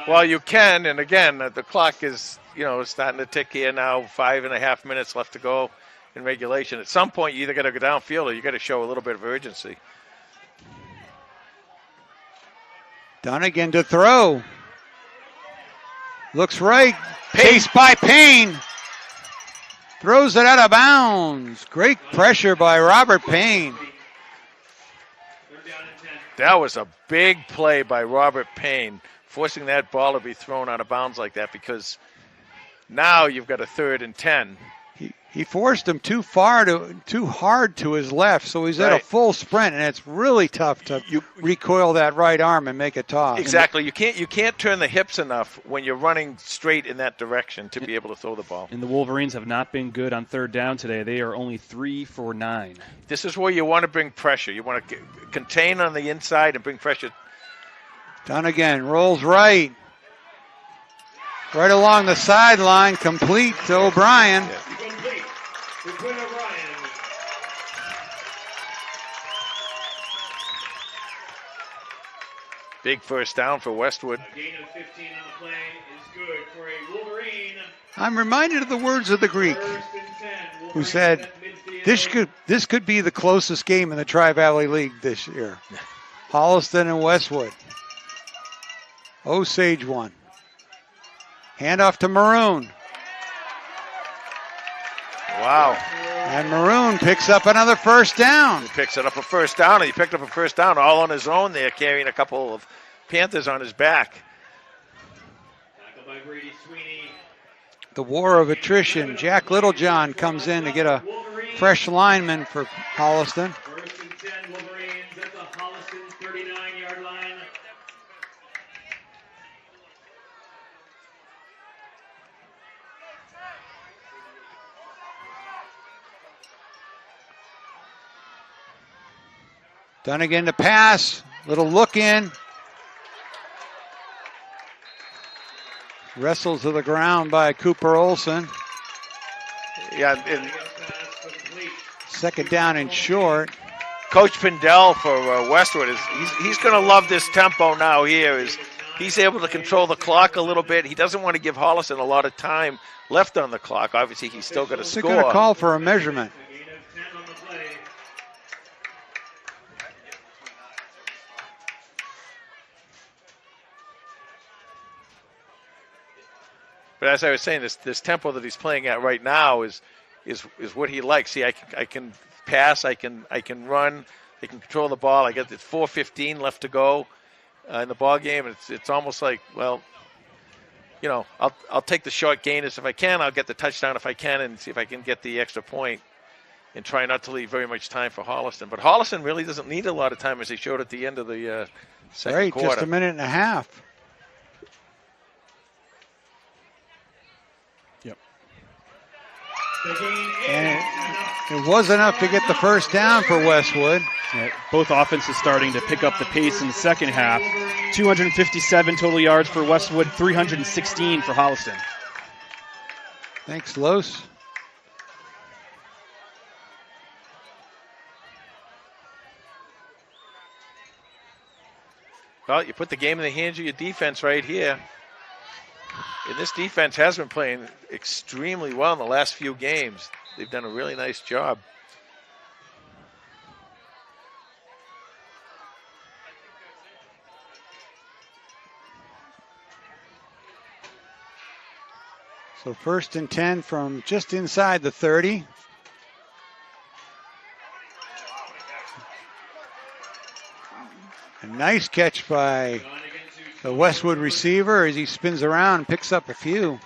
Well, you can, and again, the clock is, starting to tick here now. 5.5 minutes left to go in regulation. At some point, you either got to go downfield or you got to show a little bit of urgency. Dunnigan to throw. Looks right. Paced by Payne. Throws it out of bounds. Great pressure by Robert Payne. That was a big play by Robert Payne, forcing that ball to be thrown out of bounds like that, because now you've got a 3rd and 10. He forced him too hard to his left, so he's at a full sprint, and it's really tough to recoil that right arm and make a toss. Exactly. You can't turn the hips enough when you're running straight in that direction to be able to throw the ball. And the Wolverines have not been good on 3rd down today. They are only 3 for 9. This is where you want to bring pressure. You want to contain on the inside and bring pressure. Dunnigan rolls right. Right along the sideline, complete to O'Brien. Yeah. Big first down for Westwood. A gain of 15 on the play is good for a Wolverine. I'm reminded of the words of the Greek, who said, this could be the closest game in the Tri-Valley League this year. Holliston and Westwood. Osage won. Handoff to Maroon. Wow. And Maroon picks up another first down. He picks it up a first down, and he picked up a first down all on his own there, carrying a couple of Panthers on his back. Tackled by Brady Sweeney. The war of attrition. Jack Littlejohn comes in to get a fresh linemen for Holliston. First and 10, Wolverines at the Holliston 39-yard line. Dunnigan to pass. Little look in. Wrestled to the ground by Cooper Olson. Yeah, and Second down and short. Coach Pindell for Westwood he's going to love this tempo now. He's able to control the clock a little bit. He doesn't want to give Holliston a lot of time left on the clock. Obviously, he's still going to They're going to score. call for a measurement. But as I was saying, this tempo that he's playing at right now is what he likes. See, I can pass, I can run, I can control the ball. I got 4:15 left to go in the ball game. It's almost like, well, you know, I'll take the short gainers if I can. I'll get the touchdown if I can, and see if I can get the extra point, and try not to leave very much time for Holliston. But Holliston really doesn't need a lot of time, as they showed at the end of the second quarter. Just a minute and a half. And it was enough to get the first down for Westwood. Yeah, both offenses starting to pick up the pace in the second half. 257 total yards for Westwood, 316 for Holliston. Thanks, Los. Well, you put the game in the hands of your defense right here. And this defense has been playing extremely well in the last few games. They've done a really nice job. So 1st and 10 from just inside the 30. A nice catch by the Westwood receiver as he spins around and picks up a few.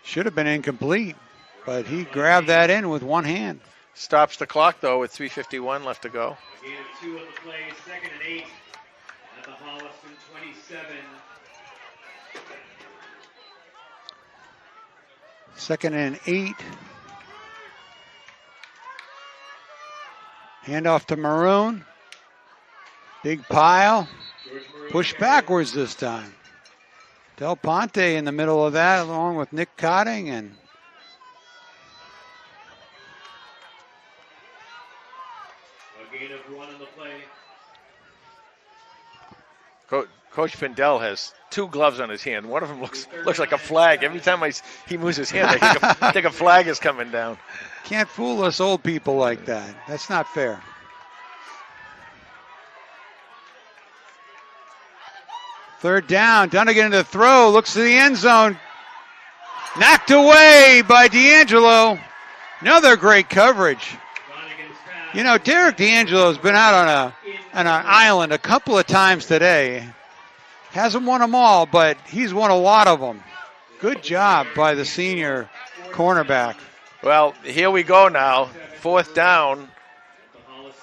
Should have been incomplete, but he grabbed that in with one hand. Stops the clock, though, with 3:51 left to go. A gain of 2 on the play, 2nd and 8 at the Holliston 27. 2nd and 8. Handoff to Maroon. Big pile. Push backwards this time. Del Ponte in the middle of that, along with Nick Cotting. And a gain of 1 on the play. Coach Pindell has 2 gloves on his hand. One of them looks like a flag. Every time he moves his hand, I think a flag is coming down. Can't fool us old people like that. That's not fair. Third down, Dunnigan to throw, looks to the end zone. Knocked away by D'Angelo. Another great coverage. You know, Derek D'Angelo's been out on an island a couple of times today. Hasn't won them all, but he's won a lot of them. Good job by the senior cornerback. Well, here we go now. 4th down,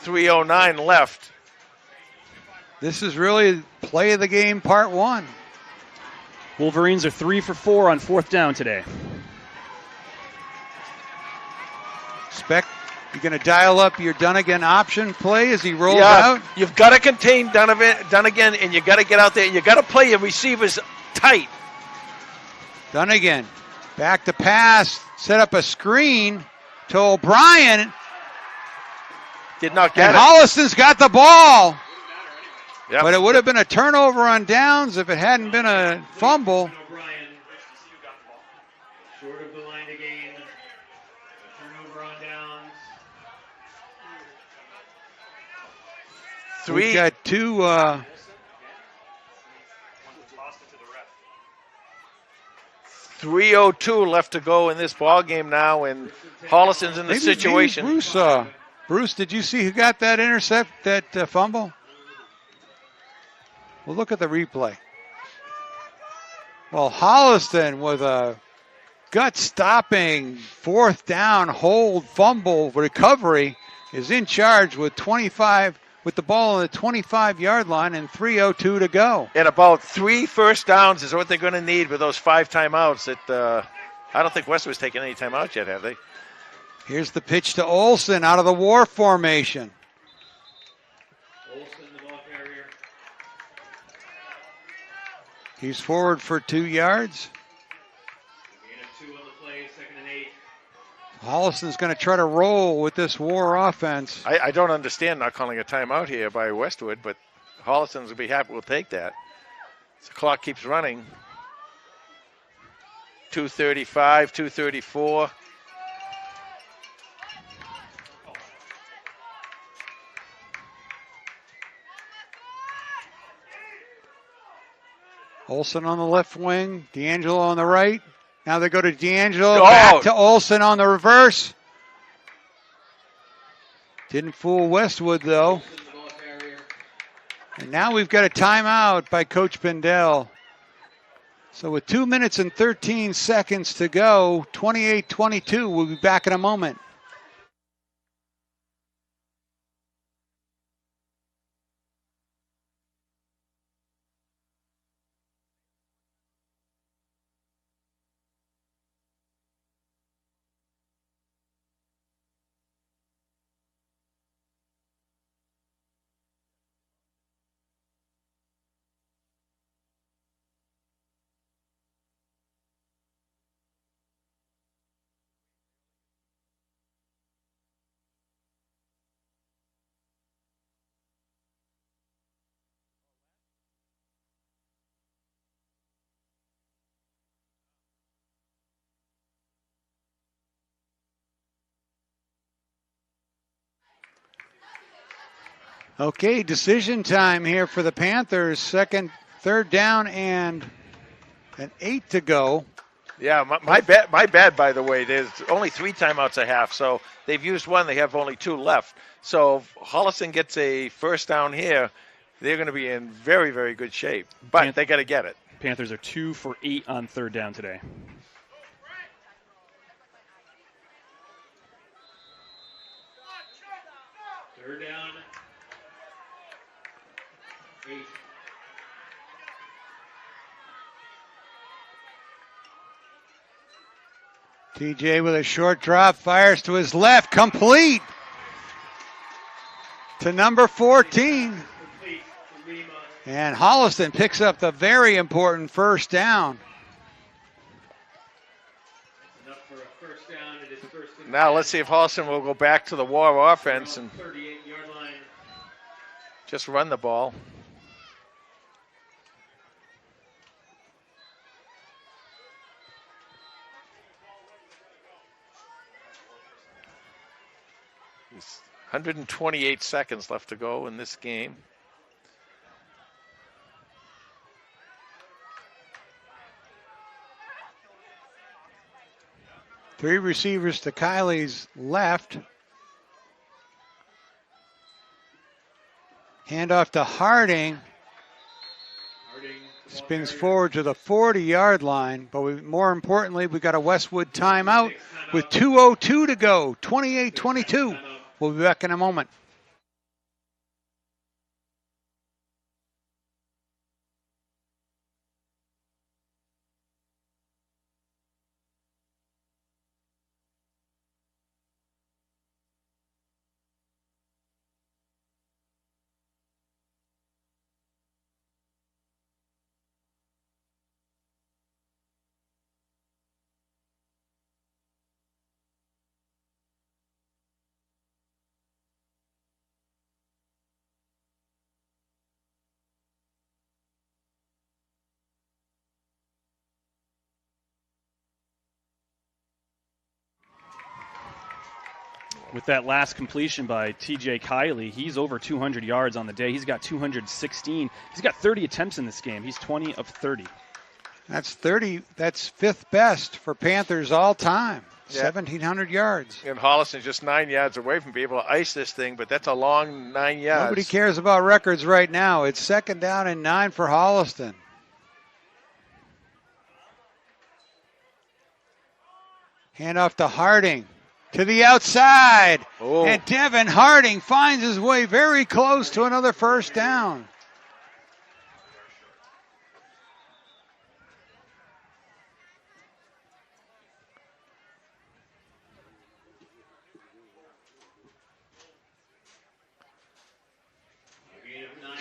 3:09 left. This is really play of the game part 1. Wolverines are 3 for 4 on 4th down today. Speck, you're going to dial up your Dunnigan option play as he rolls Yeah, out? you've got to contain Dunnigan, and you got to get out there. You got to play your receivers tight. Dunnigan, back to pass, set up a screen to O'Brien. Did not get And it. Holliston's got the ball. Yep. But it would have been a turnover on downs if it hadn't been a fumble. O'Brien, short of the line to gain. A turnover on downs. We've got 2. 3:02 left to go in this ball game now, and Holliston's in the situation. Maybe Bruce, did you see who got that intercept, that fumble? We'll look at the replay. Well, Holliston with a gut-stopping, fourth down, hold, fumble, recovery, is in charge with 25, with the ball on the 25-yard line and 3:02 to go. And about 3 first downs is what they're going to need with those 5 timeouts. I don't think Westwood's taken any timeouts yet, have they? Here's the pitch to Olsen out of the war formation. Olsen, the ball carrier. He's forward for 2 yards. Gain of 2 on the play, 2nd and 8. Holliston's going to try to roll with this war offense. I don't understand not calling a timeout here by Westwood, but Holliston's will be happy. We'll take that. The clock keeps running. 2:35, 2:34. Olsen on the left wing, D'Angelo on the right. Now they go to D'Angelo, Oh. back to Olsen on the reverse. Didn't fool Westwood, though. Olsen, the ball carrier. And now we've got a timeout by Coach Bendel. So with 2 minutes and 13 seconds to go, 28-22, we'll be back in a moment. Okay, decision time here for the Panthers. Third down and an 8 to go. Yeah, my bad, by the way. There's only 3 timeouts a half, so they've used 1. They have only 2 left. So if Holliston gets a first down here, they're going to be in very, very good shape. But they got to get it. Panthers are 2 for 8 on third down today. Third down. 8. TJ with a short drop, fires to his left, complete to number 14. Complete to Lima. And Holliston picks up the very important first down. Enough for a first down. It is first and Now 10. let's see if Holliston will go back to the war offense and 38-yard line. just run the ball. There's 128 seconds left to go in this game. Three receivers to Kylie's left. Handoff to Harding. Harding, the ball Spins carrier. forward to the 40-yard line. But more importantly, we got a Westwood timeout with 2:02 to go. 28-22. Timeout. We'll be back in a moment. With that last completion by TJ Kiley, he's over 200 yards on the day. He's got 216. He's got 30 attempts in this game. He's 20 of 30. That's 30. That's fifth best for Panthers all time. Yeah. 1,700 yards. And Holliston's just 9 yards away from being able to ice this thing, but that's a long 9 yards. Nobody cares about records right now. It's 2nd down and 9 for Holliston. Hand off to Harding. To the outside. Oh. And Devin Harding finds his way very close to another first down.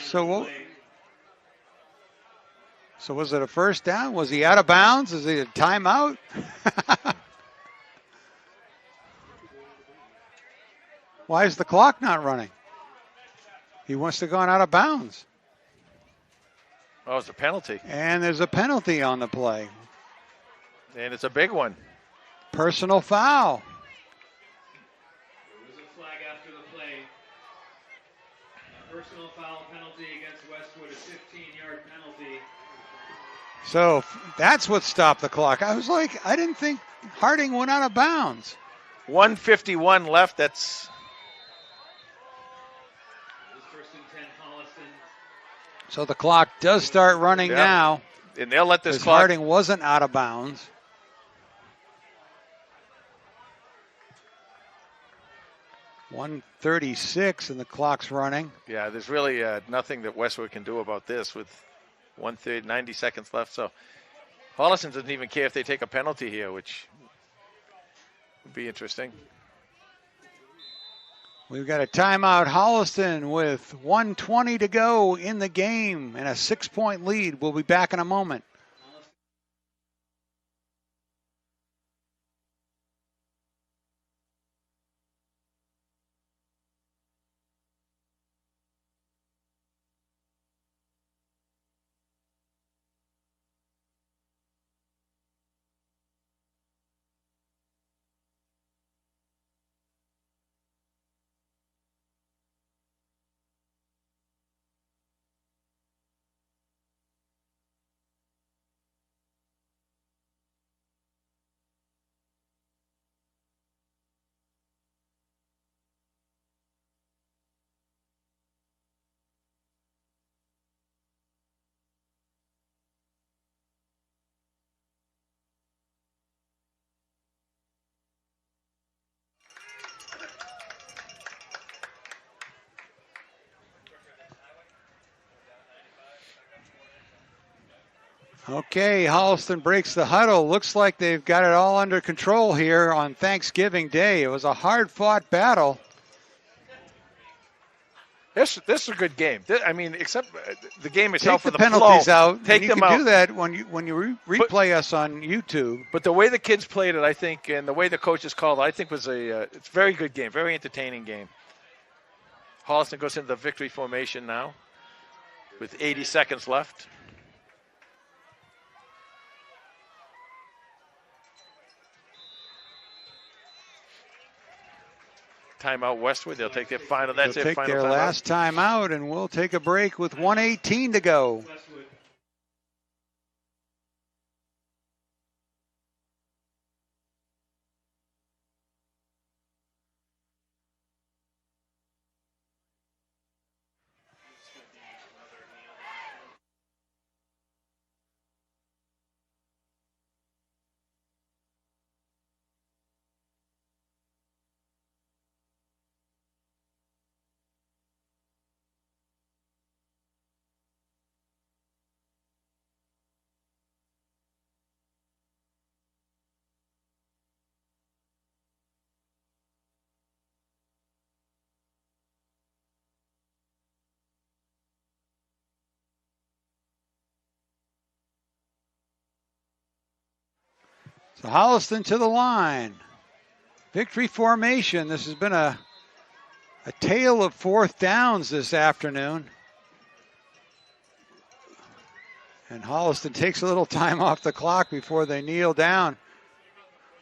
So was it a first down? Was he out of bounds? Is it a timeout? Why is the clock not running? He must have gone out of bounds. Oh, it's a penalty. And there's a penalty on the play. And it's a big one. Personal foul. There was a flag after the play. A personal foul penalty against Westwood, a 15-yard penalty. So that's what stopped the clock. I was like, I didn't think Harding went out of bounds. 1:51 left. That's First and 10, Holliston. So the clock does start running now. And they'll let this Because clock. Harding wasn't out of bounds. .136 and the clock's running. Yeah, there's really nothing that Westwood can do about this with 90 seconds left. So Holliston doesn't even care if they take a penalty here, which would be interesting. We've got a timeout. Holliston with 1:20 to go in the game and a 6-point lead. We'll be back in a moment. Okay, Holliston breaks the huddle. Looks like they've got it all under control here on Thanksgiving Day. It was a hard-fought battle. This is a good game. I mean, except the game itself. Take for the penalties out. Take you them can out. do that when you replay us on YouTube. But the way the kids played it, I think, and the way the coaches called it, I think was it's a very good game, very entertaining game. Holliston goes into the victory formation now with 80 seconds left. Timeout Westwood. They'll take their final. That's They'll their take final their timeout. last timeout, and we'll take a break with 1:18 to go. Westwood. So Holliston to the line. Victory formation. This has been a tale of fourth downs this afternoon. And Holliston takes a little time off the clock before they kneel down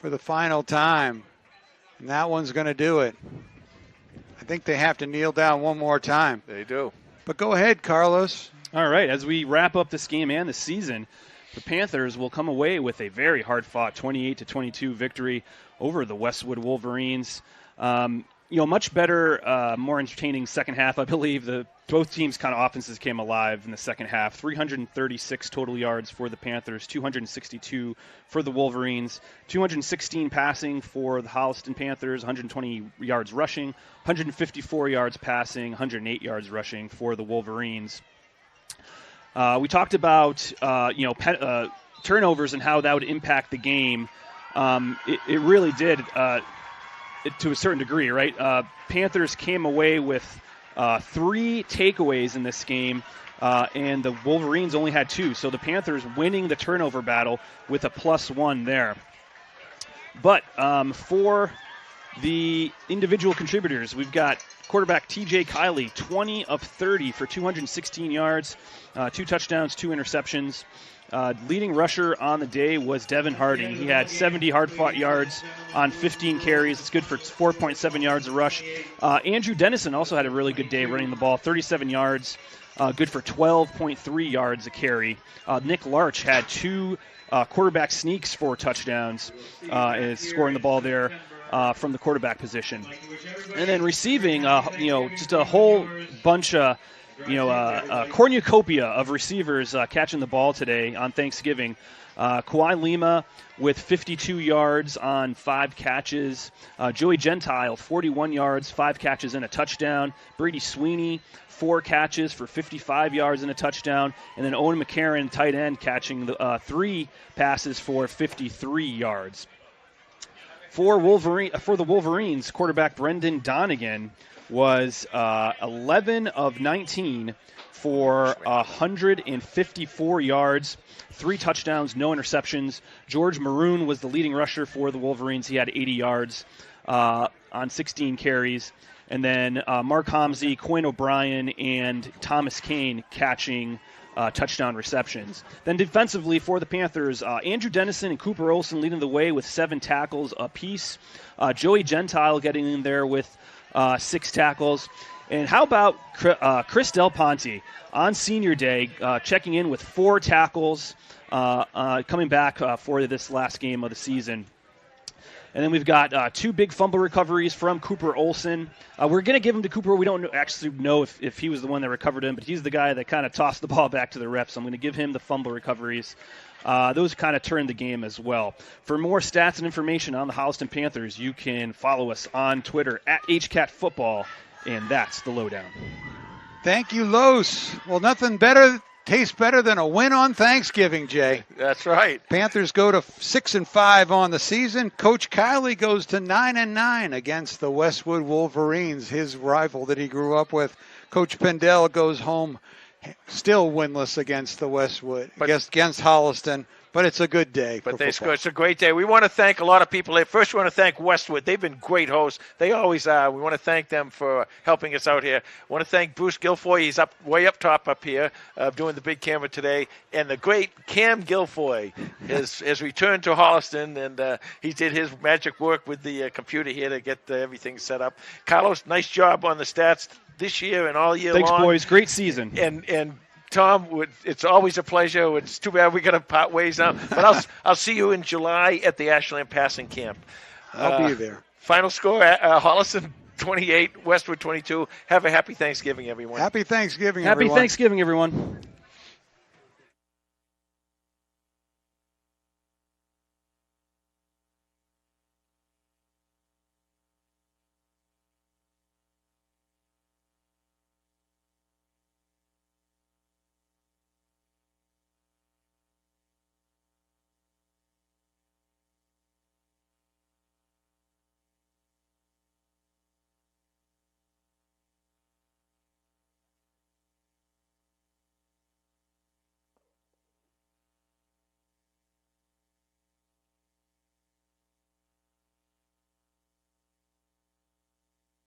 for the final time. And that one's going to do it. I think they have to kneel down one more time. They do. But go ahead, Carlos. All right, as we wrap up this game and the season, the Panthers will come away with a very hard-fought 28-22 victory over the Westwood Wolverines. much better, more entertaining second half. I believe both teams' kind of offenses came alive in the second half. 336 total yards for the Panthers, 262 for the Wolverines, 216 passing for the Holliston Panthers, 120 yards rushing, 154 yards passing, 108 yards rushing for the Wolverines. We talked about turnovers and how that would impact the game. It really did. To a certain degree, right? Panthers came away with 3 takeaways in this game, and the Wolverines only had 2. So the Panthers winning the turnover battle with a +1 there. But for the individual contributors, we've got quarterback TJ Kiley, 20 of 30 for 216 yards, 2 touchdowns, 2 interceptions. Leading rusher on the day was Devin Harding. He had 70 hard-fought yards on 15 carries. It's good for 4.7 yards a rush. Andrew Dennison also had a really good day running the ball, 37 yards, good for 12.3 yards a carry. Nick Larch had 2 quarterback sneaks for touchdowns, and scoring the ball there from the quarterback position. And then receiving, just a whole bunch of cornucopia of receivers catching the ball today on Thanksgiving. Kawhi Lima with 52 yards on 5 catches. Joey Gentile, 41 yards, 5 catches and a touchdown. Brady Sweeney, 4 catches for 55 yards and a touchdown. And then Owen McCarron, tight end, catching 3 passes for 53 yards. For the Wolverines, quarterback Brendan Donegan was 11 of 19 for 154 yards, 3 touchdowns, no interceptions. George Maroon was the leading rusher for the Wolverines. He had 80 yards on 16 carries. And then Mark Homsey, Quinn O'Brien, and Thomas Kane catching touchdown receptions. Then defensively for the Panthers, Andrew Dennison and Cooper Olsen leading the way with 7 tackles apiece. Joey Gentile getting in there with 6 tackles. And how about Chris Del Ponte on senior day, checking in with 4 tackles, coming back for this last game of the season. And then we've got 2 big fumble recoveries from Cooper Olsen. We're going to give him to Cooper. We don't actually know if he was the one that recovered him, but he's the guy that kind of tossed the ball back to the refs. So I'm going to give him the fumble recoveries. Those kind of turned the game as well. For more stats and information on the Holliston Panthers, you can follow us on Twitter at HCatFootball, and that's the lowdown. Thank you, Los. Well, nothing tastes better than a win on Thanksgiving, Jay. That's right. Panthers go to 6-5 on the season. Coach Kiley goes to 9-9 against the Westwood Wolverines, his rival that he grew up with. Coach Pendel goes home still winless against the Westwood, against Holliston. But it's a good day. But it's a great day. We want to thank a lot of people. First, we want to thank Westwood. They've been great hosts. They always are. We want to thank them for helping us out here. I want to thank Bruce Guilfoy. He's way up top up here doing the big camera today. And the great Cam Guilfoy has returned to Holliston, and he did his magic work with the computer here to get everything set up. Carlos, nice job on the stats this year and all year long. Thanks, boys. Great season. And Tom, it's always a pleasure. It's too bad we got to part ways now. But I'll see you in July at the Ashland Passing Camp. I'll be there. Final score, Holliston 28, Westwood 22. Have a happy Thanksgiving, everyone. Happy Thanksgiving, everyone. Happy Thanksgiving, everyone.